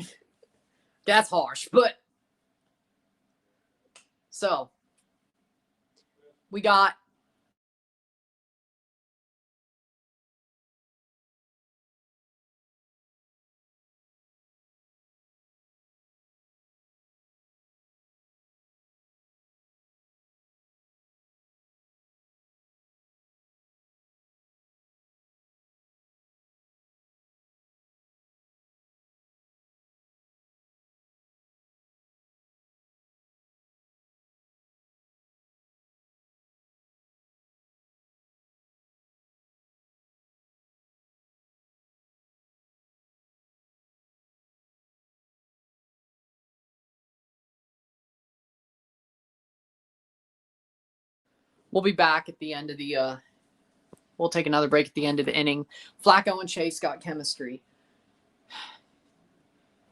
that's harsh. But so we got we'll be back at the end of the we'll take another break at the end of the inning. Flacco and Chase got chemistry.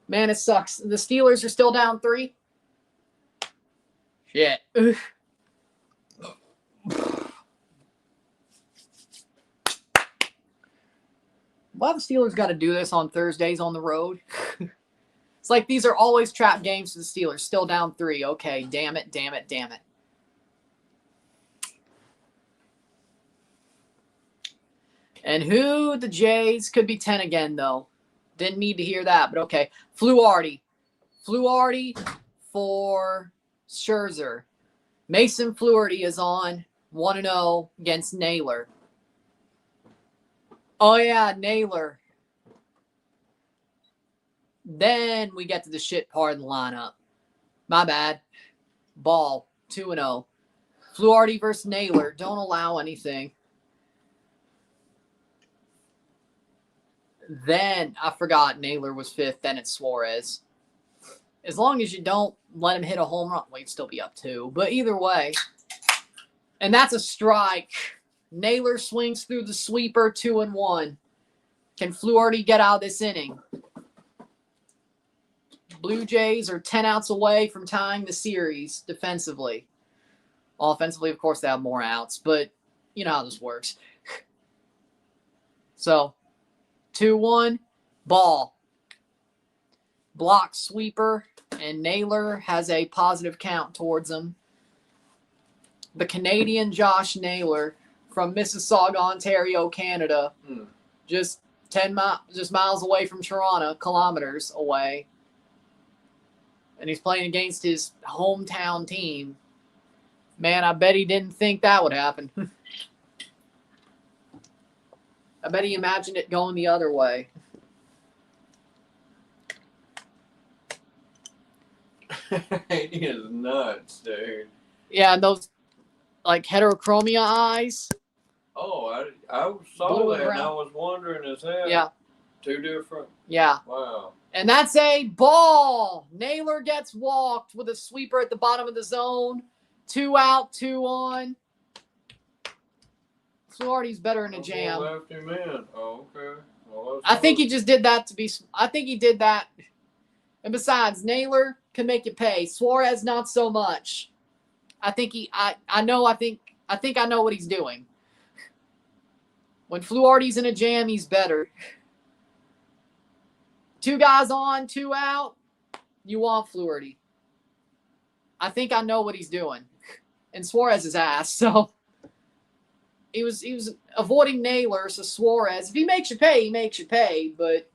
Man, it sucks. The Steelers are still down 3. Shit. Why the Steelers got to do this on Thursdays on the road? It's like these are always trap games for the Steelers. Still down 3. Okay, damn it. And who the Jays could be 10 again, though. Didn't need to hear that, but okay. Fluharty for Scherzer. Mason Fluharty is on 1-0 against Naylor. Oh, yeah, Naylor. Then we get to the shit part of the lineup. My bad. Ball. 2-0. Fluharty versus Naylor. Don't allow anything. Then, I forgot Naylor was 5th. Then it's Suarez. As long as you don't let him hit a home run, well, he'd still be up 2. But either way. And that's a strike. Naylor swings through the sweeper, 2-1. Can Fluharty get out of this inning? Blue Jays are 10 outs away from tying the series defensively. Offensively, of course, they have more outs, but you know how this works. So, 2-1, Ball. Block sweeper, and Naylor has a positive count towards him. The Canadian Josh Naylor from Mississauga, Ontario, Canada, just 10 miles away from Toronto, kilometers away. And he's playing against his hometown team. Man, I bet he didn't think that would happen. I bet he imagined it going the other way. He is nuts, dude. Yeah, and those like heterochromia eyes. Oh, I saw Blue that and I brown. was wondering, is that Yeah. 2 different? Yeah. Wow. And that's a ball. Naylor gets walked with a sweeper at the bottom of the zone. 2 out, 2 on. Fluharty's better in a jam. Left him in. Oh, okay. Well, I think he just did that to be. I think he did that. And besides, Naylor can make you pay. Suarez not so much. I think he. I know. I think I know what he's doing. When Fluharty's in a jam, he's better. 2 guys on, 2 out. You want Fluharty. I think I know what he's doing. And Suarez's ass. So he was avoiding Naylor. So Suarez, if he makes you pay, he makes you pay. But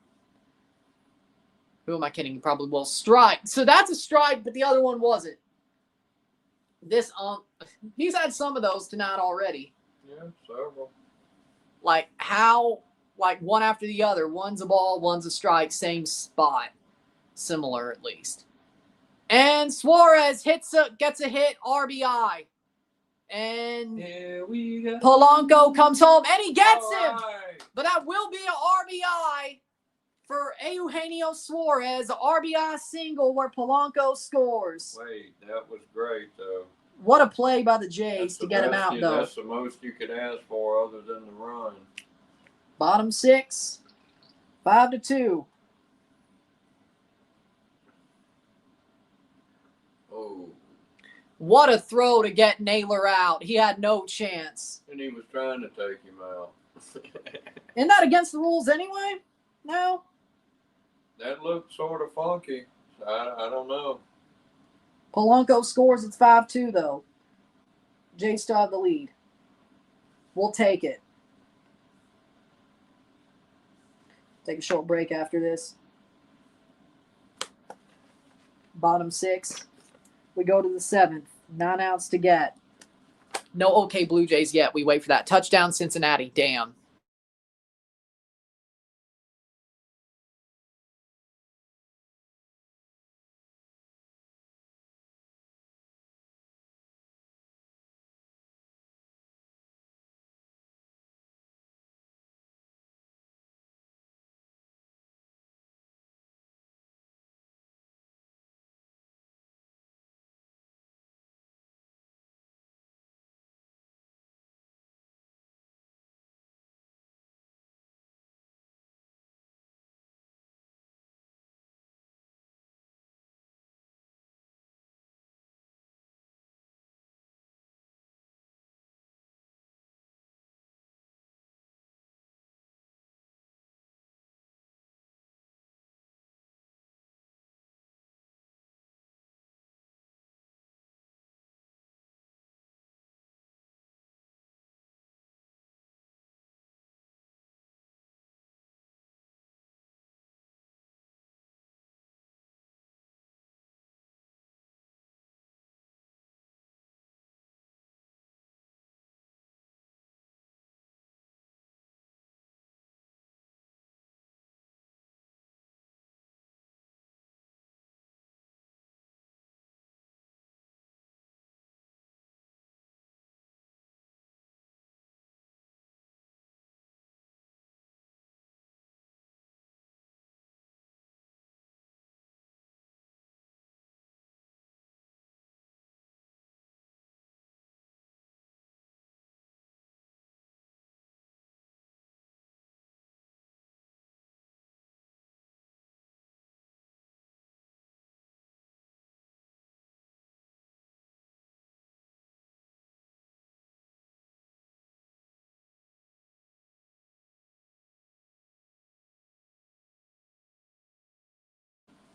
who am I kidding? He probably will strike. So that's a strike, but the other one wasn't. This he's had some of those tonight already. Yeah, several. Like how, like one after the other. One's a ball, one's a strike, same spot. Similar at least. And Suarez gets a hit, RBI. And Polanco comes home, and he gets him. But that will be an RBI for Eugenio Suarez, an RBI single where Polanco scores. Wait, that was great, though. What a play by the Jays to get him out, though. That's the most you could ask for other than the run. Bottom 6, 5-2. Oh. What a throw to get Naylor out. He had no chance. And he was trying to take him out. Isn't that against the rules anyway? No? That looked sort of funky. I don't know. Polanco scores. It's 5-2, though. Jays still have the lead. We'll take it. Take a short break after this. Bottom 6. We go to the 7th. 9 outs to get. No OK Blue Jays yet. We wait for that. Touchdown Cincinnati. Damn.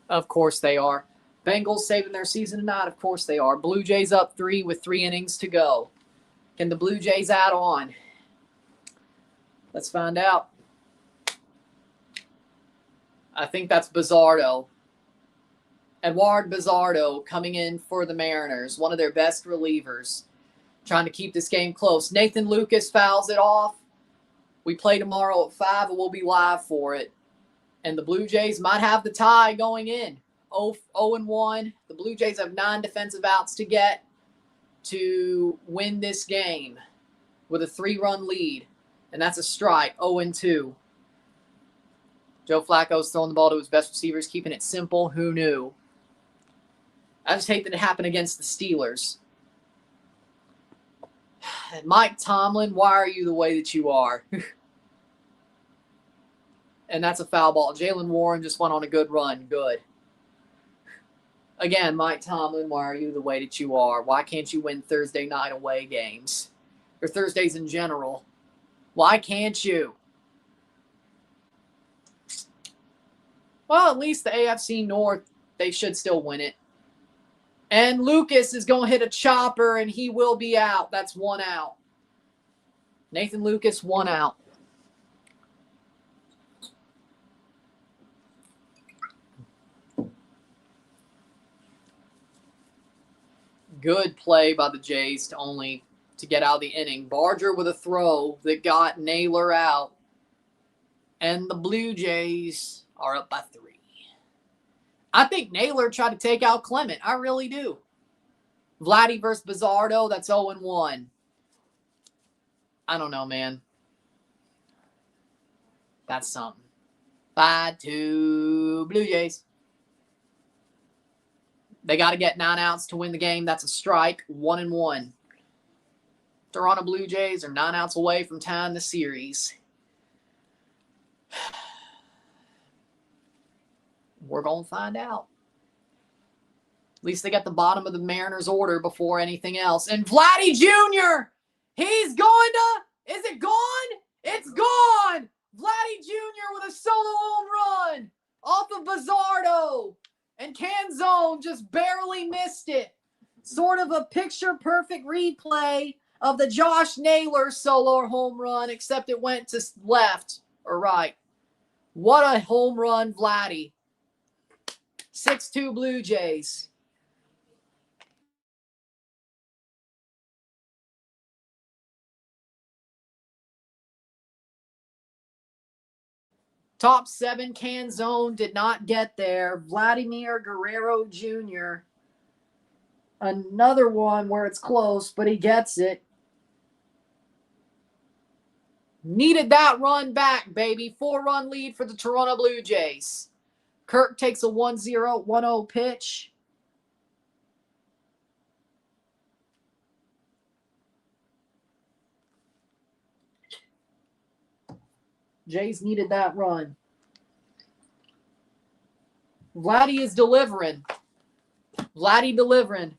Of course they are. Bengals saving their season tonight? Of course they are. Blue Jays up 3 with 3 innings to go. Can the Blue Jays add on? Let's find out. I think that's Bizzardo. Edward Bizzardo coming in for the Mariners, one of their best relievers, trying to keep this game close. Nathan Lucas fouls it off. We play tomorrow at 5, and we'll be live for it. And the Blue Jays might have the tie going in. 0-1. The Blue Jays have 9 defensive outs to get to win this game with a 3-run lead. And that's a strike, 0-2. Joe Flacco's throwing the ball to his best receivers, keeping it simple. Who knew? I just hate that it happened against the Steelers. And Mike Tomlin, why are you the way that you are? And that's a foul ball. Jaylen Warren just went on a good run. Good. Again, Mike Tomlin, why are you the way that you are? Why can't you win Thursday night away games? Or Thursdays in general? Why can't you? Well, at least the AFC North, they should still win it. And Lucas is going to hit a chopper, and he will be out. That's 1 out. Nathan Lucas, 1 out. Good play by the Jays to get out of the inning. Barger with a throw that got Naylor out. And the Blue Jays are up by 3. I think Naylor tried to take out Clement. I really do. Vladdy versus Bizzardo, that's 0-1. I don't know, man. That's something. 5-2 Blue Jays. They got to get 9 outs to win the game. That's a strike. 1-1. Toronto Blue Jays are 9 outs away from tying the series. We're going to find out. At least they got the bottom of the Mariners order before anything else. And Vladdy Jr., he's going to, is it gone? It's gone. Vladdy Jr. with a solo home run off of Bizzardo. And Canzone just barely missed it. Sort of a picture-perfect replay of the Josh Naylor solo home run, except it went to left or right. What a home run, Vladdy. 6-2 Blue Jays. Top 7 Canzone did not get there. Vladimir Guerrero Jr. Another one where it's close, but he gets it. Needed that run back, baby. 4-run lead for the Toronto Blue Jays. Kirk takes a 1-0 pitch. Jays needed that run. Vladdy is delivering. Vladdy delivering.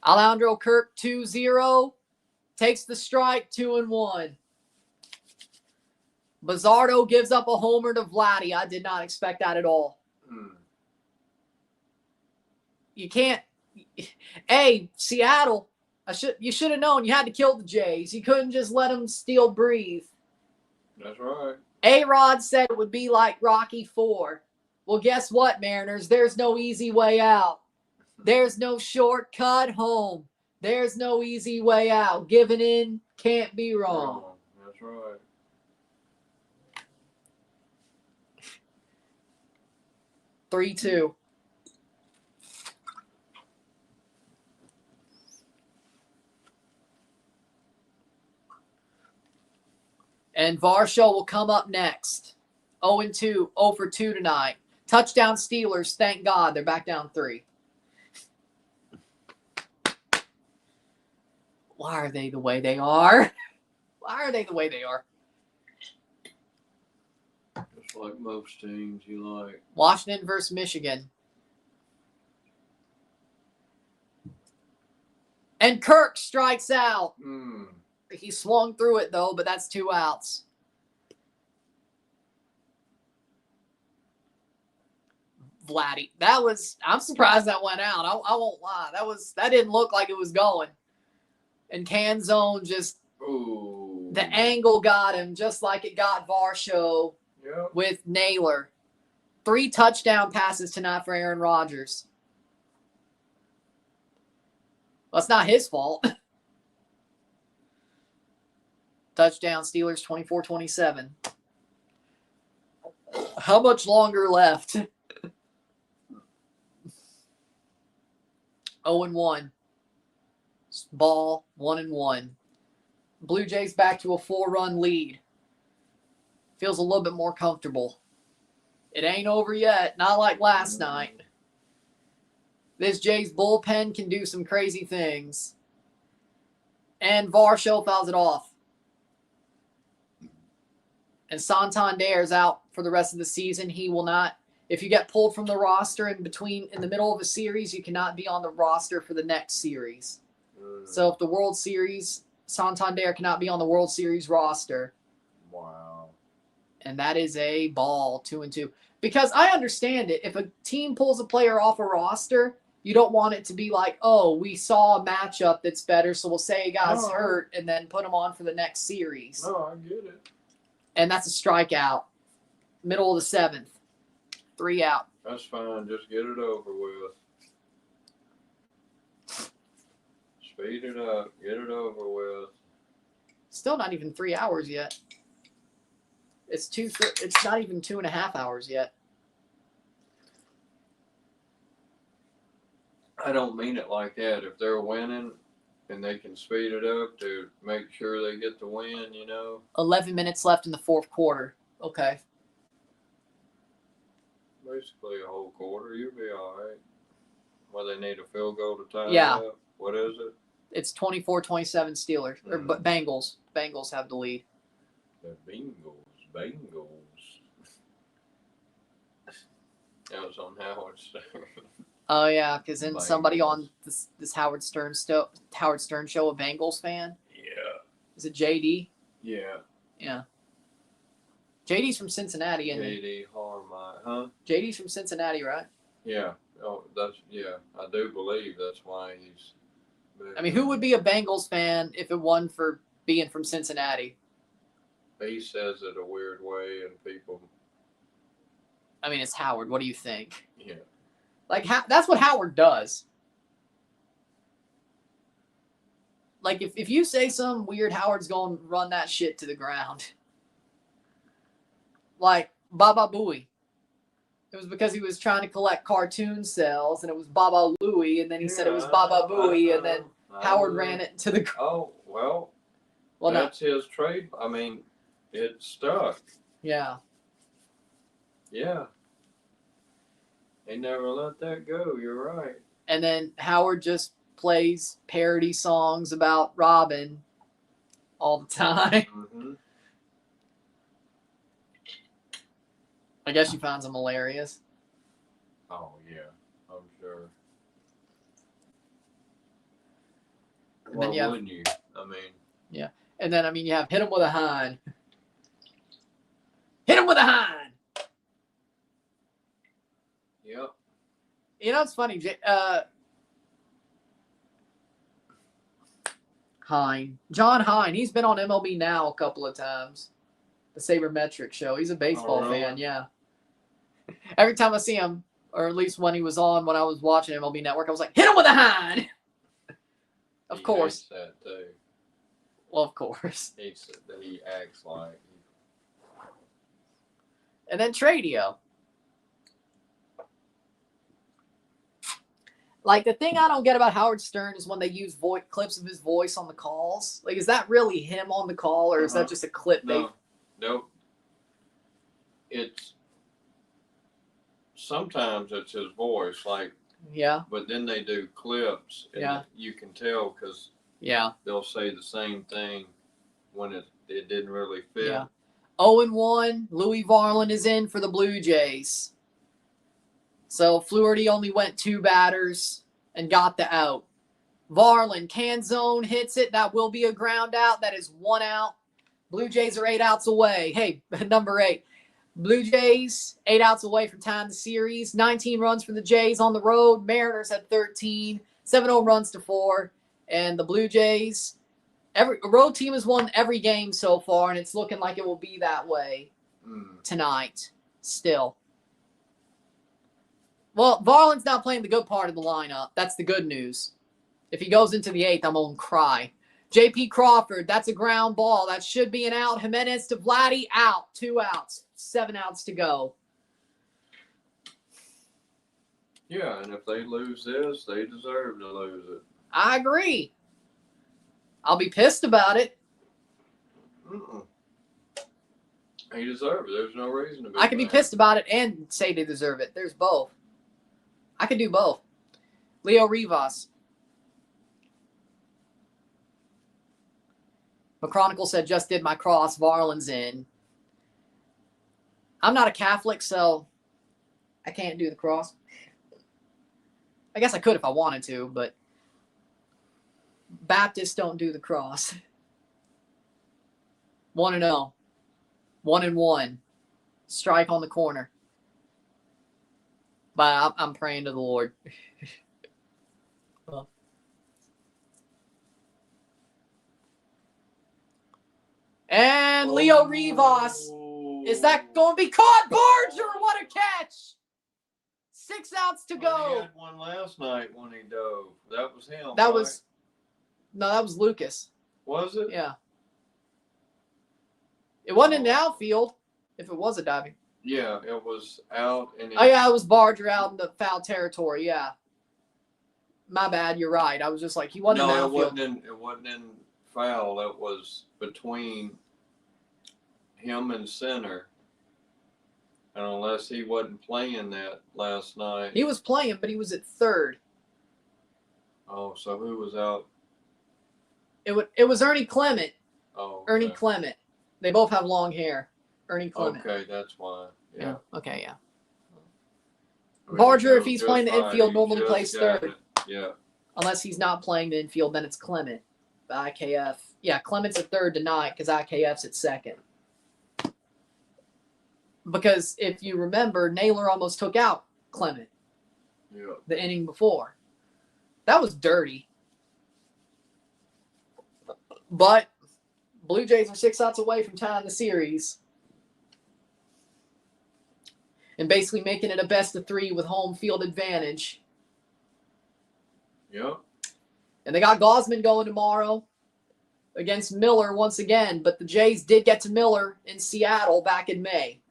Alejandro Kirk 2-0. Takes the strike 2-1. Bizzardo gives up a homer to Vladdy. I did not expect that at all. You can't. Hey, Seattle. You should have known you had to kill the Jays. You couldn't just let them still breathe. That's right. A-Rod said it would be like Rocky 4. Well, guess what, Mariners? There's no easy way out. There's no shortcut home. There's no easy way out. Giving in can't be wrong. That's right. Three-two. And Varsho will come up next. 0-2, 0 for 2 tonight. Touchdown Steelers, thank God. They're back down 3. Why are they the way they are? Why are they the way they are? Just like most teams you like. Washington versus Michigan. And Kirk strikes out. He swung through it, though, but that's 2 outs. Vladdy. I'm surprised that went out. I won't lie. That didn't look like it was going. And Canzone just, Ooh. the angle got him just like it got Varsho Yep. with Naylor. 3 touchdown passes tonight for Aaron Rodgers. Well, it's not his fault. Touchdown Steelers 24-27. How much longer left? 0-1. Ball 1-1. Blue Jays back to a 4-run lead. Feels a little bit more comfortable. It ain't over yet. Not like last night. This Jays bullpen can do some crazy things. And Varsho fouls it off. And Santander's out for the rest of the season. He will not. If you get pulled from the roster in the middle of a series, you cannot be on the roster for the next series. So if the World Series, Santander cannot be on the World Series roster. Wow. And that is a ball, 2-2. Because I understand it. If a team pulls a player off a roster, you don't want it to be like, oh, we saw a matchup that's better, so we'll say a guy's hurt and then put him on for the next series. No, I get it. And that's a strikeout. Middle of the 7th. 3 out. That's fine. Just get it over with. Speed it up. Get it over with. Still not even 3 hours yet. It's not even 2.5 hours yet. I don't mean it like that. If they're winning and they can speed it up to make sure they get the win, 11 minutes left in the 4th quarter. Okay. Basically a whole quarter, you'll be all right. Well, they need a field goal to tie Yeah. it up. What is it? It's 24-27 Steelers. Or Bengals. Bengals have the lead. The Bengals. That was on Howard Stern. Oh yeah, because then somebody Bengals. on this Howard Stern show, a Bengals fan. Yeah. Is it JD? Yeah. Yeah. JD's from Cincinnati, isn't he? JD Harmine, huh? JD's from Cincinnati, right? Yeah. Oh, I do believe that's why he's. I mean, who would be a Bengals fan if it wasn't for being from Cincinnati? He says it a weird way, and people. I mean, it's Howard. What do you think? Yeah. Like, that's what Howard does. Like, if you say something weird, Howard's going to run that shit to the ground. Like, Baba Booey. It was because he was trying to collect cartoon cells, and it was Baba Louie, and then he said it was Baba Booey, and then Howard ran it into the. Oh well. Well, that's his trade. I mean, it stuck. Yeah. Yeah. They never let that go. You're right. And then Howard just plays parody songs about Robin all the time. Mm-hmm. I guess she finds them hilarious. Oh, yeah. I'm sure. And Why then wouldn't you? I mean. Yeah. And then, I mean, you have hit him with a hind. Hit him with a hind. Yep. It's funny. John Hine. He's been on MLB Now a couple of times. The Sabermetric show. He's a baseball fan, yeah. Every time I see him, or at least when he was on when I was watching MLB Network, I was like, hit him with a hind! Of course. He hates that too. Well, of course. He acts like. And then Tradio. Like, the thing I don't get about Howard Stern is when they use clips of his voice on the calls. Like, is that really him on the call, or is that just a clip? Nope. Sometimes it's his voice, like. Yeah. But then they do clips, and you can tell because they'll say the same thing when it didn't really fit. Yeah. 0-1, Louis Varland is in for the Blue Jays. So Fluharty only went 2 batters and got the out. Varland, Canzone hits it. That will be a ground out. That is 1 out. Blue Jays are 8 outs away. Hey, number 8. Blue Jays, 8 outs away from tying the series. 19 runs for the Jays on the road. Mariners had 13. 7 home runs to 4. And the Blue Jays, every road team has won every game so far, and it's looking like it will be that way tonight still. Well, Varland's not playing the good part of the lineup. That's the good news. If he goes into the 8th, I'm going to cry. J.P. Crawford, that's a ground ball. That should be an out. Jimenez to Vladdy, out. 2 outs. 7 outs to go. Yeah, and if they lose this, they deserve to lose it. I agree. I'll be pissed about it. He deserves it. There's no reason to be I can be pissed about it and say they deserve it. There's both. I can do both. Leo Rivas. McChronicle said, just did my cross. Varland's in. I'm not a Catholic, so I can't do the cross. I guess I could if I wanted to, but Baptists don't do the cross. 1-0. 1-1. Strike on the corner. But I'm praying to the Lord. And Leo Rivas. Is that going to be caught? Barger, what a catch. 6 outs to go. He had one last night when he dove. That was him. That right? was Lucas. Was it? Yeah. It wasn't in the outfield if it was a diving. Yeah, it was out. And Oh, yeah, it was Barger out in the foul territory, yeah. My bad, you're right. I was just like, he wasn't in the outfield. It wasn't in foul. It was between him and center. And unless he wasn't playing that last night. He was playing, but he was at third. Oh, so who was out? It was Ernie Clement. Oh, okay. Ernie Clement. They both have long hair. Ernie Clement. Okay, that's why. Yeah. Okay, yeah. I mean, Barger, if he's just playing the right. infield, He normally just plays got third. it. Yeah. Unless he's not playing the infield, then it's Clement. The IKF. Yeah, Clement's at third tonight because IKF's at second. Because if you remember, Naylor almost took out Clement the inning before. That was dirty. But Blue Jays are 6 outs away from tying the series. And basically making it a best of 3 with home field advantage. Yep. And they got Gausman going tomorrow against Miller once again. But the Jays did get to Miller in Seattle back in May.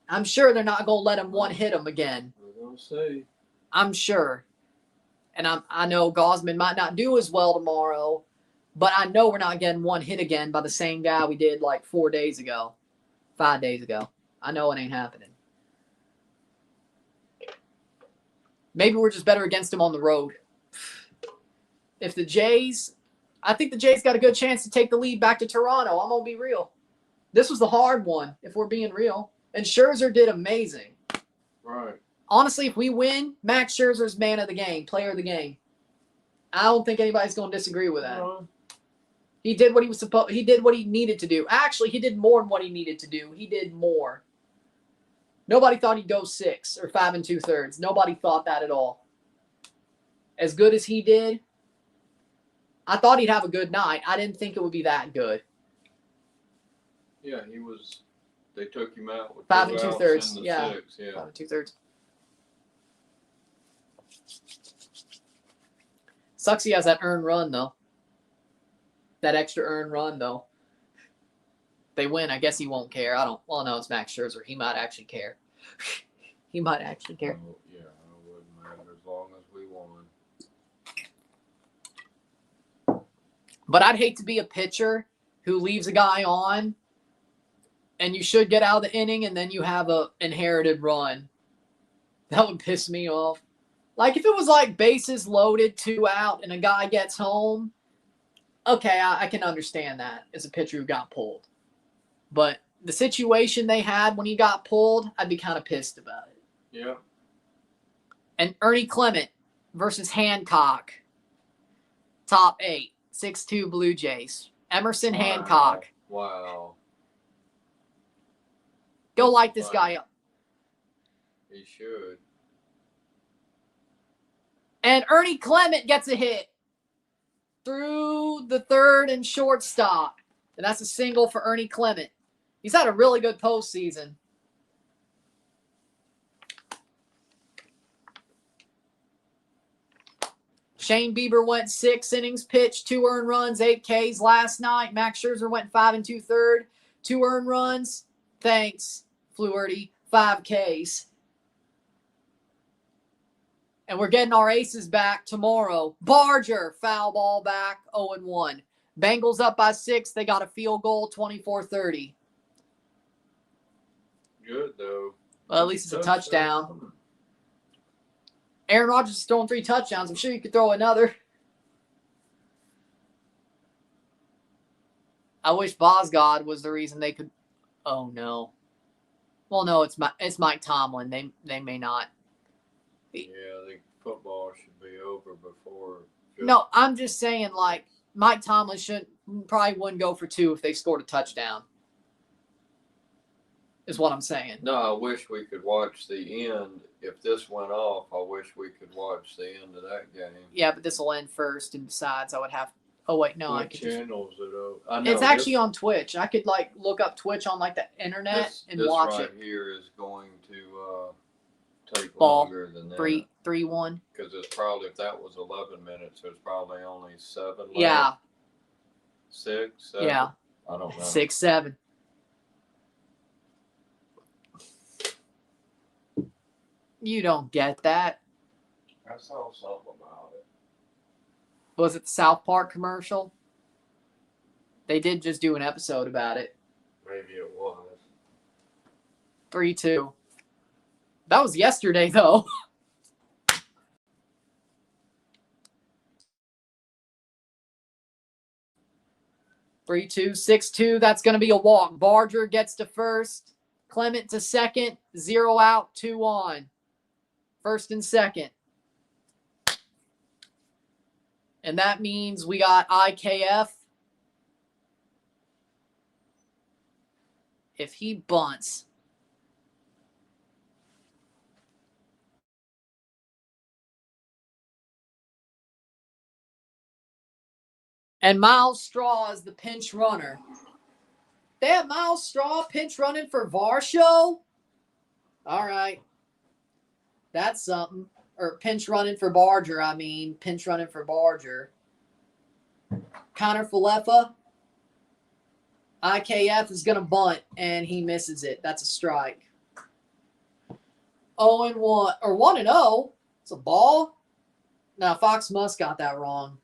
I'm sure they're not going to let him one-hit him again. We're going to see. I'm sure. And I know Gausman might not do as well tomorrow, but I know we're not getting one hit again by the same guy we did like 5 days ago. I know it ain't happening. Maybe we're just better against him on the road. I think the Jays got a good chance to take the lead back to Toronto. I'm going to be real. This was the hard one, if we're being real. And Scherzer did amazing. Right. Honestly, if we win, Max Scherzer's man of the game, player of the game. I don't think anybody's going to disagree with that. He did what he was supposed. He did what he needed to do. Actually, he did more than what he needed to do. He did more. Nobody thought he'd go 6 or 5 2/3. Nobody thought that at all. As good as he did, I thought he'd have a good night. I didn't think it would be that good. Yeah, he was. They took him out with 5 2 outs 2/3. in the Yeah. 6. Yeah. 5 2/3. Sucks he has that earned run, though. That extra earned run, though. They win. I guess he won't care. Well, no, it's Max Scherzer. He might actually care. He might actually care. Oh, yeah, it wouldn't matter as long as we won. But I'd hate to be a pitcher who leaves a guy on and you should get out of the inning and then you have a inherited run. That would piss me off. Like if it was like bases loaded, 2 out, and a guy gets home, okay, I can understand that as a pitcher who got pulled. But the situation they had when he got pulled, I'd be kind of pissed about it. Yeah. And Ernie Clement versus Hancock. Top 8. 6-2 Blue Jays. Emerson Hancock. Wow. Go light this guy up. He should. And Ernie Clement gets a hit through the third and shortstop. And that's a single for Ernie Clement. He's had a really good postseason. Shane Bieber went 6 innings pitched, 2 earned runs, 8 Ks last night. Max Scherzer went 5 2/3, 2 earned runs. Thanks, Fluharty, 5 Ks. And we're getting our aces back tomorrow. Barger, foul ball back, 0-1. Bengals up by 6. They got a field goal, 24-30. Good, though. Well, at least it's a touchdown. Aaron Rodgers is throwing 3 touchdowns. I'm sure you could throw another. I wish Bosgod was the reason they could. Oh, no. Well, no, it's Mike Tomlin. They may not. Yeah, I think football should be over before. No, I'm just saying, like, Mike Tomlin probably wouldn't go for 2 if they scored a touchdown. Is what I'm saying. No, I wish we could watch the end. If this went off, I wish we could watch the end of that game. Yeah, but this will end first, and besides, I would have. Oh wait, no, what I could. Channels it over? I know it's actually on Twitch. I could like look up Twitch on like the internet and watch it. This right here is going to take Ball. longer than that. 3-1. Because it's probably, if that was 11 minutes, there's probably only 7 left. Yeah. 6, 7? Yeah. I don't know. 6, 7. You don't get that. I saw something about it. Was it the South Park commercial? They did just do an episode about it. Maybe it was. 3-2. That was yesterday, though. Three, 2, 6-2. That's going to be a walk. Barger gets to first. Clement to second. 0 out, 2 on. First and second. And that means we got IKF. If he bunts. And Miles Straw is the pinch runner. They have Miles Straw pinch running for Varsho? All right. That's something. Or pinch running for Barger, I mean. Pinch running for Barger. Connor Falefa. IKF is going to bunt, and he misses it. That's a strike. 0-1. Or 1-0. It's a ball? No, Fox Musk got that wrong.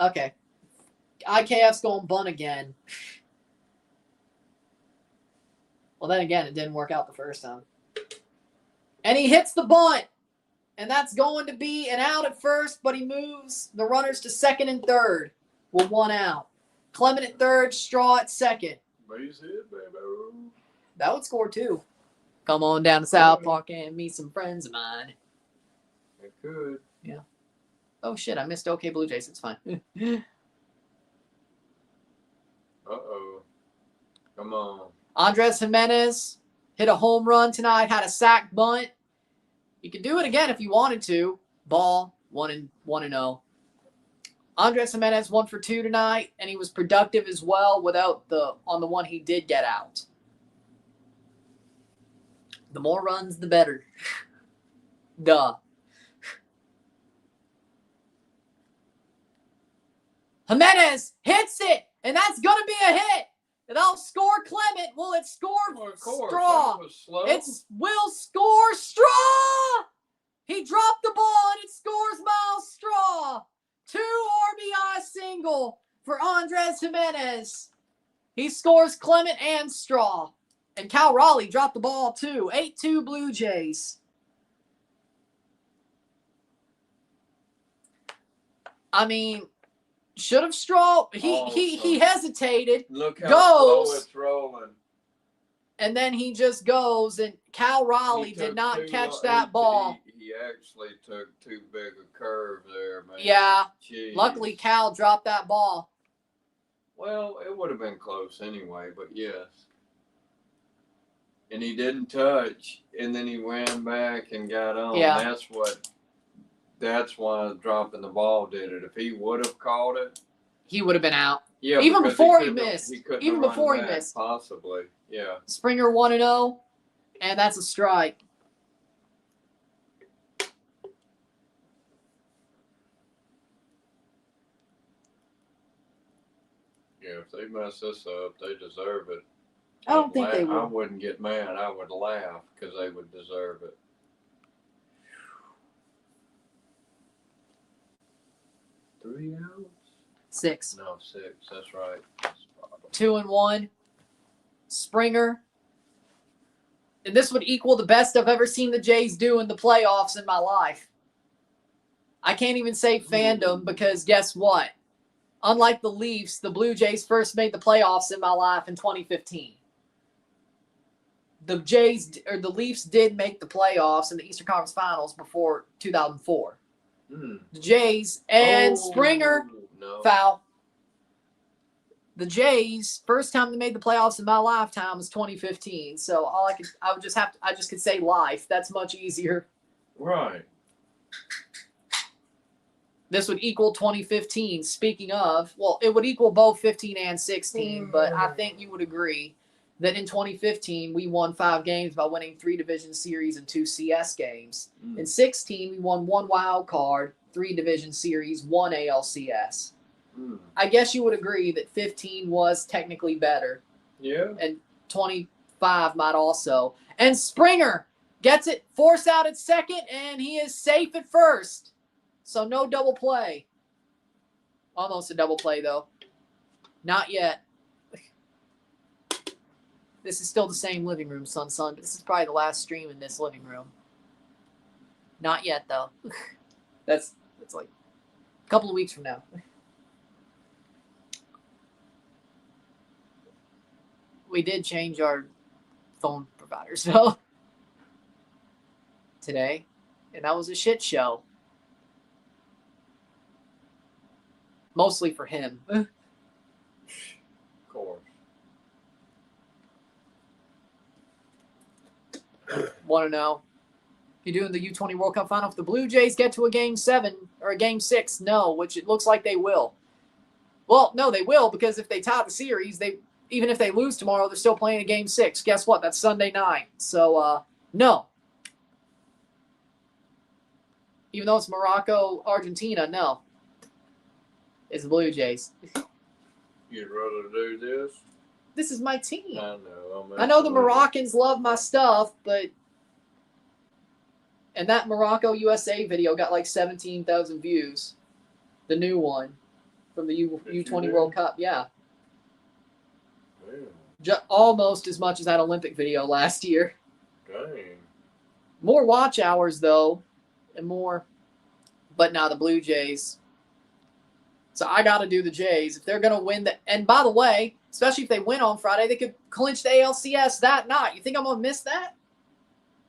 Okay. IKF's going to bunt again. Well, then again, it didn't work out the first time. And he hits the bunt. And that's going to be an out at first, but he moves the runners to second and third with 1 out. Clement at third, Straw at second. Base hit, baby. That would score 2. Come on down to South Park and meet some friends of mine. It could. Yeah. Oh, shit, I missed OK Blue Jays. It's fine. Uh-oh. Come on. Andres Jimenez hit a home run tonight, had a sack bunt. You could do it again if you wanted to. Ball, 1-0. Andres Jimenez 1 for 2 tonight, and he was productive as well on the one he did get out. The more runs, the better. Duh. Jimenez hits it, and that's going to be a hit. They'll score Clement. Will it score Straw? It will score Straw. He dropped the ball, and it scores Miles Straw. 2 RBI single for Andres Jimenez. He scores Clement and Straw. And Cal Raleigh dropped the ball, too. 8-2 Blue Jays. I mean, should have Straw. He hesitated. Look how goes, slow it's rolling. And then he just goes, and Cal Raleigh did not catch that ball. He actually took too big a curve there, man. Yeah. Jeez. Luckily, Cal dropped that ball. Well, it would have been close anyway, but yes. and he didn't touch, and then he ran back and got on. Yeah. That's why dropping the ball did it. If he would have caught it, he would have been out. yeah, Even before he couldn't have- missed. couldn't Even have run before he back, missed. possibly. Yeah. Springer 1-0, and that's a strike. Yeah, if they mess this up, they deserve it. I don't think they I will. wouldn't get mad. I would laugh because they would deserve it. Three outs? 6. No, 6. That's right. 2-1. Springer. And this would equal the best I've ever seen the Jays do in the playoffs in my life. I can't even say fandom because guess what? Unlike the Leafs, the Blue Jays first made the playoffs in my life in 2015. The Leafs did make the playoffs in the Eastern Conference Finals before 2004. The Jays and Springer foul. The Jays first time they made the playoffs in my lifetime was 2015. So I just could say life. That's much easier. Right. This would equal 2015. Speaking of, well, it would equal both 15 and 16, but I think you would agree that in 2015, we won 5 games by winning 3 division series and 2 CS games. In 16, we won 1 wild card, 3 division series, 1 ALCS. I guess you would agree that 15 was technically better. Yeah. And 25 might also. And Springer gets it, force out at second, and he is safe at first. So no double play. Almost a double play, though. Not yet. This is still the same living room, son. But this is probably the last stream in this living room. Not yet, though. That's like a couple of weeks from now. We did change our phone providers, though, today. And that was a shit show. Mostly for him. Of course. Want to know? You doing the U20 World Cup final? If the Blue Jays get to a Game 7 or a Game 6, no, which it looks like they will. Well, no, they will, because if they tie the series, even if they lose tomorrow, they're still playing a Game 6. Guess what? That's Sunday night. So, no. Even though it's Morocco, Argentina, no. It's the Blue Jays. You'd rather do this? This is my team. I I know the Moroccans love my stuff, but... And that Morocco USA video got like 17,000 views. The new one from the U20 World Cup. Yeah. Almost as much as that Olympic video last year. Dang. More watch hours, though. And more. But now the Blue Jays... So I got to do the Jays. If they're going to win and by the way, especially if they win on Friday, they could clinch the ALCS that night. You think I'm going to miss that?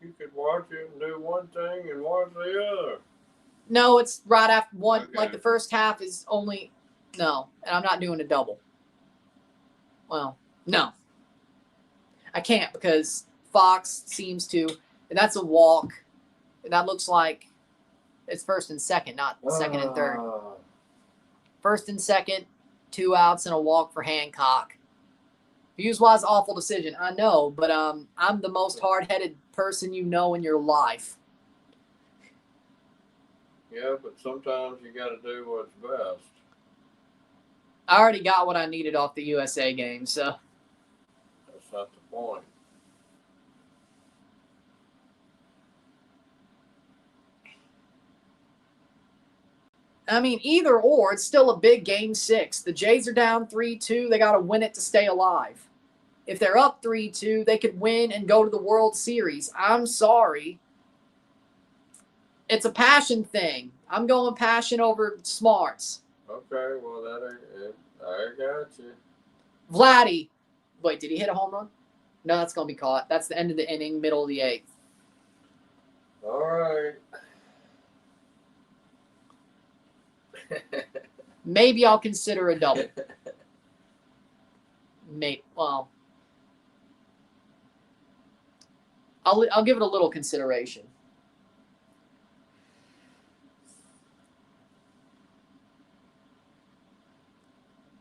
You could watch it and do one thing and watch the other. No, it's right after one. Okay. Like the first half is only, no, and I'm not doing a double. Well, no. I can't because Fox seems to, and that's a walk. And that looks like it's first and second, not second and third. First and second, 2 outs and a walk for Hancock. Views-wise, awful decision. I know, but I'm the most hard-headed person you know in your life. Yeah, but sometimes you got to do what's best. I already got what I needed off the USA game, so. That's not the point. I mean, either or, it's still a big Game 6. The Jays are down 3-2. They got to win it to stay alive. If they're up 3-2, they could win and go to the World Series. I'm sorry. It's a passion thing. I'm going passion over smarts. Okay, well, that ain't it. I got you. Vladdy. Wait, did he hit a home run? No, that's going to be caught. That's the end of the inning, middle of the 8th. All right. Maybe I'll consider a double. Maybe. Well, I'll give it a little consideration.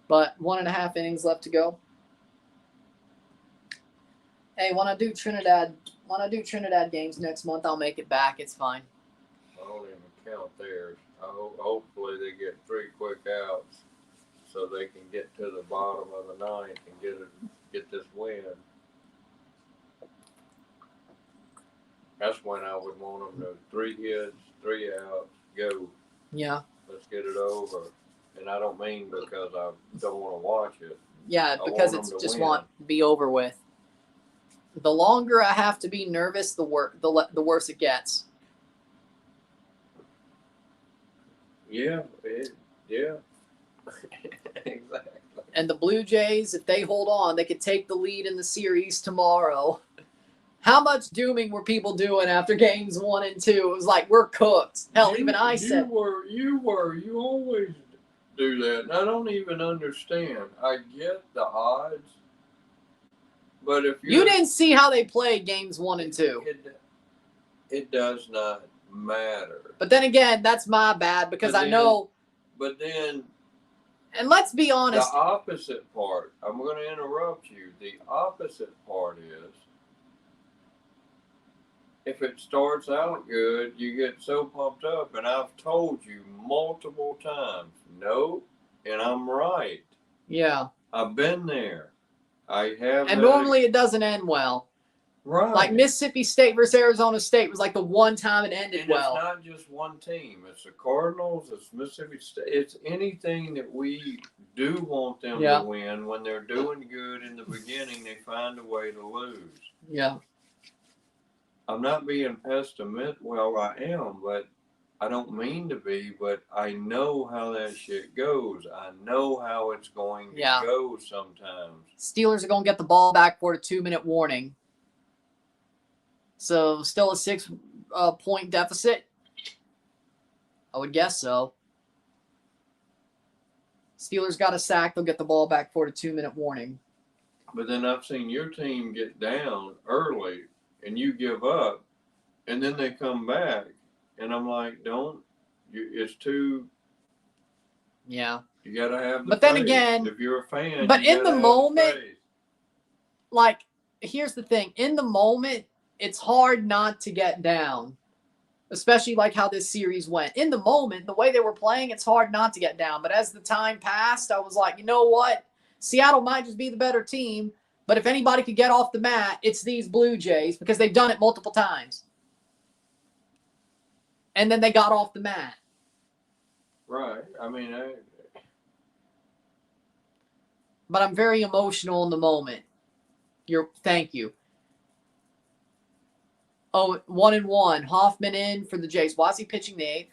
But 1.5 innings left to go. Hey, when I do Trinidad games next month, I'll make it back. It's fine. I don't even count theirs. Hopefully they get 3 quick outs so they can get to the bottom of the ninth and get this win. That's when I would want them to 3 hits, 3 outs, go. Yeah. Let's get it over. And I don't mean because I don't want to watch it. Yeah, because it's just want to be over with. The longer I have to be nervous, the worse it gets. Yeah, yeah. Exactly. And the Blue Jays, if they hold on, they could take the lead in the series tomorrow. How much dooming were people doing after games 1 and 2? It was like, we're cooked. Hell, even I said. You always do that. And I don't even understand. I get the odds. But if you didn't see how they played games 1 and 2. It does not matter. But then again, that's my bad because I know. But then. And let's be honest. The opposite part. I'm going to interrupt you. The opposite part is, if it starts out good, you get so pumped up. And I've told you multiple times, no, and I'm right. Yeah. I've been there. I have. And normally it doesn't end well. Right. Like Mississippi State versus Arizona State was like the one time it ended well. It's not just one team. It's the Cardinals. It's Mississippi State. It's anything that we do want them to win. When they're doing good in the beginning, they find a way to lose. Yeah. I'm not being pessimistic. Well, I am, but I don't mean to be. But I know how that shit goes. I know how it's going to go sometimes. Steelers are going to get the ball back for a 2-minute warning. So still a 6-point deficit? I would guess so. Steelers got a sack. They'll get the ball back for a 2-minute warning. But then I've seen your team get down early and you give up, and then they come back. And I'm like, it's too. Yeah. You got to have the But then faith. again. If you're a fan. But in the moment, the like, here's the thing. In the moment, it's hard not to get down, especially like how this series went. In the moment, the way they were playing, it's hard not to get down. But as the time passed, I was like, you know what? Seattle might just be the better team, but if anybody could get off the mat, it's these Blue Jays because they've done it multiple times. And then they got off the mat. Right. I mean, but I'm very emotional in the moment. Thank you. Oh, 1-1. Hoffman in for the Jays. Why is he pitching the 8th?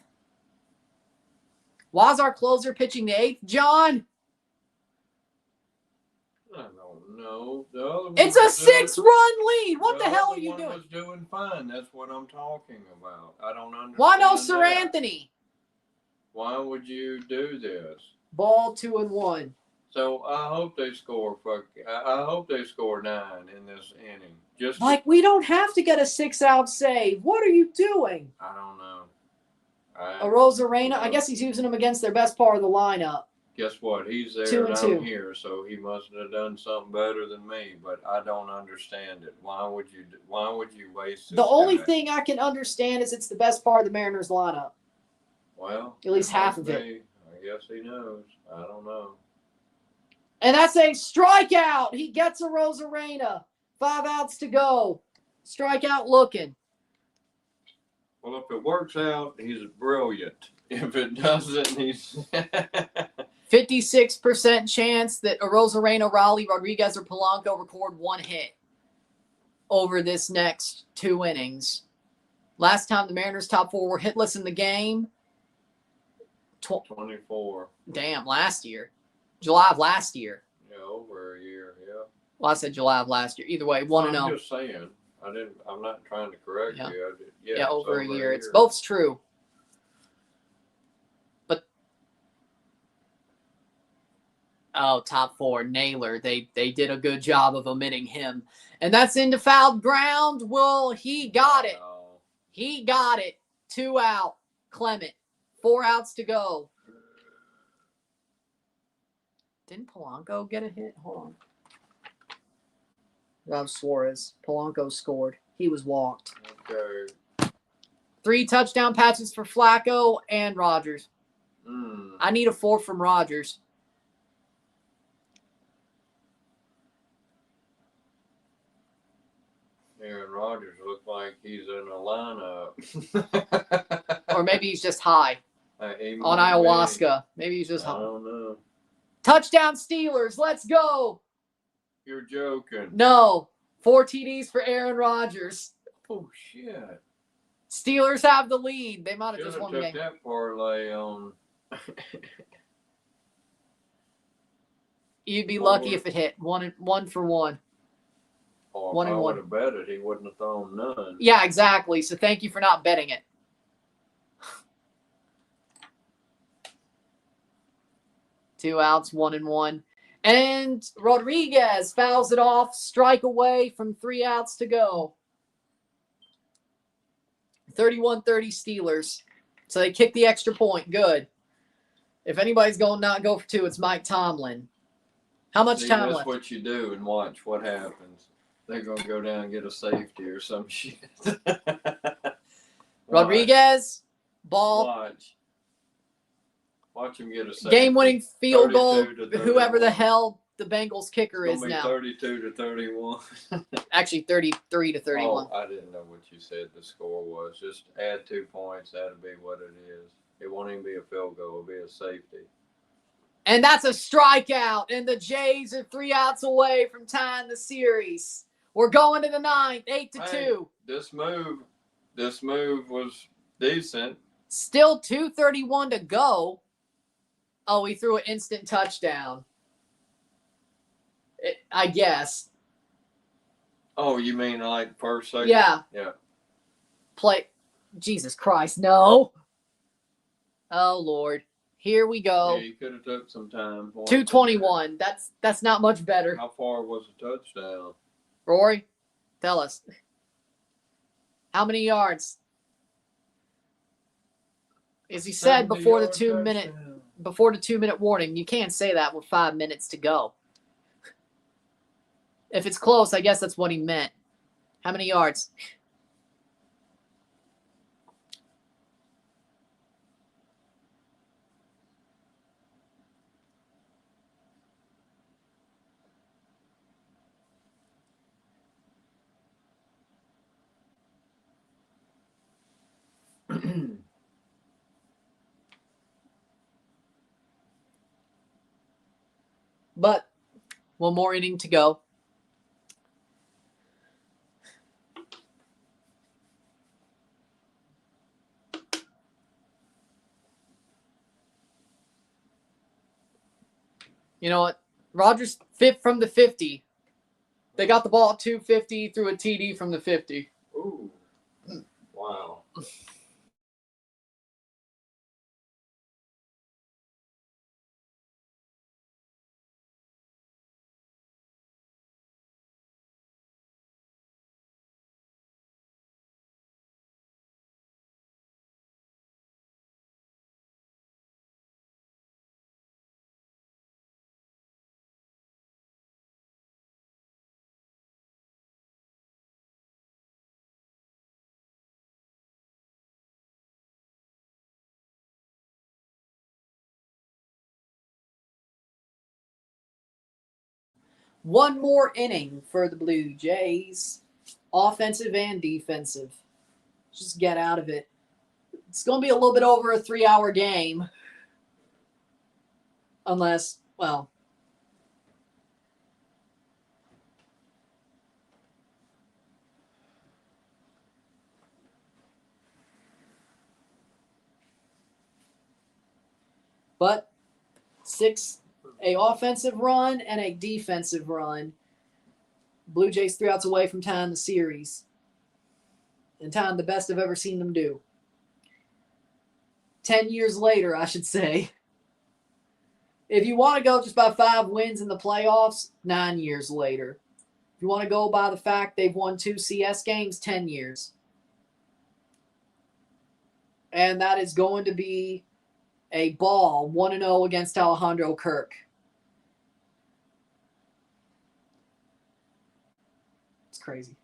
Why is our closer pitching the 8th, John? I don't know. The other it's a 6-run lead. What the hell are you doing? The other one was doing fine. That's what I'm talking about. I don't understand. Why no Sir Anthony? Why would you do this? Ball 2-1. So I hope they score. I hope they score 9 in this inning. Just like we don't have to get a 6-out save. What are you doing? I don't know. Arozarena, I guess he's using them against their best part of the lineup. Guess what? He's there 2 and and 2. I'm here, so he must have done something better than me. But I don't understand it. Why would you waste? The only thing I can understand is it's the best part of the Mariners lineup. Well, at least half of it. I guess he knows. I don't know. And that's a strikeout. He gets Arozarena. 5 outs to go. Strikeout looking. Well, if it works out, he's brilliant. If it doesn't, he's 56% chance that Arozarena, Raleigh, Rodriguez, or Polanco record 1 hit over this next 2 innings. Last time the Mariners' top 4 were hitless in the game. 24. Damn, last year. July of last year. Yeah, over a year, yeah. Well, I said July of last year. Either way, 1-0. I'm just saying. I'm not trying to correct you. Yeah, over a year. It's both's true. Oh, top 4, Naylor. They did a good job of omitting him. And that's into foul ground. Well, he got it. He got it. 2 out. Clement. 4 outs to go. Didn't Polanco get a hit? Hold on. Rob Suarez. Polanco scored. He was walked. Okay. 3 touchdown passes for Flacco and Rodgers. I need a 4 from Rodgers. Aaron Rodgers looks like he's in a lineup. Or maybe he's just high on ayahuasca. Maybe he's just high. I don't know. Touchdown Steelers. Let's go. You're joking. No. 4 TDs for Aaron Rodgers. Oh, shit. Steelers have the lead. They might have just won the game. That parlay on. You'd be lucky if it hit. One for one. Oh, One if and I one. would have bet it, he wouldn't have thrown none. Yeah, exactly. So thank you for not betting it. Two outs, 1 and 1. And Rodriguez fouls it off. Strike away from 3 outs to go. 31-30 Steelers. So they kick the extra point. Good. If anybody's going to not go for 2, it's Mike Tomlin. How much time that's left? what you do and watch what happens. They're going to go down and get a safety or some shit. Rodriguez, Ball. Watch him get a safety. Game-winning field goal. 32-31. Whoever the hell the Bengals kicker is now. 32-31. Actually, 33-31. Oh, I didn't know what you said the score was. Just add 2 points. That'll be what it is. It won't even be a field goal. It'll be a safety. And that's a strikeout. And the Jays are 3 outs away from tying the series. We're going to the 9th, 8-2. This move was decent. Still 2:31 to go. Oh, he threw an instant touchdown. I guess. Oh, you mean like first, second? Yeah. Yeah. Play. Jesus Christ, no. Oh, Lord. Here we go. Yeah, you could have took some time. 2:21. That's not much better. How far was the touchdown? Rory, tell us. How many yards? As he said before the 2-minute warning, you can't say that with 5 minutes to go. If it's close, I guess that's what he meant. How many yards? But one more inning to go. You know what? Rodgers fit from the 50. They got the ball at 250, threw a TD from the 50. Ooh. Wow. One more inning for the Blue Jays. Offensive and defensive. Just get out of it. It's going to be a little bit over a 3-hour game. Unless, well. But 6, a offensive run and a defensive run. Blue Jays 3 outs away from tying the series. And tying the best I've ever seen them do. 10 years later, I should say. If you want to go just by 5 wins in the playoffs, 9 years later. If you want to go by the fact they've won 2 CS games, 10 years. And that is going to be a Ball 1-0 against Alejandro Kirk. It's crazy.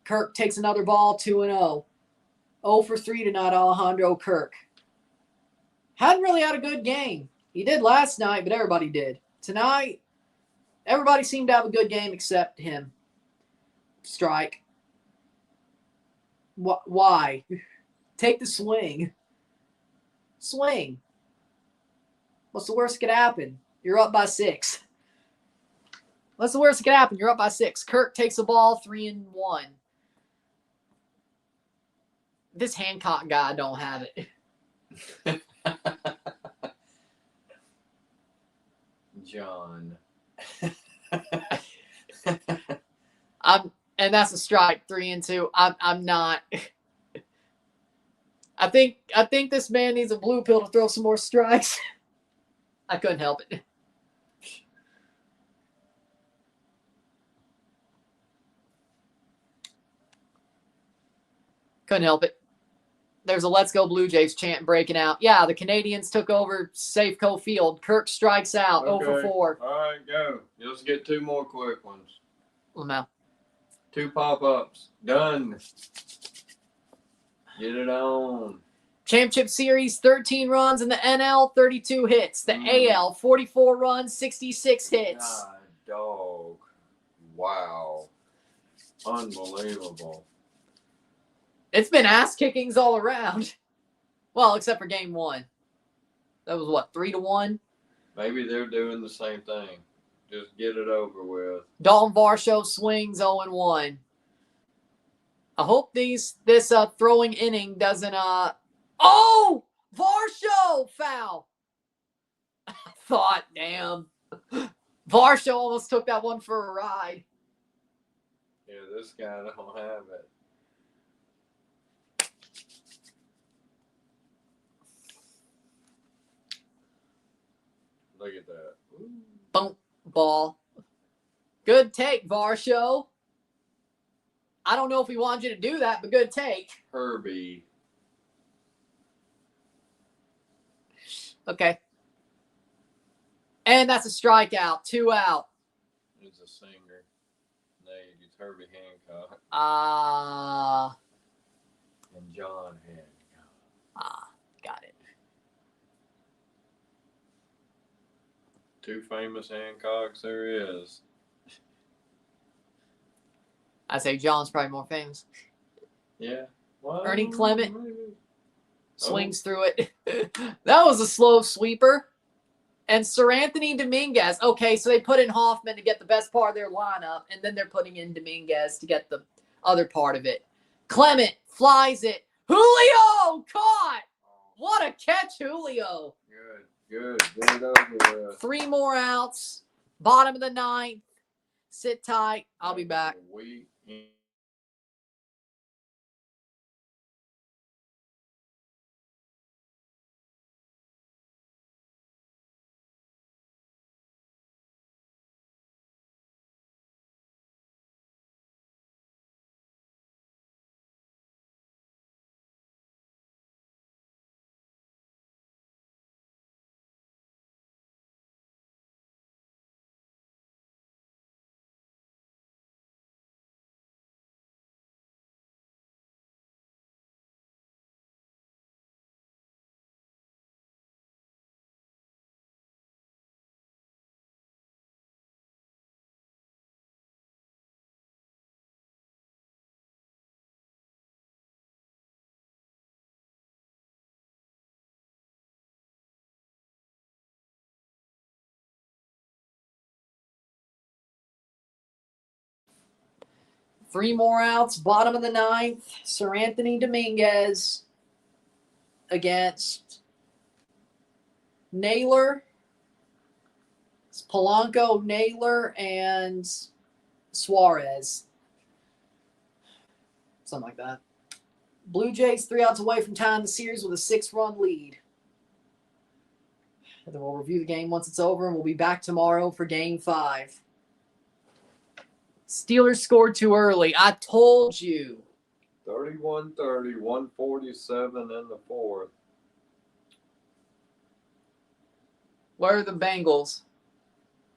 Kirk takes another ball, 2-0. 0 for 3 tonight, Alejandro Kirk. Hadn't really had a good game. He did last night, but everybody did. Tonight, everybody seemed to have a good game except him. Strike. Why? Take the swing. Swing. What's the worst that could happen? You're up by 6. What's the worst that could happen? You're up by 6. Kirk takes the ball, 3-1. This Hancock guy don't have it. John. And that's a strike, 3-2. I'm not. I think this man needs a blue pill to throw some more strikes. I couldn't help it. Couldn't help it. There's a Let's Go Blue Jays chant breaking out. Yeah, the Canadians took over Safeco Field. Kirk strikes out, Okay. 0 for 4. All right, go. Let's get 2 more quick ones. Well, now. 2 pop-ups. Done. Get it on. Championship Series, 13 runs in the NL, 32 hits. The AL, 44 runs, 66 hits. God, dog. Wow. Unbelievable. It's been ass kickings all around. Well, except for game 1. That was what, 3-1? Maybe they're doing the same thing. Just get it over with. Dalton Varsho swings 0-1. I hope this throwing inning doesn't oh! Varsho foul. I thought, damn. Varsho almost took that one for a ride. Yeah, this guy don't have it. Look at that. Ooh. Bump ball. Good take, Varsho. I don't know if he wanted you to do that, but good take. Herbie. Okay. And that's a strikeout. 2 out. He's a singer. Nate, he's Herbie Hancock. And John Hancock. Got it. 2 famous Hancocks there is. I say John's probably more famous. Yeah. Well, Ernie Clement swings through it. That was a slow sweeper. And Sir Anthony Dominguez. Okay, so they put in Hoffman to get the best part of their lineup, and then they're putting in Dominguez to get the other part of it. Clement flies it. Julio caught. What a catch, Julio. Good. Get it over with. 3 more outs. Bottom of the 9th. Sit tight. I'll be back. Three more outs, bottom of the 9th. Sir Anthony Dominguez against Naylor. It's Polanco, Naylor, and Suarez. Something like that. Blue Jays 3 outs away from tying the series with a 6-run lead. And then we'll review the game once it's over, and we'll be back tomorrow for Game 5. Steelers scored too early. I told you. 31-30, 147 in the fourth. Where are the Bengals?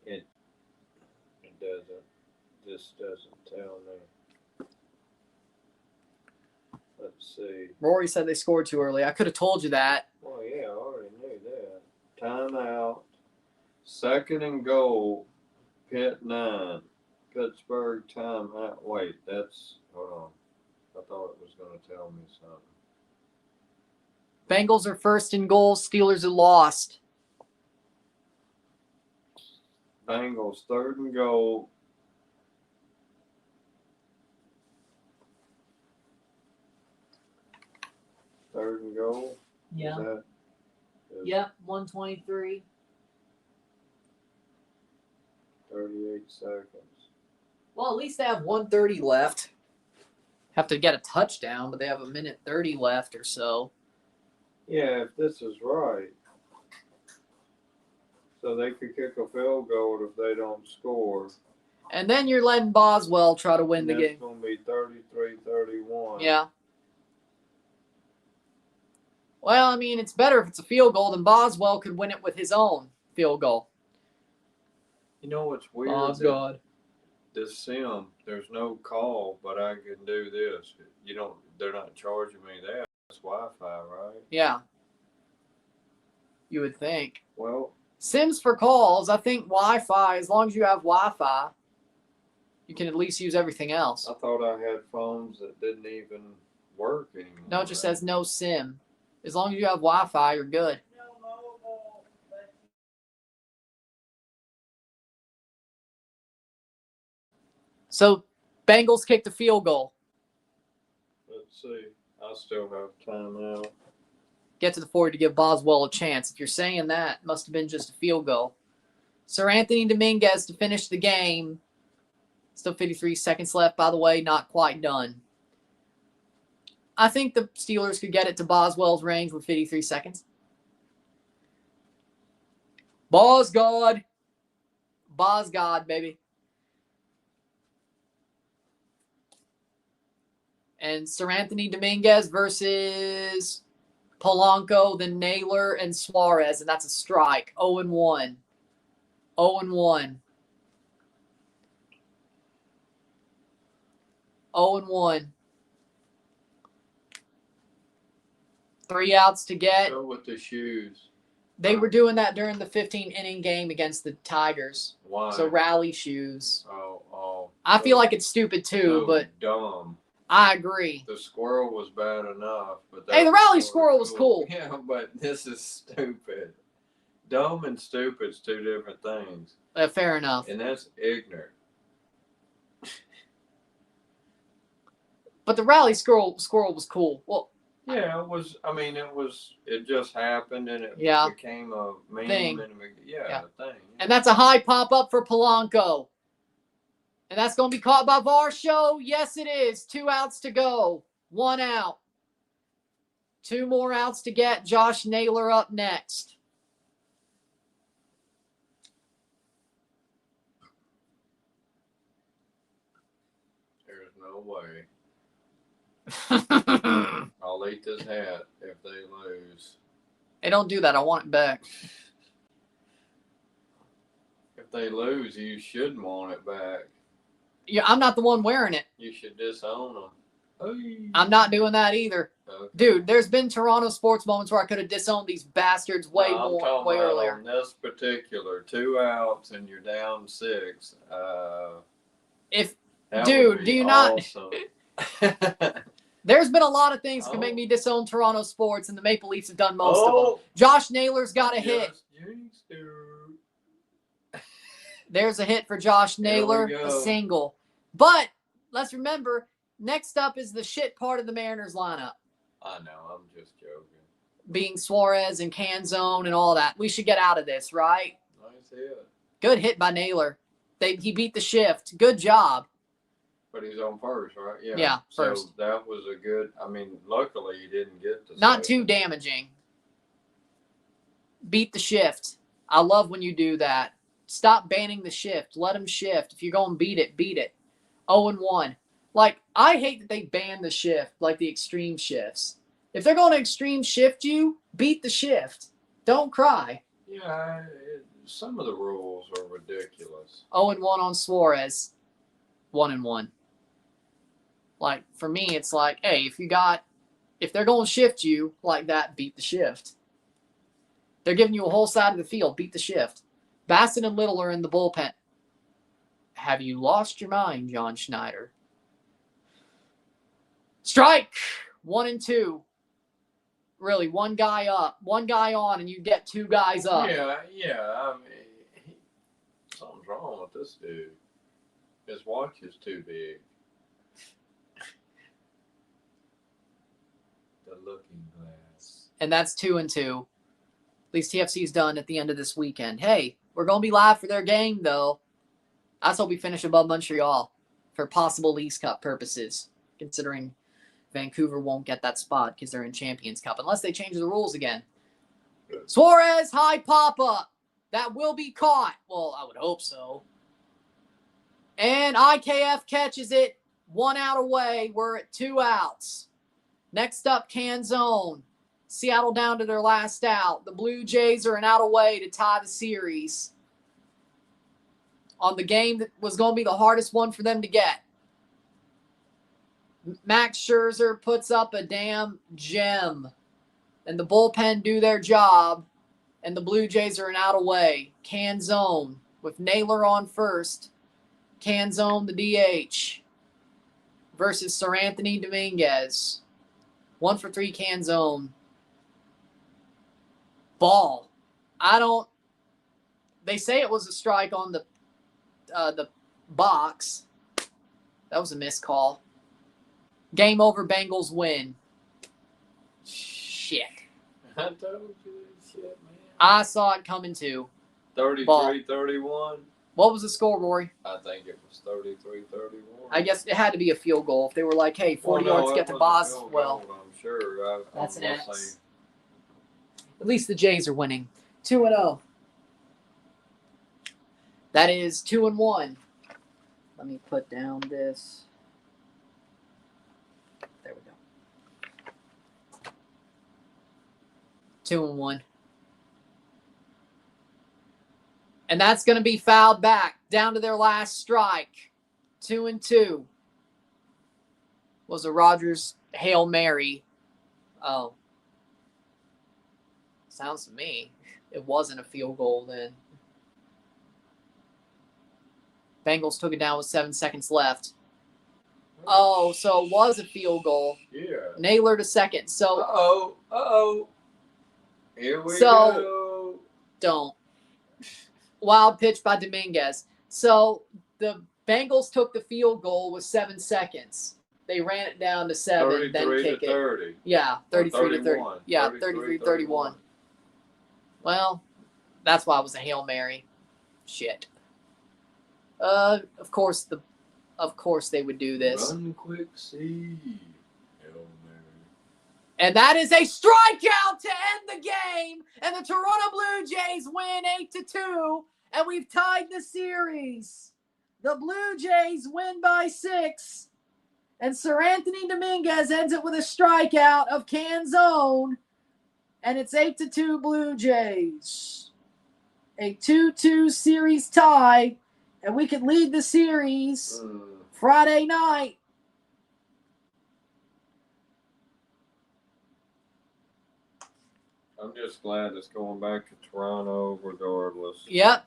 It doesn't. This doesn't tell me. Let's see. Rory said they scored too early. I could have told you that. Well, yeah, I already knew that. Timeout. 2nd and goal. Pitt 9. Pittsburgh timeout. Wait, hold on. I thought it was going to tell me something. Bengals are 1st and goal. Steelers are lost. Bengals 3rd and goal. Third and goal. Yeah. Yep, 123. 38 seconds. Well, at least they have 130 left. Have to get a touchdown, but they have 1:30 left or so. Yeah, if this is right. So they could kick a field goal if they don't score. And then you're letting Boswell try to win the game. It's going to be 33-31. Yeah. Well, I mean, it's better if it's a field goal than Boswell could win it with his own field goal. You know what's weird? Oh, God. This sim, there's no call, but I can do this. They're not charging me that. That's Wi-Fi, right? Yeah. You would think. Well, Sims for calls, I think Wi-Fi, as long as you have Wi-Fi, you can at least use everything else. I thought I had phones that didn't even work anymore. No, it just says no SIM. As long as you have Wi-Fi, you're good. So, Bengals kicked a field goal. Let's see. I still have timeout. Get to the 40 to give Boswell a chance. If you're saying that, it must have been just a field goal. Sir Anthony Dominguez to finish the game. Still 53 seconds left, by the way. Not quite done. I think the Steelers could get it to Boswell's range with 53 seconds. Bosgod, baby. And Sir Anthony Dominguez versus Polanco, then Naylor and Suarez, and that's a strike. 0-1. 0-1. 0-1. 3 outs to get. Go with the shoes. They were doing that during the 15-inning game against the Tigers. Why? So rally shoes. Oh. I feel like it's stupid too, So but dumb. I agree. The squirrel was bad enough, but Hey, the rally squirrel was cool. Yeah, but this is stupid. Dumb and stupid's two different things. Fair enough. And that's ignorant. But the rally squirrel was cool. Well, yeah, it was. I mean, it just happened, and it became a meme thing. and a thing. And that's a high pop up for Polanco. And that's going to be caught by Varsho. Yes, it is. 2 outs to go. 1 out. 2 more outs to get. Josh Naylor up next. There's no way. I'll eat this hat if they lose. Hey, don't do that. I want it back. If they lose, you shouldn't want it back. Yeah, I'm not the one wearing it. You should disown them. Hey. I'm not doing that either. Okay. Dude, there's been Toronto sports moments where I could have disowned these bastards way earlier. On this particular, 2 outs and you're down 6. Dude, do you awesome. not? There's been a lot of things that can make me disown Toronto sports, and the Maple Leafs have done most of them. Josh Naylor's got a hit. There's a hit for Josh Naylor, a single. But let's remember, next up is the shit part of the Mariners lineup. I know, I'm just joking. Being Suarez and Canzone and all that. We should get out of this, right? Nice hit. Good hit by Naylor. He beat the shift. Good job. But he's on first, right? Yeah, first. So that was a good, luckily he didn't get the Not too damaging. beat the shift. I love when you do that. Stop banning the shift. Let them shift. If you're going to beat it, beat it. 0-1. Like, I hate that they ban the shift, like the extreme shifts. If they're going to extreme shift you, beat the shift. Don't cry. Yeah, some of the rules are ridiculous. 0-1 on Suarez. 1-1. Like, for me, it's like, hey, if they're going to shift you like that, beat the shift. They're giving you a whole side of the field. Beat the shift. Bassett and Little are in the bullpen. Have you lost your mind, John Schneider? Strike! 1-2. Really, one guy up, one guy on, and you get two guys up. Yeah. I mean, something's wrong with this dude. His watch is too big. The looking glass. And that's 2-2. At least TFC's done at the end of this weekend. Hey, we're going to be live for their game, though. I just hope we finish above Montreal for possible Leagues Cup purposes, considering Vancouver won't get that spot because they're in Champions Cup, unless they change the rules again. Suarez, high pop-up. That will be caught. Well, I would hope so. And IKF catches it. 1 out away. We're at 2 outs. Next up, Canzone. Seattle down to their last out. The Blue Jays are an out away to tie the series on the game that was going to be the hardest one for them to get. Max Scherzer puts up a damn gem. And the bullpen do their job. And the Blue Jays are an out away. Canzone with Naylor on first. Canzone, the DH. Versus Sir Anthony Dominguez. 1 for 3 Canzone. Ball. They say it was a strike on the box. That was a missed call. Game over, Bengals win. Shit. I told you that shit, man. I saw it coming too. 33-31. What was the score, Rory? I think it was 33-31. I guess it had to be a field goal. If they were like, hey, 40 yards to get to Boss, well, I'm sure. that's an X. At least the Jays are winning. 2-0. That is 2-1. Let me put down this. There we go. 2-1. And that's going to be fouled back down to their last strike. 2-2. Was a Rogers Hail Mary. Oh. Sounds to me it wasn't a field goal then. Bengals took it down with 7 seconds left. Oh, so it was a field goal. Yeah. Naylor to second. So. Uh-oh. Here we go. Don't. Wild pitch by Dominguez. So the Bengals took the field goal with 7 seconds. They ran it down to 7, then kick it. 30. Yeah, 33 to 30. Yeah, 33-31. Well, that's why it was a Hail Mary. Shit. Of course they would do this. Run quick, see. Hail Mary. And that is a strikeout to end the game. And the Toronto Blue Jays win 8-2. And we've tied the series. The Blue Jays win by 6. And Sir Anthony Dominguez ends it with a strikeout of Canzone. And it's 8-2 Blue Jays. A 2-2 series tie. And we could lead the series Friday night. I'm just glad it's going back to Toronto regardless. Yep.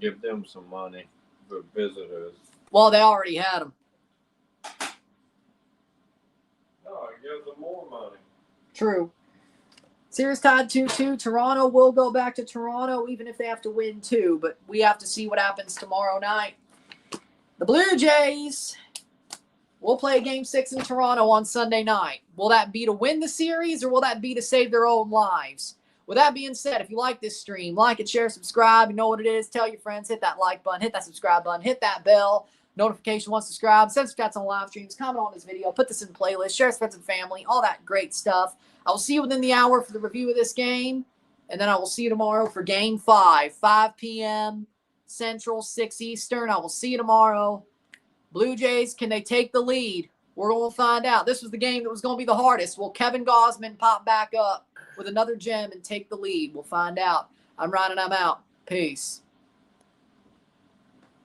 Give them some money for visitors. Well, they already had them. No, it gives them more money. True. Series tied 2-2. Toronto will go back to Toronto even if they have to win 2. But we have to see what happens tomorrow night. The Blue Jays will play Game 6 in Toronto on Sunday night. Will that be to win the series or will that be to save their own lives? With that being said, if you like this stream, like it, share, subscribe. You know what it is. Tell your friends. Hit that like button. Hit that subscribe button. Hit that bell. Notification once subscribed. Send stats on live streams. Comment on this video. Put this in playlist. Share with friends and family. All that great stuff. I will see you within the hour for the review of this game. And then I will see you tomorrow for Game 5, 5 p.m. Central, 6 Eastern. I will see you tomorrow. Blue Jays, can they take the lead? We're going to find out. This was the game that was going to be the hardest. Will Kevin Gausman pop back up with another gem and take the lead? We'll find out. I'm Ryan and I'm out. Peace.